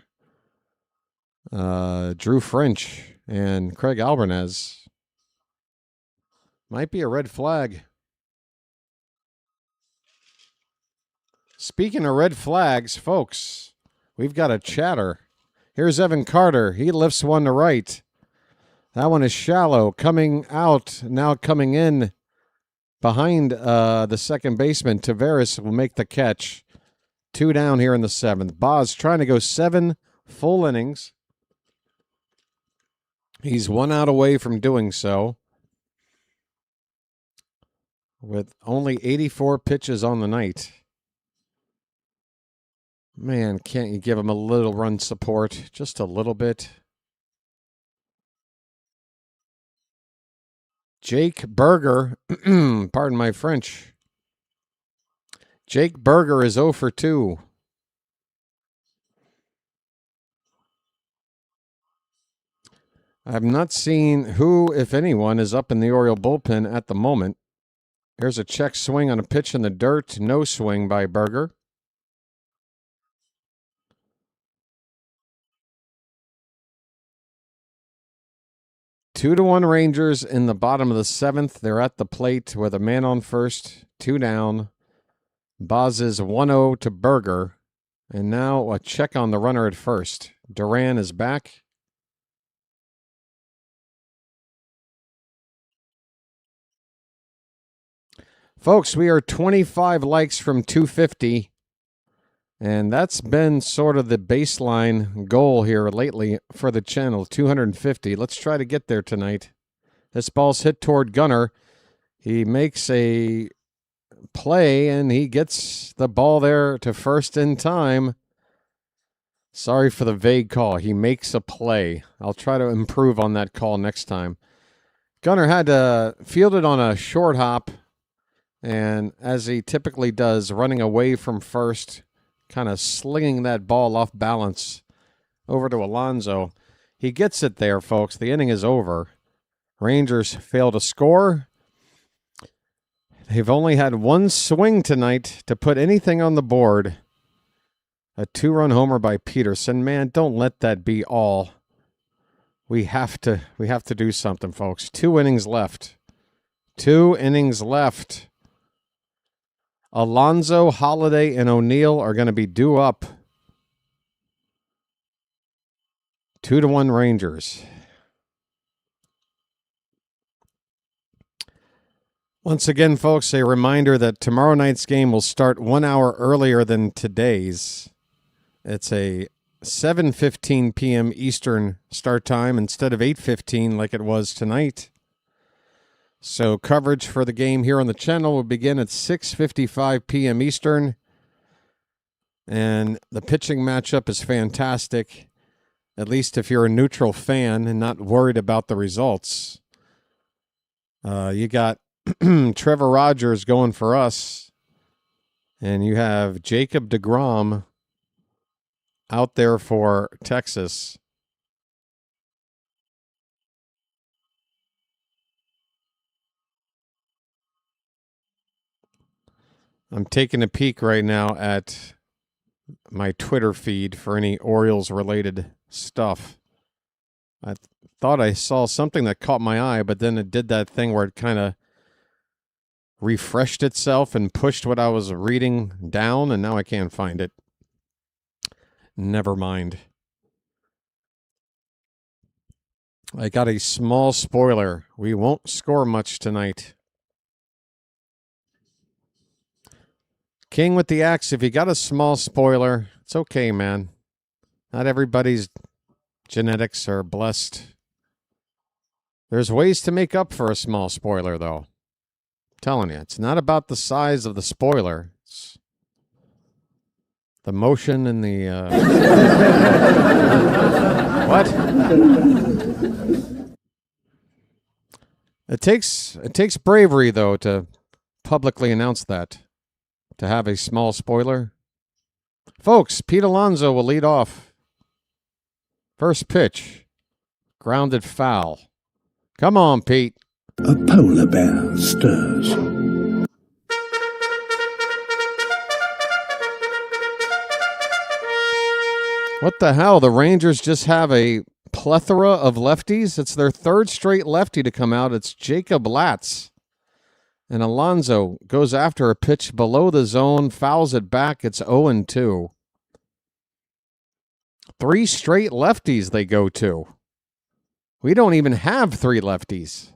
Drew French and Craig Albernez. Might be a red flag. Speaking of red flags, folks, we've got a chatter. Here's Evan Carter. He lifts one to right. That one is shallow. Coming out, now coming in behind the second baseman. Taveras will make the catch. 2 down here in the 7th. Baz trying to go 7 full innings. He's 1 out away from doing so, with only 84 pitches on the night. Man, can't you give him a little run support? Just a little bit. Jake Berger, pardon my French. Jake Berger is 0 for 2. I've not seen who, if anyone, is up in the Oriole bullpen at the moment. Here's a check swing on a pitch in the dirt. No swing by Berger. Two to 1 Rangers in the bottom of the 7th. They're at the plate with a man on first, 2 down. Baz is 1-0 to Berger. And now a check on the runner at first. Duran is back. Folks, we are 25 likes from 250. And that's been sort of the baseline goal here lately for the channel, 250. Let's try to get there tonight. This ball's hit toward Gunnar. He makes a play, and he gets the ball there to first in time. Sorry for the vague call. He makes a play. I'll try to improve on that call next time. Gunnar had to field it on a short hop, and as he typically does, running away from first, kind of slinging that ball off balance over to Alonso. He gets it there, folks. The inning is over. Rangers fail to score. They've only had 1 swing tonight to put anything on the board. A 2-run homer by Peterson. Man, don't let that be all. We have to do something, folks. 2 innings left. 2 innings left. Alonso, Holiday, and O'Neill are going to be due up. 2 to 1 Rangers. Once again, folks, a reminder that tomorrow night's game will start 1 hour earlier than today's. It's a 7:15 p.m. Eastern start time instead of 8:15 like it was tonight. So coverage for the game here on the channel will begin at 6:55 p.m. Eastern. And the pitching matchup is fantastic, at least if you're a neutral fan and not worried about the results. You got Trevor Rogers going for us, and you have Jacob deGrom out there for Texas. I'm taking a peek right now at my Twitter feed for any Orioles-related stuff. I thought I saw something that caught my eye, but then it did that thing where it kind of refreshed itself and pushed what I was reading down, and now I can't find it. Never mind. I got a small spoiler. We won't score much tonight. King with the axe, if you got a small spoiler, it's okay, man. Not everybody's genetics are blessed. There's ways to make up for a small spoiler, though. I'm telling you, it's not about the size of the spoiler. It's the motion and the... What? It takes bravery, though, to publicly announce that. To have a small spoiler. Folks, Pete Alonso will lead off. First pitch. Grounded foul. Come on, Pete.
A polar bear stirs.
What the hell? The Rangers just have a plethora of lefties. It's their third straight lefty to come out. It's Jacob Latz. And Alonso goes after a pitch below the zone, fouls it back. It's 0-2. 3 straight lefties they go to. We don't even have 3 lefties.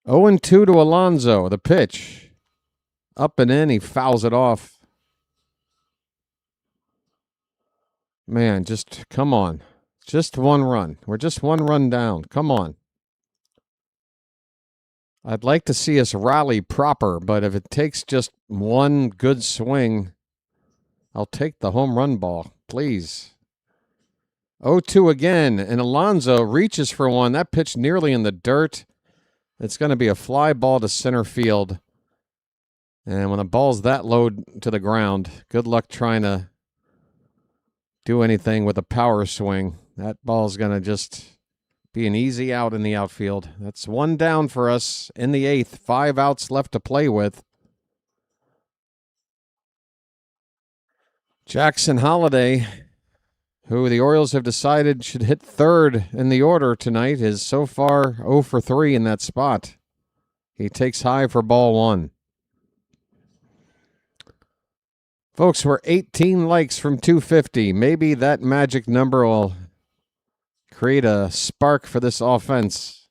Oh and 2 to Alonso. The pitch. Up and in. He fouls it off. Man, just come on. Just one run. We're just one run down. Come on. I'd like to see us rally proper, but if it takes just one good swing, I'll take the home run ball, please. 0-2 again, and Alonso reaches for one. That pitch nearly in the dirt. It's going to be a fly ball to center field. And when the ball's that low to the ground, good luck trying to do anything with a power swing. That ball's going to just be an easy out in the outfield. That's one down for us in the 8th. 5 outs left to play with. Jackson Holliday, who the Orioles have decided should hit third in the order tonight, is so far 0 for 3 in that spot. He takes high for ball 1. Folks, we're 18 likes from 250. Maybe that magic number will create a spark for this offense.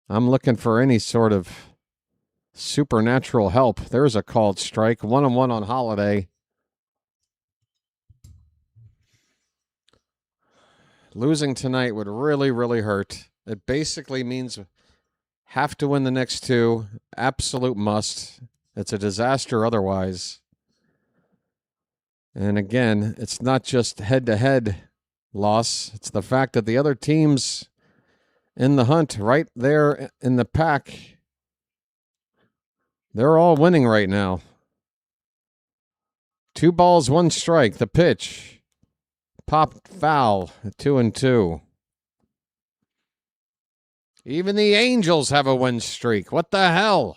I'm looking for any sort of supernatural help. There's a called strike. 1-1 on Holiday. Losing tonight would really, really hurt. It basically means have to win the next 2. Absolute must. It's a disaster otherwise. And again, it's not just head-to-head loss. It's the fact that the other teams in the hunt right there in the pack, they're all winning right now. 2 balls, 1 strike. The pitch. Popped foul. 2-2. Even the Angels have a win streak. What the hell?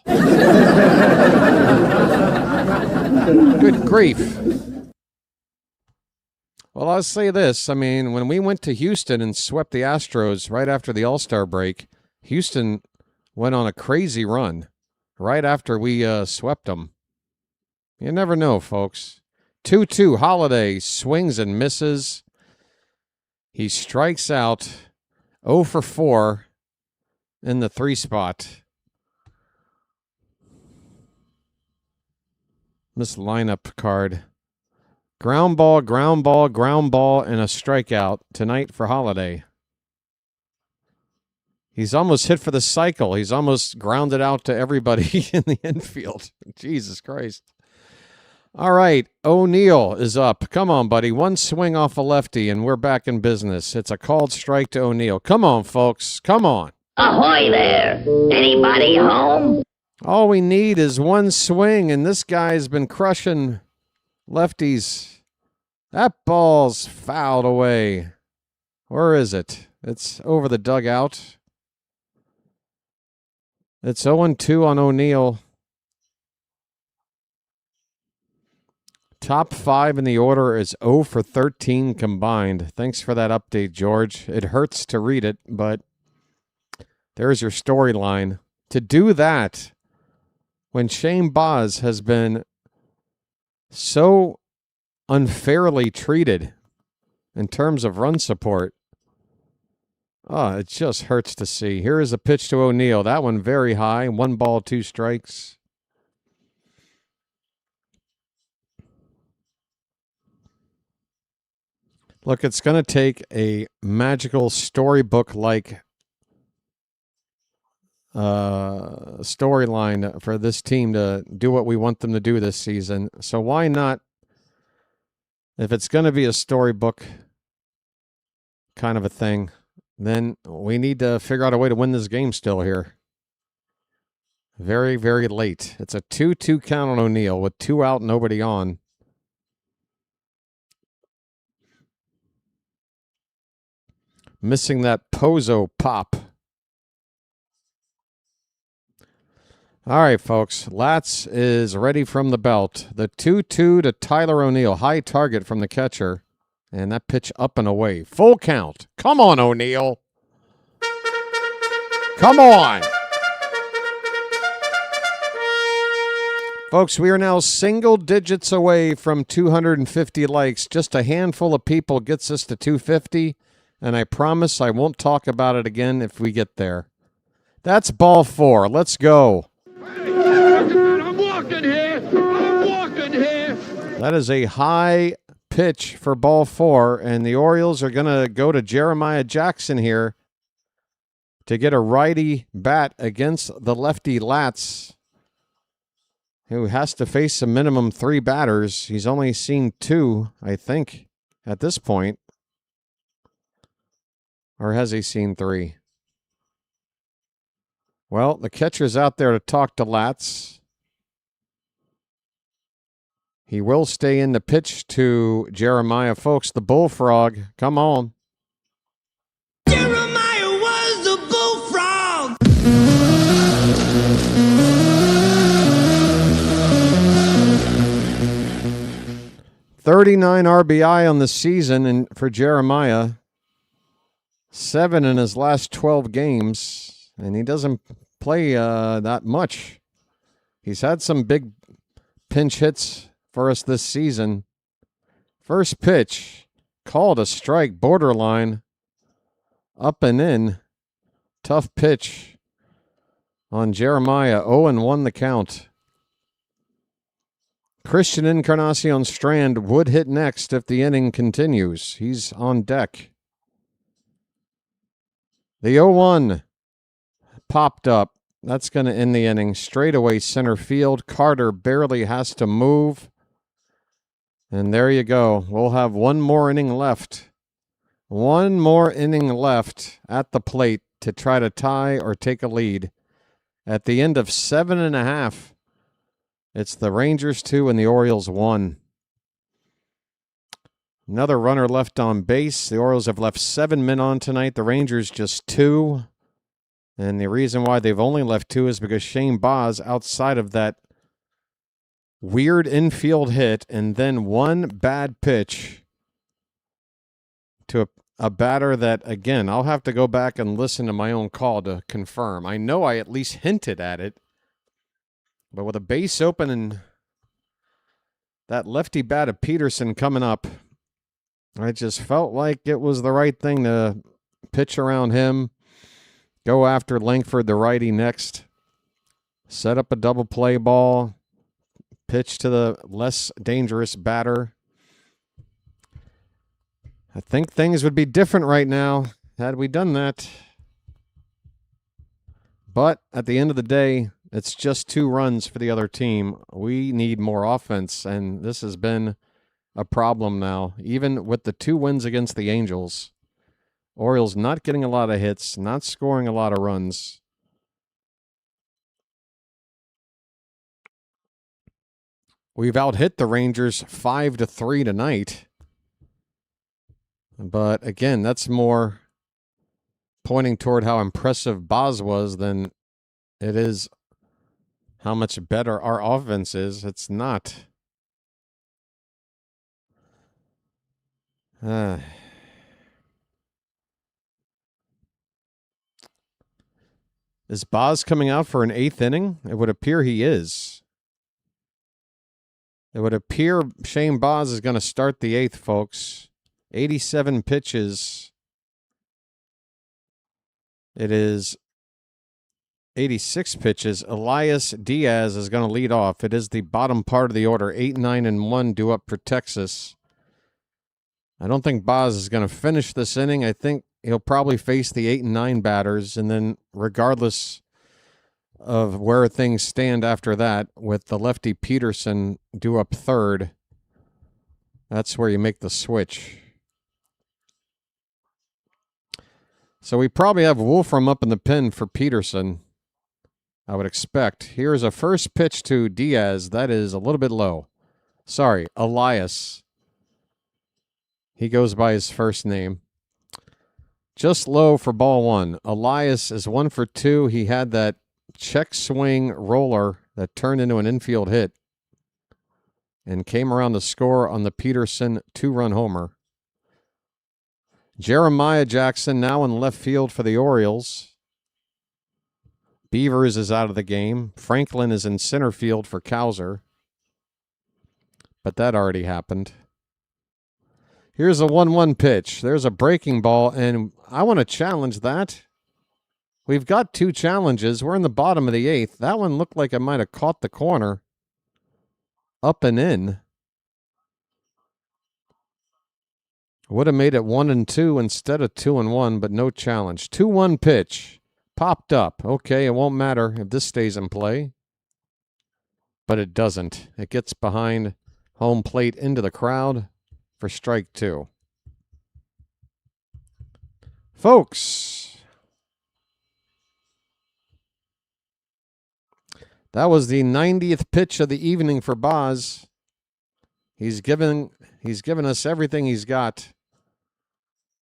Good grief. Well, I'll say this. I mean, when we went to Houston and swept the Astros right after the All-Star break, Houston went on a crazy run right after we swept them. You never know, folks. 2-2, Holiday swings and misses. He strikes out 0 for 4 in the 3 spot. This lineup card. Ground ball, ground ball, ground ball, and a strikeout tonight for Holiday. He's almost hit for the cycle. He's almost grounded out to everybody in the infield. Jesus Christ. All right, O'Neill is up. Come on, buddy. 1 swing off a lefty, and we're back in business. It's a called strike to O'Neill. Come on, folks. Come on.
Ahoy there! Anybody home?
All we need is 1 swing, and this guy's been crushing lefties. That ball's fouled away. Where is it? It's over the dugout. It's 0-2 on O'Neill. Top 5 in the order is 0 for 13 combined. Thanks for that update, George. It hurts to read it, but there's your storyline. To do that when Shane Baz has been so unfairly treated in terms of run support, it just hurts to see. Here is a pitch to O'Neill. That one very high. 1 ball, 2 strikes. Look, it's going to take a magical storybook-like storyline for this team to do what we want them to do this season. So why not, if it's going to be a storybook kind of a thing, then we need to figure out a way to win this game still here. Very, very late. It's a 2-2 count on O'Neill with 2 out, nobody on. Missing that Pozo pop. All right, folks. Latz is ready from the belt. The 2-2 to Tyler O'Neill. High target from the catcher. And that pitch up and away. Full count. Come on, O'Neill. Come on. Folks, we are now single digits away from 250 likes. Just a handful of people gets us to 250. And I promise I won't talk about it again if we get there. That's ball 4. Let's go.
I'm walking here.
That is a high pitch for ball 4, and the Orioles are going to go to Jeremiah Jackson here to get a righty bat against the lefty Latz, who has to face a minimum 3 batters. He's only seen 2, I think, at this point. Or has he seen 3? Well, the catcher's out there to talk to Latz. He will stay in the pitch to Jeremiah. Folks, the bullfrog. Come on.
Jeremiah was the bullfrog.
39 RBI on the season and for Jeremiah. 7 in his last 12 games, and he doesn't play that much. He's had some big pinch hits for us this season. First pitch, called a strike, borderline, up and in. Tough pitch on Jeremiah. 0-1 the count. Christian Encarnacion Strand would hit next if the inning continues. He's on deck. The 0-1 popped up. That's going to end the inning. Straightaway center field. Carter barely has to move. And there you go. We'll have one more inning left. One more inning left at the plate to try to tie or take a lead. At the end of 7.5, it's the Rangers 2 and the Orioles 1. Another runner left on base. The Orioles have left 7 men on tonight. The Rangers just 2. And the reason why they've only left 2 is because Shane Baz, outside of that weird infield hit and then one bad pitch to a batter that, again, I'll have to go back and listen to my own call to confirm. I know I at least hinted at it. But with a base open and that lefty bat of Peterson coming up, I just felt like it was the right thing to pitch around him, go after Langford, the righty, next, set up a double play ball, pitch to the less dangerous batter. I think things would be different right now had we done that. But at the end of the day, it's just 2 runs for the other team. We need more offense, and this has been a problem now. Even with the 2 wins against the Angels, Orioles not getting a lot of hits, not scoring a lot of runs. We've out-hit the Rangers 5-3 tonight. But again, that's more pointing toward how impressive Baz was than it is how much better our offense is. It's not. Is Baz coming out for an 8th inning? It would appear he is. It would appear Shane Baz is going to start the 8th, folks. 87 pitches. It is 86 pitches. Elias Diaz is going to lead off. It is the bottom part of the order. 8, 9, and 1 due up for Texas. I don't think Baz is going to finish this inning. I think he'll probably face the 8 and 9 batters, and then regardless of where things stand after that, with the lefty Peterson due up 3rd, that's where you make the switch. So we probably have Wolfram up in the pen for Peterson, I would expect. Here's a first pitch to Diaz. That is a little bit low. Sorry, Elias. He goes by his first name. Just low for ball 1. Elias is 1 for 2. He had that check swing roller that turned into an infield hit and came around to score on the Peterson 2-run homer. Jeremiah Jackson now in left field for the Orioles. Beavers is out of the game. Franklin is in center field for Cowser. But that already happened. Here's a 1-1 pitch. There's a breaking ball, and I want to challenge that. We've got 2 challenges. We're in the bottom of the 8th. That one looked like it might have caught the corner. Up and in. Would have made it 1-2 instead of 2-1, but no challenge. 2-1 pitch. Popped up. Okay, it won't matter if this stays in play. But it doesn't. It gets behind home plate into the crowd for strike 2. Folks, that was the 90th pitch of the evening for Baz. He's given us everything he's got.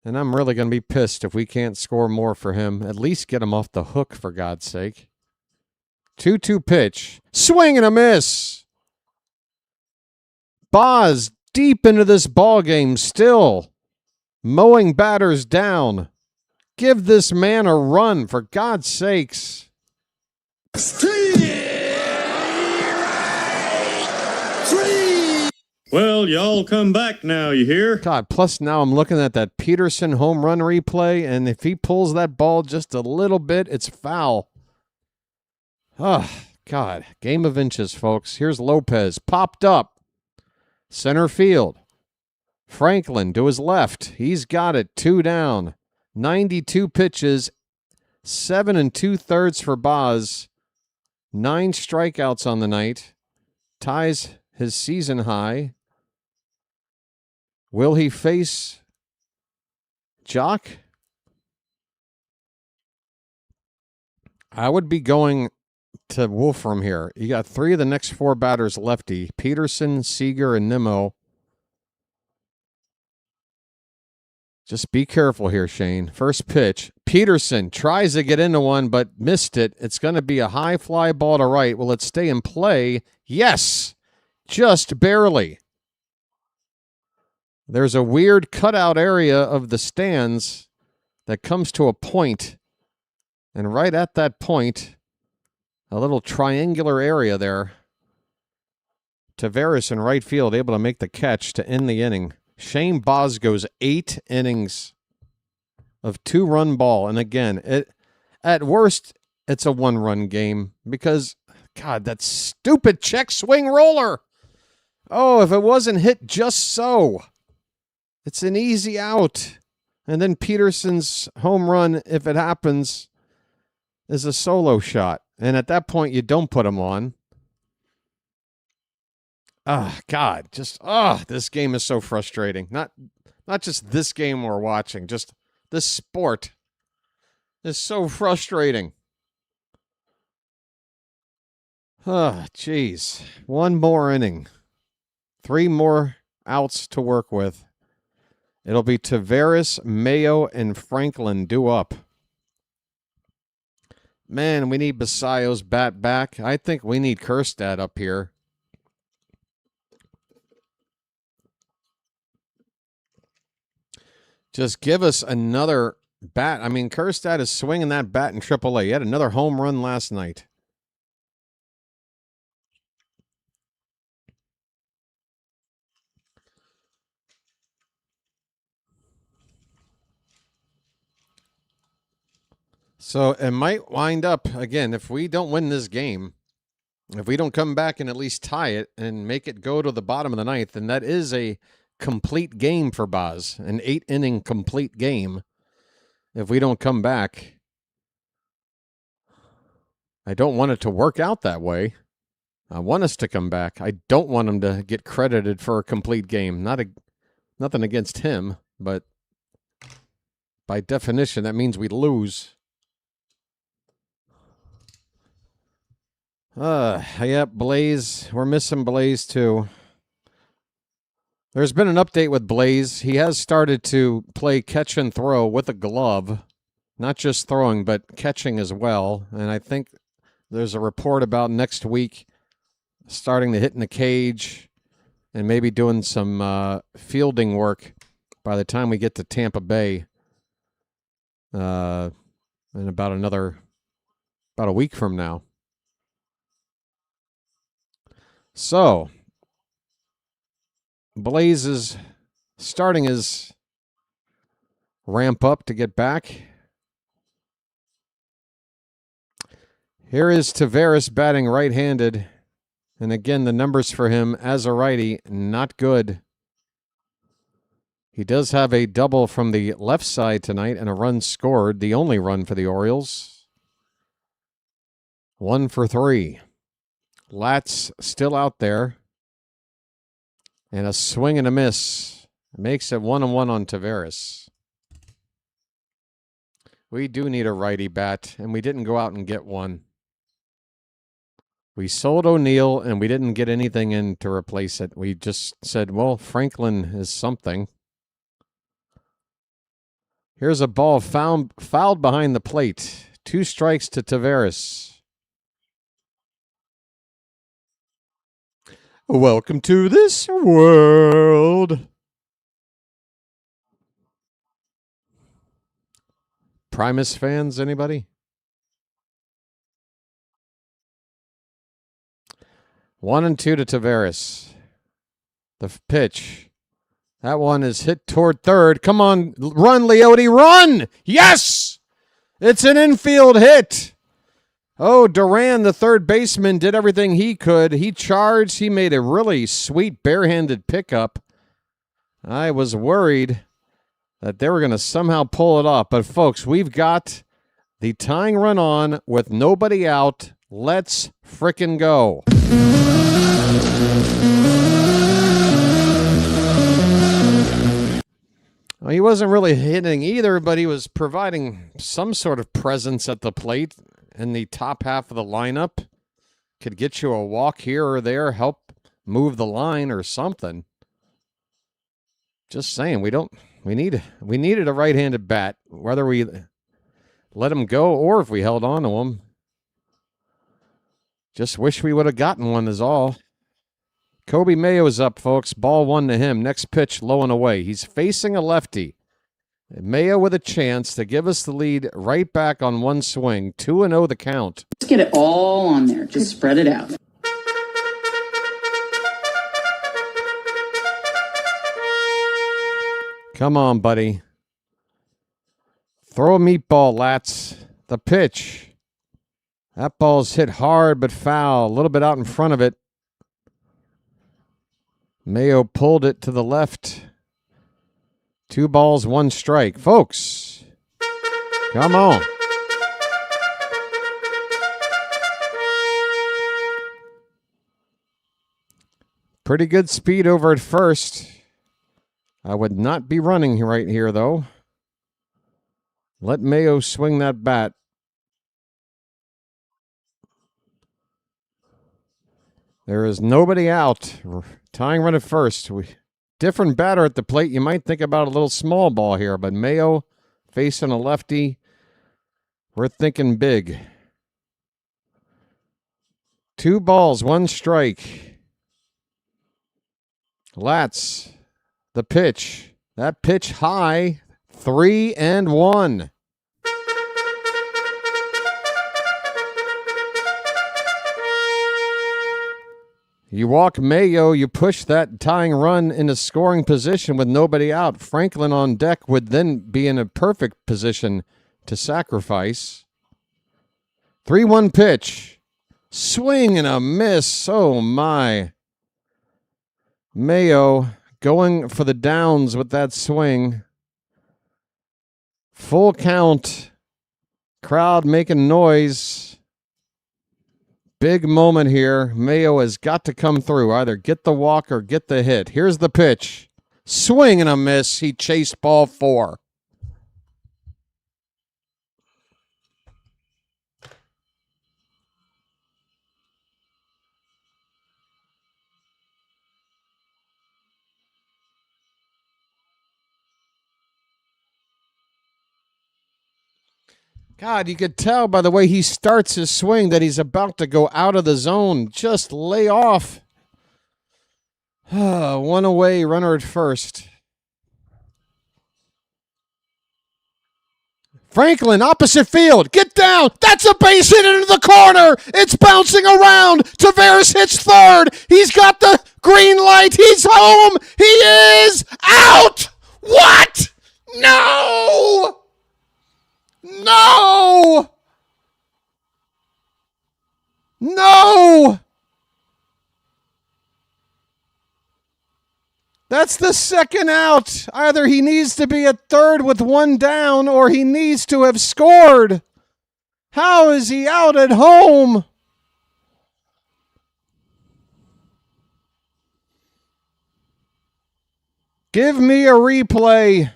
And I'm really going to be pissed if we can't score more for him. At least get him off the hook, for God's sake. 2-2 pitch. Swing and a miss. Baz deep into this ball game still. Mowing batters down. Give this man a run, for God's sakes.
Well, y'all come back now, you hear?
God, plus now I'm looking at that Peterson home run replay, and if he pulls that ball just a little bit, it's foul. Oh, God. Game of inches, folks. Here's Lopez. Popped up. Center field. Franklin to his left. He's got it. 2 down. 92 pitches. 7 2/3 for Baz. 9 strikeouts on the night. Ties his season high. Will he face Jock? I would be going to Wolfram here. You got 3 of the next 4 batters lefty. Peterson, Seager, and Nimmo. Just be careful here, Shane. First pitch. Peterson tries to get into one, but missed it. It's going to be a high fly ball to right. Will it stay in play? Yes. Just barely. There's a weird cutout area of the stands that comes to a point. And right at that point, a little triangular area there. Taveras in right field able to make the catch to end the inning. Shane Baz goes 8 innings of 2-run ball. And again, at worst, it's a 1-run game because, God, that stupid check swing roller. Oh, if it wasn't hit just so. It's an easy out. And then Peterson's home run, if it happens, is a solo shot. And at that point, you don't put him on. Oh, God, this game is so frustrating. Not just this game we're watching, just this sport is so frustrating. Oh, jeez. 1 more inning. 3 more outs to work with. It'll be Taveras, Mayo, and Franklin due up. Man, we need Basayo's bat back. I think we need Kjerstad up here. Just give us another bat. I mean, Kjerstad is swinging that bat in AAA. He had another home run last night. So it might wind up, again, if we don't win this game, if we don't come back and at least tie it and make it go to the bottom of the ninth, then that is a complete game for Baz, an 8-inning complete game. If we don't come back, I don't want it to work out that way. I want us to come back. I don't want him to get credited for a complete game. Nothing against him, but by definition, that means we lose. Yep, Blaze. We're missing Blaze, too. There's been an update with Blaze. He has started to play catch and throw with a glove. Not just throwing, but catching as well. And I think there's a report about next week starting to hit in the cage and maybe doing some fielding work by the time we get to Tampa Bay in about a week from now. So, Blaze is starting his ramp up to get back. Here is Taveras batting right-handed. And again, the numbers for him as a righty, not good. He does have a double from the left side tonight and a run scored, the only run for the Orioles. 1 for 3. Lat's still out there. And a swing and a miss. Makes it 1-1 on Taveras. We do need a righty bat, and we didn't go out and get one. We sold O'Neill, and we didn't get anything in to replace it. We just said, well, Franklin is something. Here's a ball fouled behind the plate. 2 strikes to Taveras. Welcome to this world. Primus fans, anybody? 1-2 to Taveras. The pitch. That one is hit toward third. Come on, run, Leote, run! Yes! It's an infield hit. Oh, Duran, the third baseman, did everything he could. He charged. He made a really sweet barehanded pickup. I was worried that they were going to somehow pull it off. But, folks, we've got the tying run on with nobody out. Let's frickin' go. Well, he wasn't really hitting either, but he was providing some sort of presence at the plate in the top half of the lineup. Could get you a walk here or there, help move the line or something. Just saying, we needed a right-handed bat, whether we let him go or if we held on to him. Just wish we would have gotten one is all. Kobe Mayo is up, folks. Ball 1 to him. Next pitch, low and away. He's facing a lefty. Mayo with a chance to give us the lead right back on one swing. 2-0 the count.
Let's get it all on there. Just spread it out.
Come on, buddy. Throw a meatball, Lats. The pitch. That ball's hit hard but foul. A little bit out in front of it. Mayo pulled it to the left. 2 balls, 1 strike. Folks, come on. Pretty good speed over at first. I would not be running right here, though. Let Mayo swing that bat. There is nobody out. Tying run at first. Different batter at the plate. You might think about a little small ball here, but Mayo facing a lefty. We're thinking big. 2 balls, 1 strike. Latz, the pitch. That pitch high, 3-1. You walk Mayo, you push that tying run into scoring position with nobody out. Franklin on deck would then be in a perfect position to sacrifice. 3-1 pitch. Swing and a miss. Oh, my. Mayo going for the downs with that swing. Full count. Crowd making noise. Big moment here. Mayo has got to come through. Either get the walk or get the hit. Here's the pitch. Swing and a miss. He chased ball 4. God, you could tell by the way he starts his swing that he's about to go out of the zone. Just lay off. 1 away, runner at first. Franklin, opposite field. Get down. That's a base hit into the corner. It's bouncing around. Taveras hits third. He's got the green light. He's home. He is out. What? No. No! No! That's the second out. Either he needs to be at third with 1 down or he needs to have scored. How is he out at home? Give me a replay.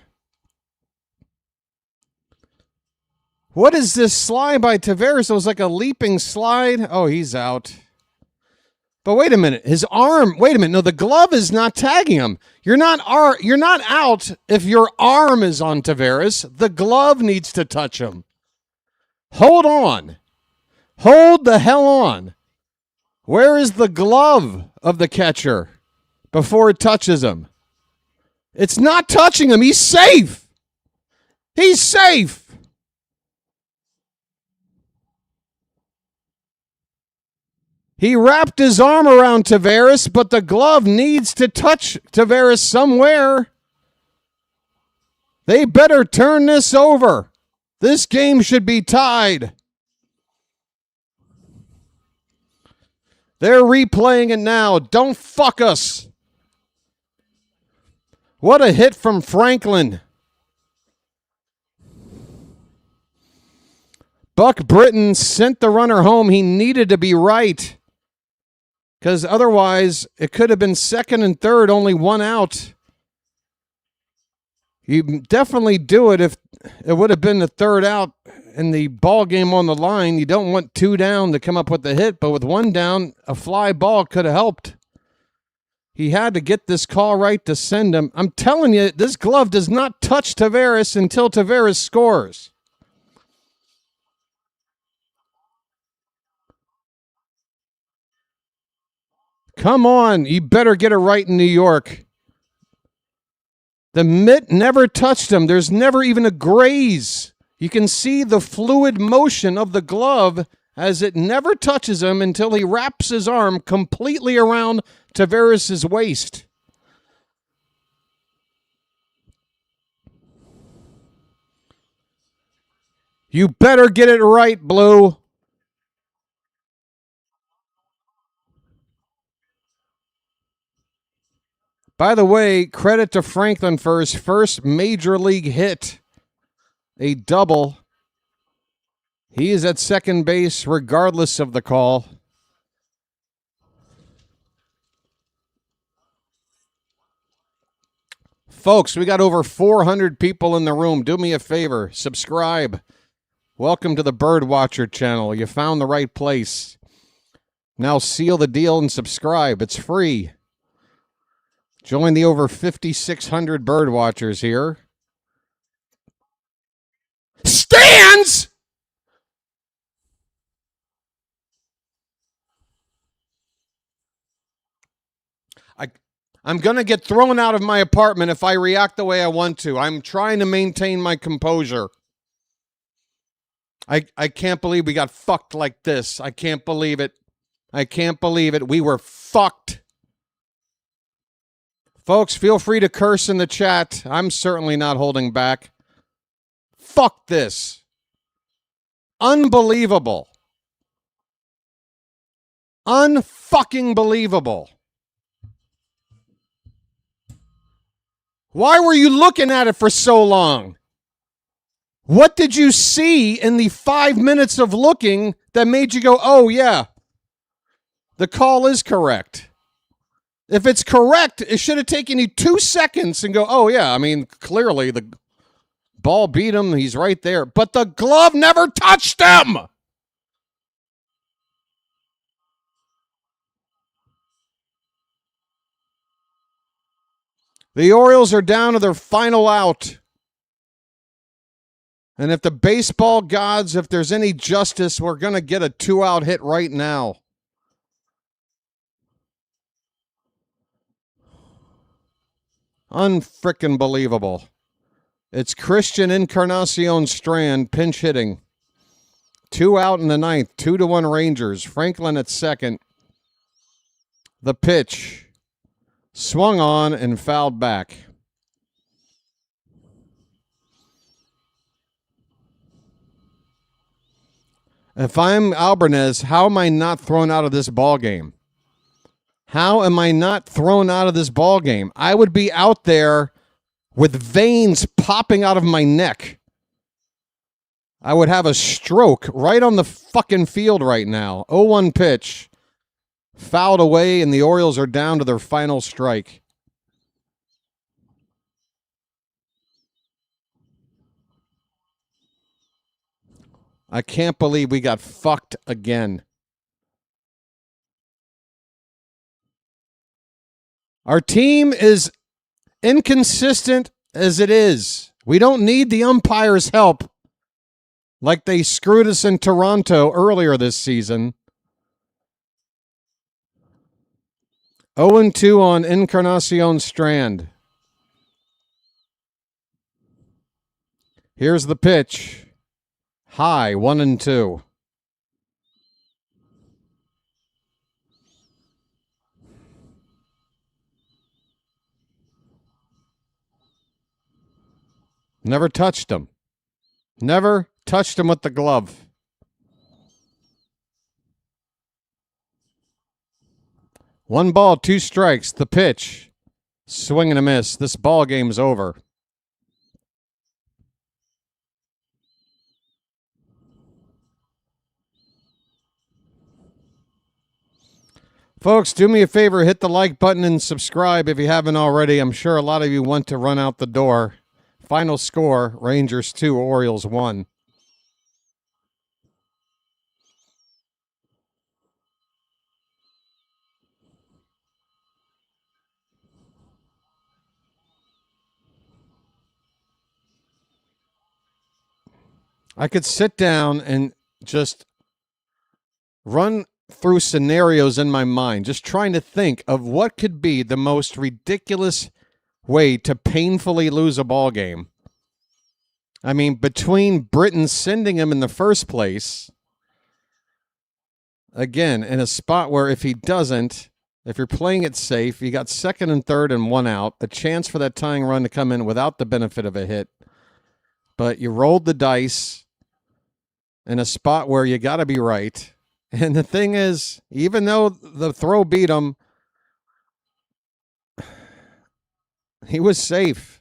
What is this slide by Taveras? It was like a leaping slide. Oh, he's out. But wait a minute. His arm. Wait a minute. No, the glove is not tagging him. You're not out if your arm is on Taveras. The glove needs to touch him. Hold on. Hold the hell on. Where is the glove of the catcher before it touches him? It's not touching him. He's safe. He's safe. He wrapped his arm around Taveras, but the glove needs to touch Taveras somewhere. They better turn this over. This game should be tied. They're replaying it now. Don't fuck us. What a hit from Franklin. Buck Britton sent the runner home. He needed to be right. Because otherwise, it could have been second and third, only 1 out. You definitely do it if it would have been the 3rd out and the ball game on the line. You don't want 2 down to come up with the hit, but with 1 down, a fly ball could have helped. He had to get this call right to send him. I'm telling you, this glove does not touch Taveras until Taveras scores. Come on, you better get it right in New York. The mitt never touched him. There's never even a graze. You can see the fluid motion of the glove as it never touches him until he wraps his arm completely around Taveras' waist. You better get it right, Blue. By the way, credit to Franklin for his first major league hit. A double. He is at second base regardless of the call. Folks, we got over 400 people in the room. Do me a favor. Subscribe. Welcome to the BirdWatcher Channel. You found the right place. Now seal the deal and subscribe. It's free. Join the over 5,600 bird watchers here. Stands! I'm going to get thrown out of my apartment if I react the way I want to. I'm trying to maintain my composure. I can't believe we got fucked like this. I can't believe it. I can't believe it. We were fucked. Folks, feel free to curse in the chat. I'm certainly not holding back. Fuck this. Unbelievable. Unfucking believable. Why were you looking at it for so long? What did you see in the 5 minutes of looking that made you go, oh yeah, the call is correct? If it's correct, it should have taken you 2 seconds and go, oh yeah, I mean, clearly the ball beat him. He's right there. But the glove never touched him. The Orioles are down to their final out. And if the baseball gods, if there's any justice, we're going to get a 2-out hit right now. Unfrickin' believable. It's Christian Encarnacion Strand pinch hitting. 2 out in the ninth, 2-1 Rangers. Franklin at second. The pitch. Swung on and fouled back. If I'm Albarnez, how am I not thrown out of this ball game? How am I not thrown out of this ball game? I would be out there with veins popping out of my neck. I would have a stroke right on the fucking field right now. 0-1 pitch. Fouled away, and the Orioles are down to their final strike. I can't believe we got fucked again. Our team is inconsistent as it is. We don't need the umpire's help like they screwed us in Toronto earlier this season. 0-2 on Encarnacion Strand. Here's the pitch. High, 1-2. Never touched him. Never touched him with the glove. One ball, 2 strikes. The pitch. Swing and a miss. This ball game's over. Folks, do me a favor, hit the like button and subscribe if you haven't already. I'm sure a lot of you want to run out the door. Final score, Rangers 2, Orioles 1. I could sit down and just run through scenarios in my mind, just trying to think of what could be the most ridiculous way to painfully lose a ball game. I mean, between Britain sending him in the first place, again, in a spot where if he doesn't, if you're playing it safe, you got second and third and 1 out, a chance for that tying run to come in without the benefit of a hit. But you rolled the dice in a spot where you got to be right. And the thing is, even though the throw beat him, he was safe.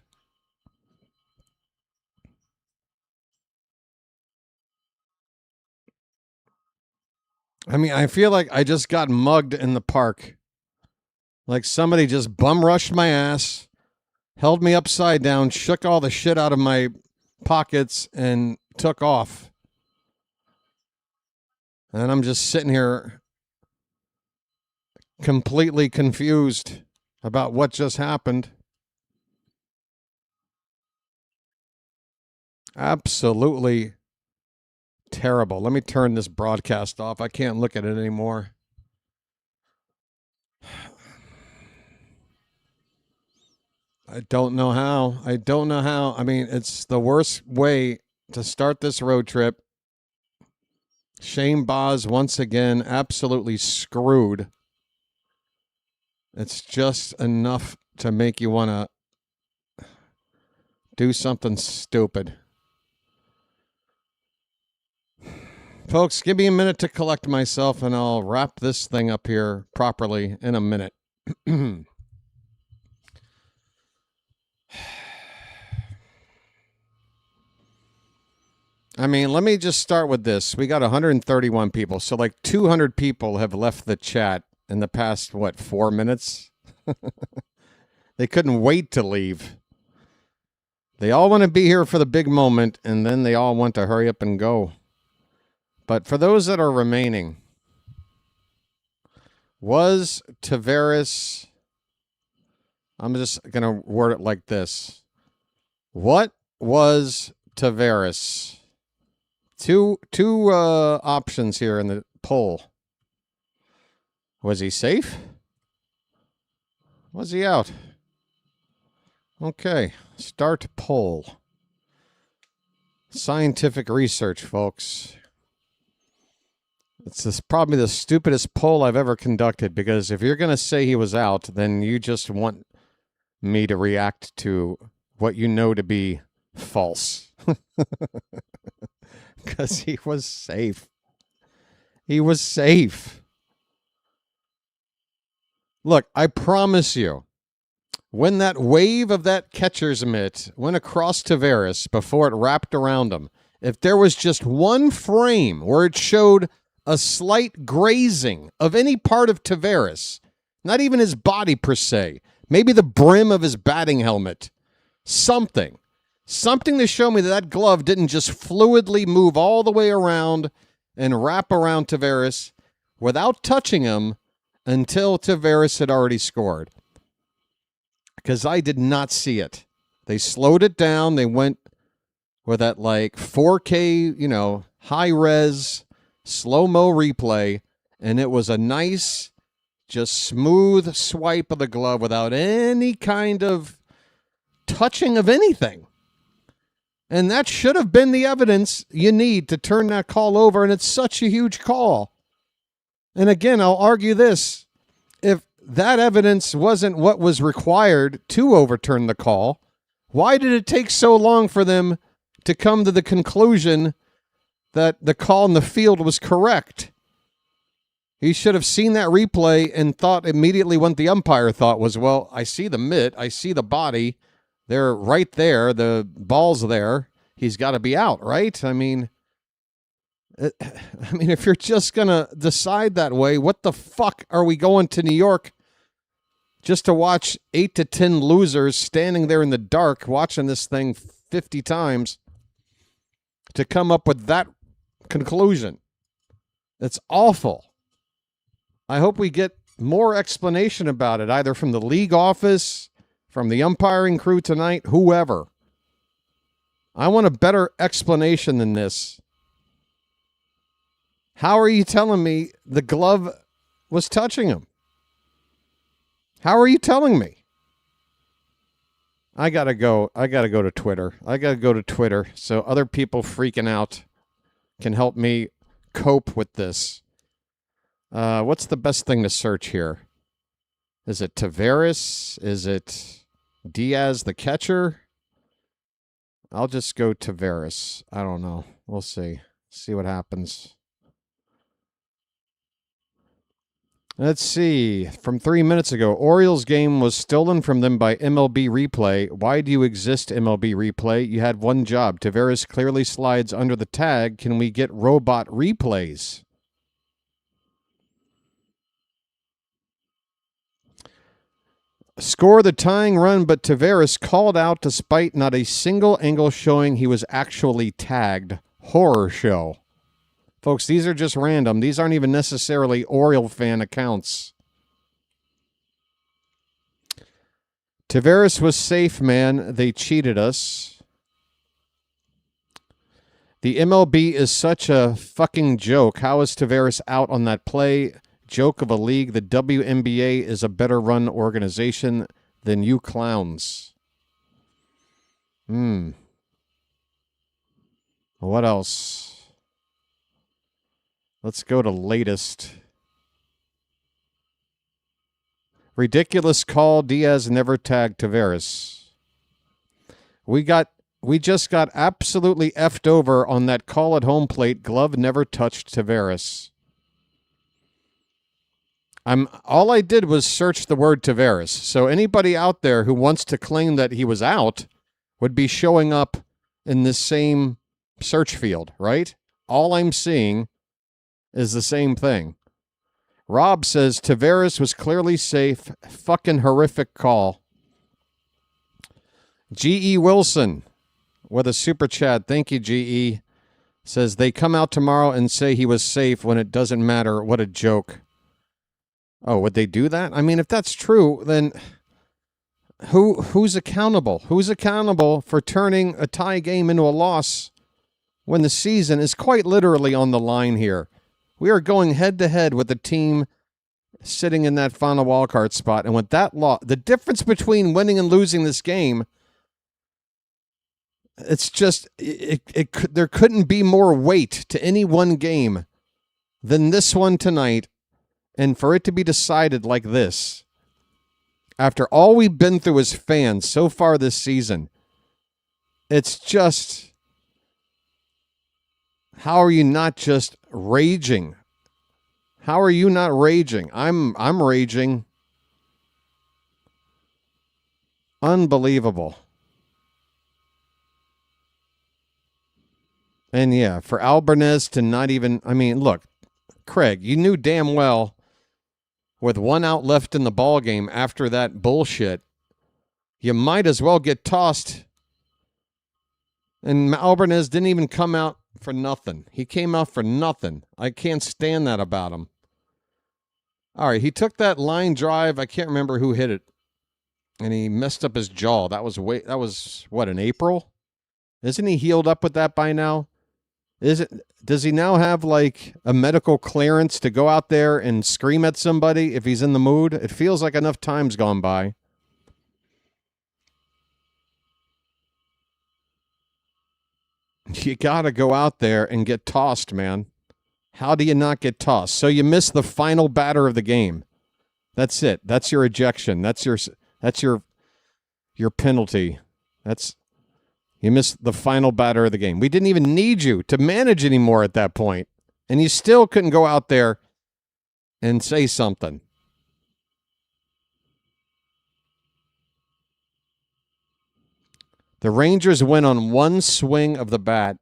I mean, I feel like I just got mugged in the park. Like somebody just bum rushed my ass, held me upside down, shook all the shit out of my pockets, and took off. And I'm just sitting here completely confused about what just happened. Absolutely terrible. Let me turn this broadcast off. I can't look at it anymore. I don't know how. I mean, it's the worst way to start this road trip. Shane Baz, once again, absolutely screwed. It's just enough to make you want to do something stupid. Folks, give me a minute to collect myself, and I'll wrap this thing up here properly in a minute. I mean, let me just start with this. We got 131 people, so like 200 people have left the chat in the past, 4 minutes? They couldn't wait to leave. They all want to be here for the big moment, and then they all want to hurry up and go. But for those that are remaining, was Taveras... I'm just going to word it like this. What was Taveras? Two options here in the poll. Was he safe? Was he out? Okay, start poll. Scientific research, folks. It's probably the stupidest poll I've ever conducted, because if you're going to say he was out, then you just want me to react to what you know to be false. Because he was safe. He was safe. Look, I promise you, when that wave of that catcher's mitt went across Taveras before it wrapped around him, if there was just one frame where it showed a slight grazing of any part of Taveras, not even his body per se, maybe the brim of his batting helmet, something to show me that glove didn't just fluidly move all the way around and wrap around Taveras without touching him until Taveras had already scored. Because I did not see it. They slowed it down. They went with that 4K, high-res, slow-mo replay, and it was a nice, just smooth swipe of the glove without any kind of touching of anything. And that should have been the evidence you need to turn that call over, and it's such a huge call. And again, I'll argue this. If that evidence wasn't what was required to overturn the call, why did it take so long for them to come to the conclusion that the call in the field was correct? He should have seen that replay and thought immediately what the umpire thought was, well, I see the mitt, I see the body, they're right there, the ball's there, he's got to be out, right? I mean, if you're just going to decide that way, what the fuck are we going to New York just to watch 8 to 10 losers standing there in the dark watching this thing 50 times to come up with that conclusion? It's awful. I hope we get more explanation about it, either from the league office, from the umpiring crew tonight, whoever. I want a better explanation than this. How are you telling me the glove was touching him? How are you telling me? I gotta go to Twitter. I gotta go to Twitter so other people freaking out can help me cope with this. What's the best thing to search here? Is it Taveras? Is it Diaz the catcher? I'll just go Taveras. I don't know. We'll see. See what happens. Let's see. From 3 minutes ago, Orioles game was stolen from them by MLB replay. Why do you exist, MLB replay? You had one job. Taveras clearly slides under the tag. Can we get robot replays? Score the tying run, but Taveras called out despite not a single angle showing he was actually tagged. Horror show. Folks, these are just random. These aren't even necessarily Oriole fan accounts. Taveras was safe, man. They cheated us. The MLB is such a fucking joke. How is Taveras out on that play? Joke of a league. The WNBA is a better run organization than you clowns. What else? Let's go to latest. Ridiculous call. Diaz never tagged Taveras. We just got absolutely effed over on that call at home plate. Glove never touched Taveras. All I did was search the word Taveras. So anybody out there who wants to claim that he was out would be showing up in this same search field, right? All I'm seeing is the same thing. Rob says Taveras was clearly safe. Fucking horrific call. G.E. Wilson with a super chat. Thank you, G.E. Says they come out tomorrow and say he was safe when it doesn't matter. What a joke. Oh, would they do that? I mean, if that's true, then who's accountable? Who's accountable for turning a tie game into a loss when the season is quite literally on the line here? We are going head-to-head with the team sitting in that final wildcard spot. And with that the difference between winning and losing this game, it's just, there couldn't be more weight to any one game than this one tonight. And for it to be decided like this, after all we've been through as fans so far this season, it's just, how are you not just raging? How are you not raging? I'm raging. Unbelievable. And yeah, for Albanez to not even, I mean, look, Craig, you knew damn well with one out left in the ball game after that bullshit, you might as well get tossed. And Albanez didn't even come out for nothing. He came out for nothing. I can't stand that about him. All right, he took that line drive. I can't remember who hit it. And he messed up his jaw. That was what, in April? Isn't he healed up with that by now? Does he now have like a medical clearance to go out there and scream at somebody if he's in the mood? It feels like enough time's gone by. You got to go out there and get tossed, man. How do you not get tossed? So you miss the final batter of the game. That's it. That's your ejection. That's your penalty. You missed the final batter of the game. We didn't even need you to manage anymore at that point. And you still couldn't go out there and say something. The Rangers win on one swing of the bat.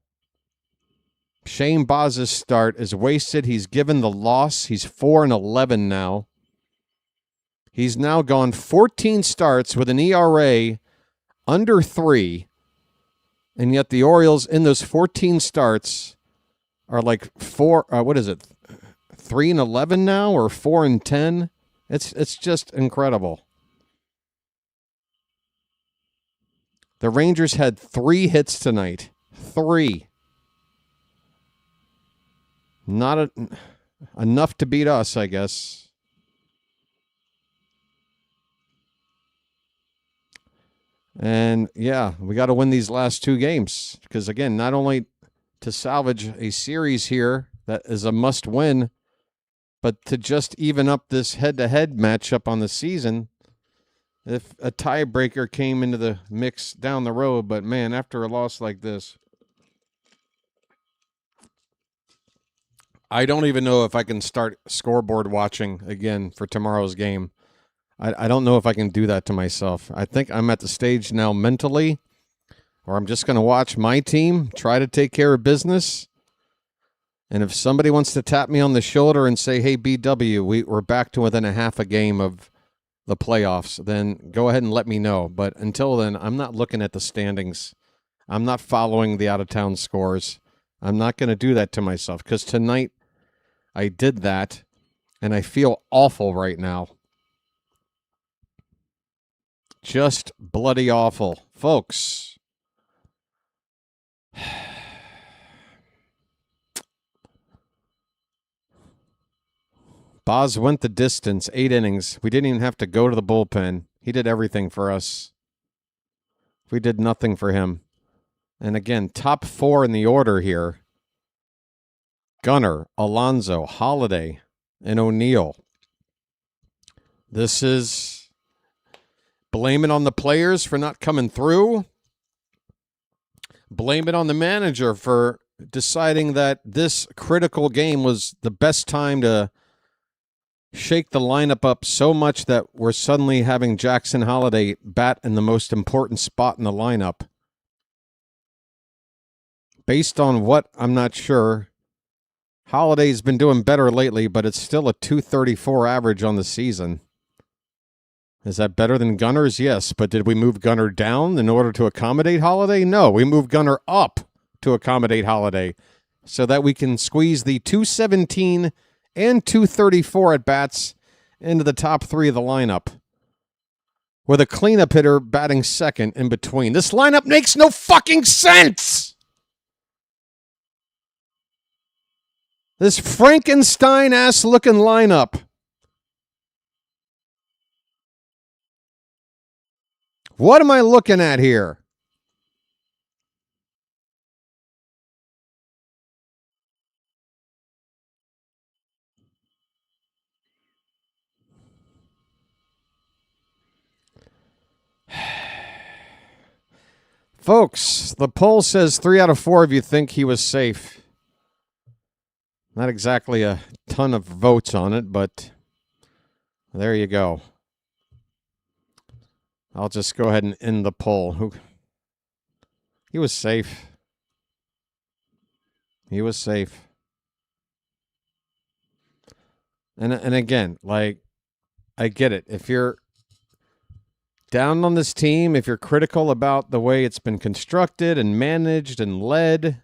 Shane Baz's start is wasted. He's given the loss. He's 4-11 now. He's now gone 14 starts with an ERA under 3. And yet the Orioles in those 14 starts are like 3-11 now or 4-10? It's just incredible. The Rangers had 3 hits tonight. 3. Not enough to beat us, I guess. And, yeah, we got to win these last 2 games. Because, again, not only to salvage a series here that is a must-win, but to just even up this head-to-head matchup on the season if a tiebreaker came into the mix down the road. But, man, after a loss like this, I don't even know if I can start scoreboard watching again for tomorrow's game. I don't know if I can do that to myself. I think I'm at the stage now mentally where I'm just going to watch my team, try to take care of business. And if somebody wants to tap me on the shoulder and say, hey, BW, we're back to within a half a game of the playoffs, then go ahead and let me know. But until then, I'm not looking at the standings. I'm not following the out-of-town scores. I'm not going to do that to myself because tonight I did that, and I feel awful right now. Just bloody awful. Folks, Baz went the distance, 8 innings. We didn't even have to go to the bullpen. He did everything for us. we did nothing for him. And again, top 4 in the order here. Gunnar, Alonso, Holiday, and O'Neill. This is blame it on the players for not coming through. Blame it on the manager for deciding that this critical game was the best time to shake the lineup up so much that we're suddenly having Jackson Holiday bat in the most important spot in the lineup. Based on what, I'm not sure. Holiday's been doing better lately, but it's still a .234 average on the season. Is that better than Gunner's? Yes, but did we move Gunner down in order to accommodate Holiday? No, we moved Gunner up to accommodate Holiday so that we can squeeze the .217 and .234 at bats into the top 3 of the lineup with a cleanup hitter batting second in between. This lineup makes no fucking sense! This Frankenstein-ass looking lineup. What am I looking at here? Folks, the poll says 3 out of 4 of you think he was safe. Not exactly a ton of votes on it, but there you go. I'll just go ahead and end the poll. He was safe. He was safe. And again, like, I get it. If you're down on this team, if you're critical about the way it's been constructed and managed and led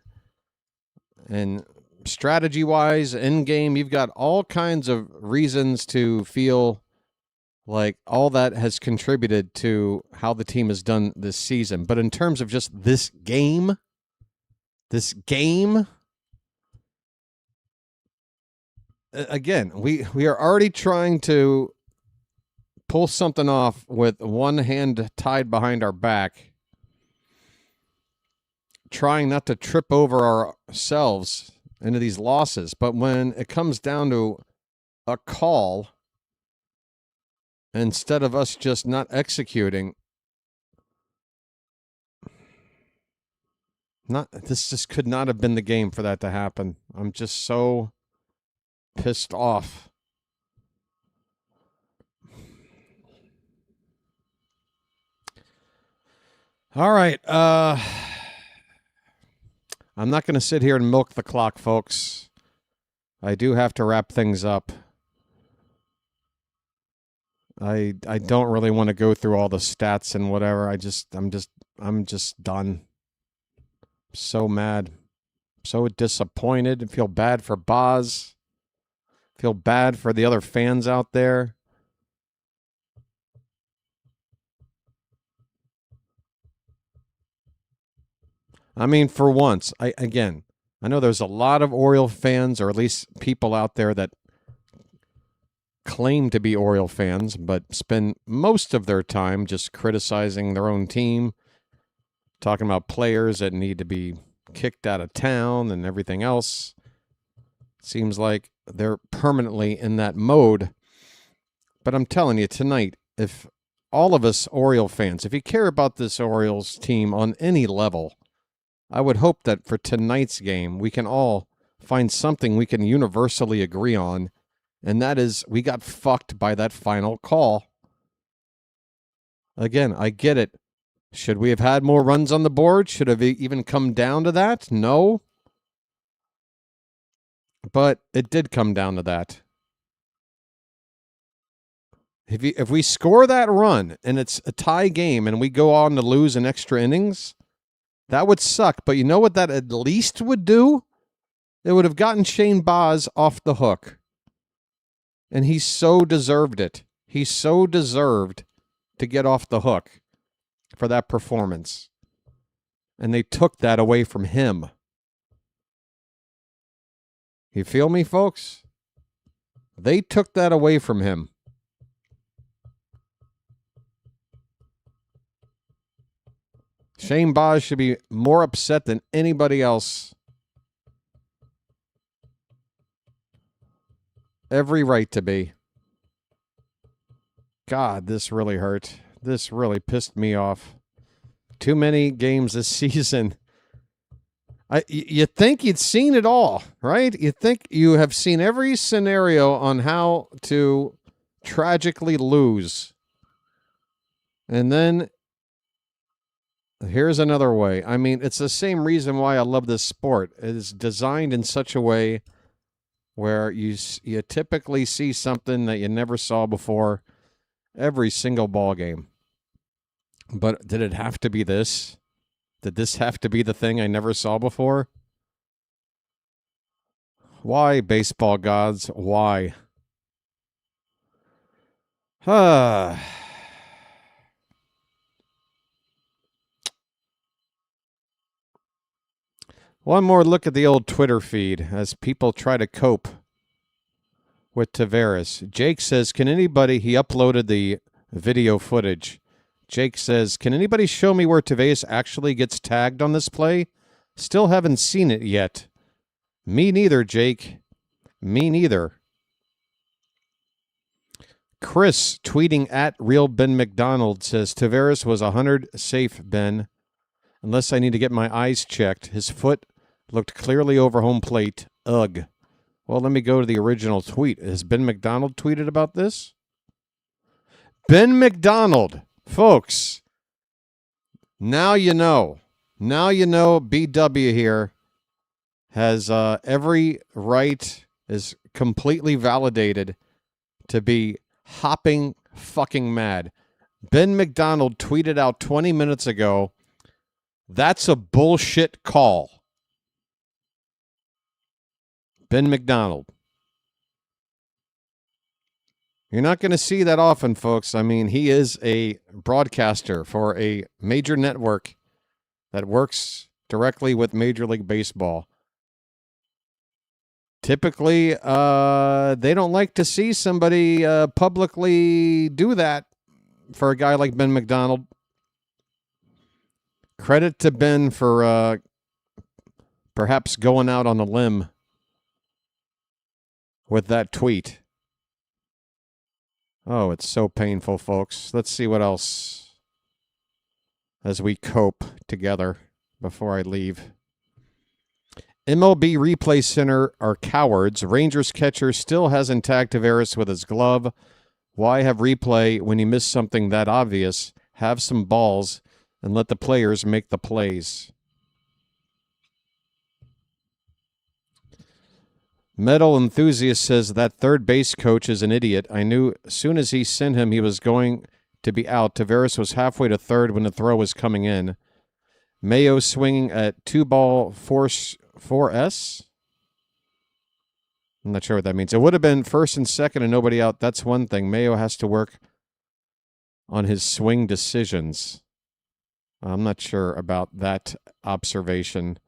and strategy-wise, in-game, you've got all kinds of reasons to feel like all that has contributed to how the team has done this season. But in terms of just this game, again, we are already trying to pull something off with one hand tied behind our back, trying not to trip over ourselves into these losses. But when it comes down to a call, instead of us just not executing, this just could not have been the game for that to happen. I'm just so pissed off. All right. I'm not going to sit here and milk the clock, folks. I do have to wrap things up. I don't really want to go through all the stats and whatever. I'm just done. So mad. So disappointed. I feel bad for Baz. Feel bad for the other fans out there. I mean, for once, I know there's a lot of Oriole fans, or at least people out there that claim to be Oriole fans, but spend most of their time just criticizing their own team, talking about players that need to be kicked out of town and everything else. Seems like they're permanently in that mode. But I'm telling you, tonight, if all of us Oriole fans, if you care about this Orioles team on any level, I would hope that for tonight's game, we can all find something we can universally agree on, and that is we got fucked by that final call. Again, I get it. Should we have had more runs on the board? Should have even come down to that? No. But it did come down to that. If we score that run and it's a tie game and we go on to lose in extra innings, that would suck. But you know what that at least would do? It would have gotten Shane Baz off the hook. And he so deserved it. He so deserved to get off the hook for that performance. And they took that away from him. You feel me, folks? They took that away from him. Shane Baz should be more upset than anybody else. Every right to be. God, this really hurt. This really pissed me off. Too many games this season. You think you'd seen it all, right? You think you have seen every scenario on how to tragically lose. And then here's another way. I mean, it's the same reason why I love this sport. It is designed in such a way where you typically see something that you never saw before every single ball game. But did it have to be this? Did this have to be the thing I never saw before? Why, baseball gods? Why? One more look at the old Twitter feed as people try to cope with Taveras. Jake says, he uploaded the video footage. Jake says, can anybody show me where Taveras actually gets tagged on this play? Still haven't seen it yet. Me neither, Jake. Me neither. Chris, tweeting at Real Ben McDonald, says, Taveras was 100 safe, Ben. Unless I need to get my eyes checked. His foot looked clearly over home plate. Ugh. Well, let me go to the original tweet. Has Ben McDonald tweeted about this? Ben McDonald. Folks, now you know. Now you know BW here has every right, is completely validated to be hopping fucking mad. Ben McDonald tweeted out 20 minutes ago, that's a bullshit call. Ben McDonald. You're not going to see that often, folks. I mean, he is a broadcaster for a major network that works directly with Major League Baseball. Typically, they don't like to see somebody publicly do that for a guy like Ben McDonald. Credit to Ben for perhaps going out on a limb with that tweet. Oh, it's so painful, folks. Let's see what else as we cope together before I leave. MLB Replay Center are cowards. Rangers catcher still hasn't tagged Taveras with his glove. Why have replay when you miss something that obvious? Have some balls and let the players make the plays. Metal Enthusiast says that third base coach is an idiot. I knew as soon as he sent him he was going to be out. Taveras was halfway to third when the throw was coming in. Mayo swinging at 2-ball 4S. I'm not sure what that means. It would have been first and second and nobody out. That's one thing. Mayo has to work on his swing decisions. I'm not sure about that observation.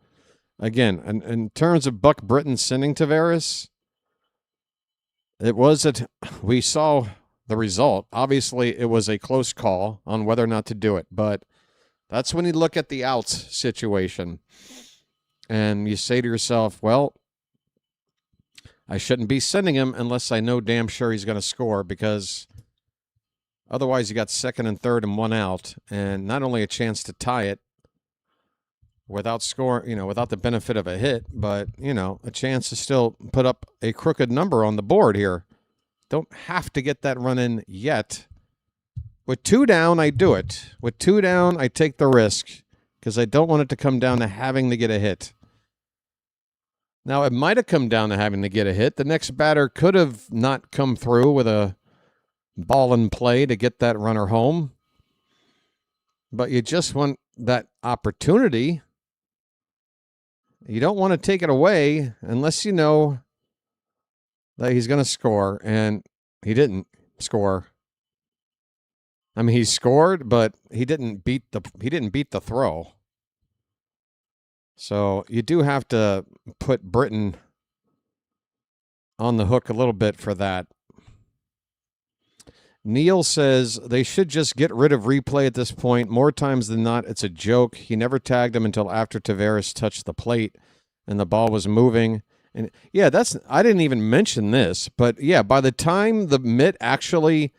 Again, in terms of Buck Britton sending Taveras, we saw the result. Obviously, it was a close call on whether or not to do it, but that's when you look at the outs situation and you say to yourself, well, I shouldn't be sending him unless I know damn sure he's going to score, because otherwise you got second and third and one out, and not only a chance to tie it without without the benefit of a hit, but, a chance to still put up a crooked number on the board here. Don't have to get that run in yet. With 2 down, I do it. With 2 down, I take the risk because I don't want it to come down to having to get a hit. Now, it might have come down to having to get a hit. The next batter could have not come through with a ball in play to get that runner home. But you just want that opportunity. You don't want to take it away unless you know that he's going to score, and he didn't score. I mean, he scored, but he didn't beat the throw. So you do have to put Britton on the hook a little bit for that. Neil says they should just get rid of replay at this point. More times than not, it's a joke. He never tagged him until after Taveras touched the plate and the ball was moving. And yeah, I didn't even mention this, but yeah, by the time the mitt actually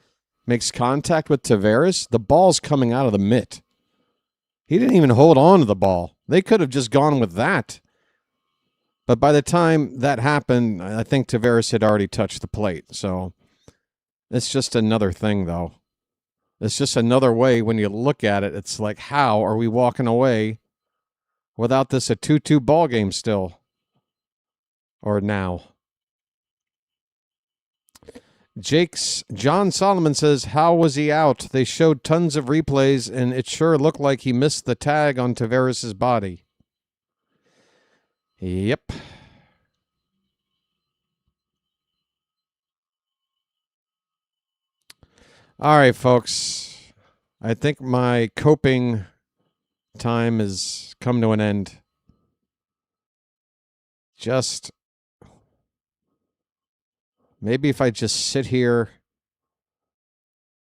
makes contact with Taveras, the ball's coming out of the mitt. He didn't even hold on to the ball. They could have just gone with that. But by the time that happened, I think Taveras had already touched the plate. So it's just another thing, though. It's just another way when you look at it. It's like, how are we walking away without this a 2-2 ball game still? Or now? John Solomon says, how was he out? They showed tons of replays, and it sure looked like he missed the tag on Taveras' body. Yep. All right, folks. I think my coping time has come to an end. Maybe if I just sit here,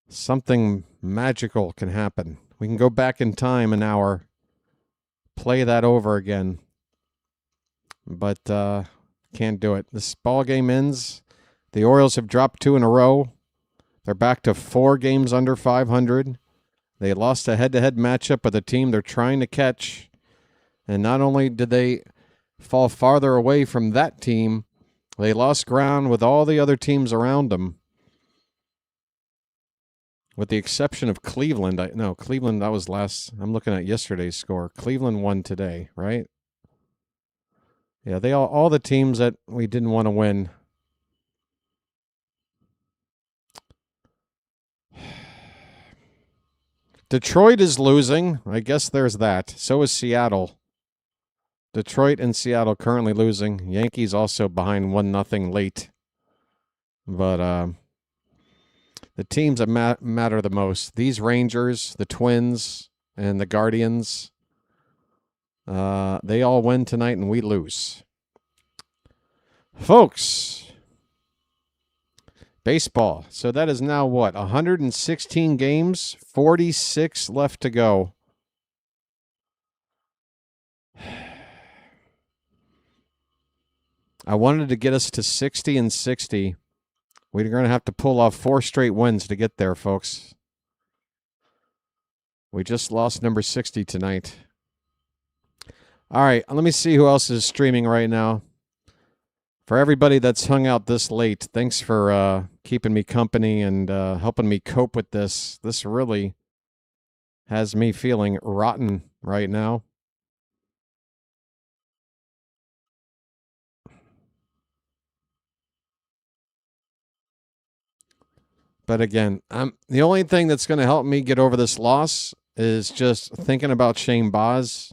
something magical can happen. We can go back in time an hour, play that over again. But can't do it. This ball game ends. The Orioles have dropped 2 in a row. They're back to 4 games under 500. They lost a head-to-head matchup with a team they're trying to catch. And not only did they fall farther away from that team, they lost ground with all the other teams around them. With the exception of Cleveland. Cleveland, that was last. I'm looking at yesterday's score. Cleveland won today, right? Yeah, all the teams that we didn't want to win. Detroit is losing. I guess there's that. So is Seattle. Detroit and Seattle currently losing. Yankees also behind 1-0 late. But the teams that matter the most, these Rangers, the Twins, and the Guardians, they all win tonight and we lose. Folks, baseball. So that is now what? 116 games, 46 left to go. I wanted to get us to 60 and 60. We're going to have to pull off 4 straight wins to get there, folks. We just lost number 60 tonight. All right, let me see who else is streaming right now. For everybody that's hung out this late, thanks for keeping me company and helping me cope with this. This really has me feeling rotten right now. But again, the only thing that's going to help me get over this loss is just thinking about Shane Baz,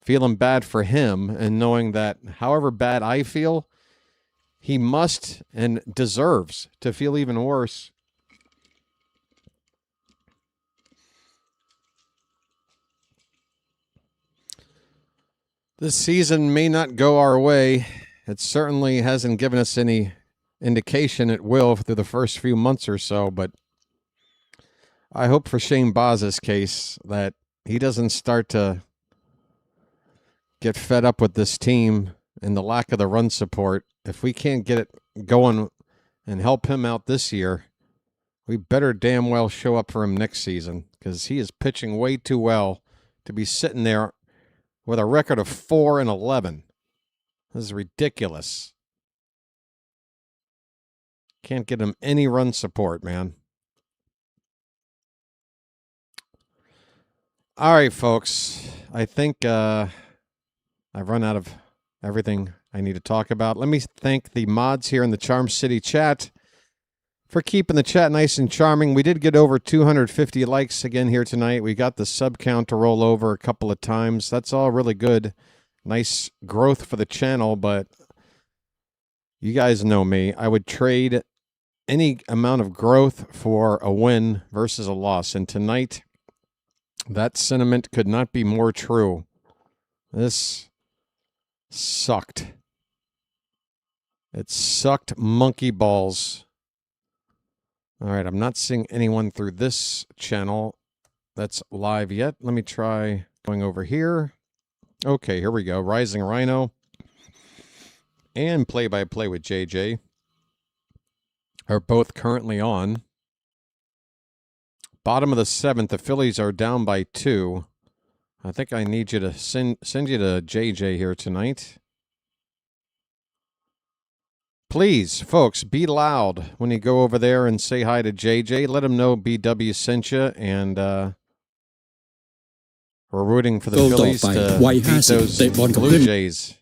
feeling bad for him, and knowing that however bad I feel, he must and deserves to feel even worse. This season may not go our way. It certainly hasn't given us any indication it will through the first few months or so, but I hope for Shane Baz's case that he doesn't start to get fed up with this team and the lack of the run support. If we can't get it going and help him out this year, we better damn well show up for him next season, because he is pitching way too well to be sitting there with a record of 4-11. This is ridiculous. Can't get him any run support, man. All right, folks. I think I've run out of everything I need to talk about. Let me thank the mods here in the Charm City chat for keeping the chat nice and charming. We did get over 250 likes again here tonight. We got the sub count to roll over a couple of times. That's all really good. Nice growth for the channel, but you guys know me. I would trade any amount of growth for a win versus a loss. And tonight, that sentiment could not be more true. This sucked. It sucked monkey balls All right, I'm not seeing anyone through this channel that's live yet. Let me try going over here. Okay, here we go. Rising Rhino and play-by-play with JJ are both currently on. Bottom of the 7th, the Phillies are down by 2. I think I need you to send you to JJ here tonight. Please, folks, be loud when you go over there and say hi to JJ. Let him know BW sent you, and we're rooting for the Phillies to beat those Blue Jays.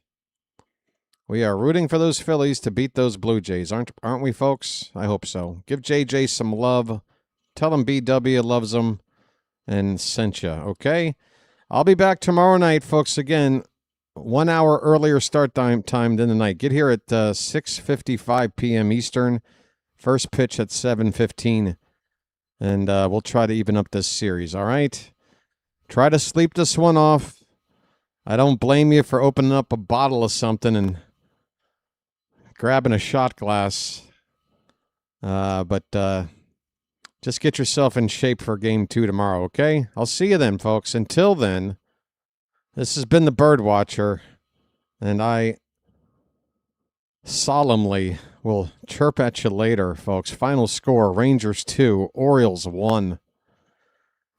We are rooting for those Phillies to beat those Blue Jays, aren't we, folks? I hope so. Give JJ some love. Tell him BW loves him and sent you, okay? I'll be back tomorrow night, folks. Again, 1 hour earlier start time than tonight. Get here at 6:55 p.m. Eastern. First pitch at 7:15. And we'll try to even up this series, all right? Try to sleep this one off. I don't blame you for opening up a bottle of something and grabbing a shot glass. But just get yourself in shape for Game 2 tomorrow, okay? I'll see you then, folks. Until then, this has been the BirdWatcher, and I solemnly will chirp at you later, folks. Final score, Rangers 2, Orioles 1.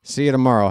See you tomorrow.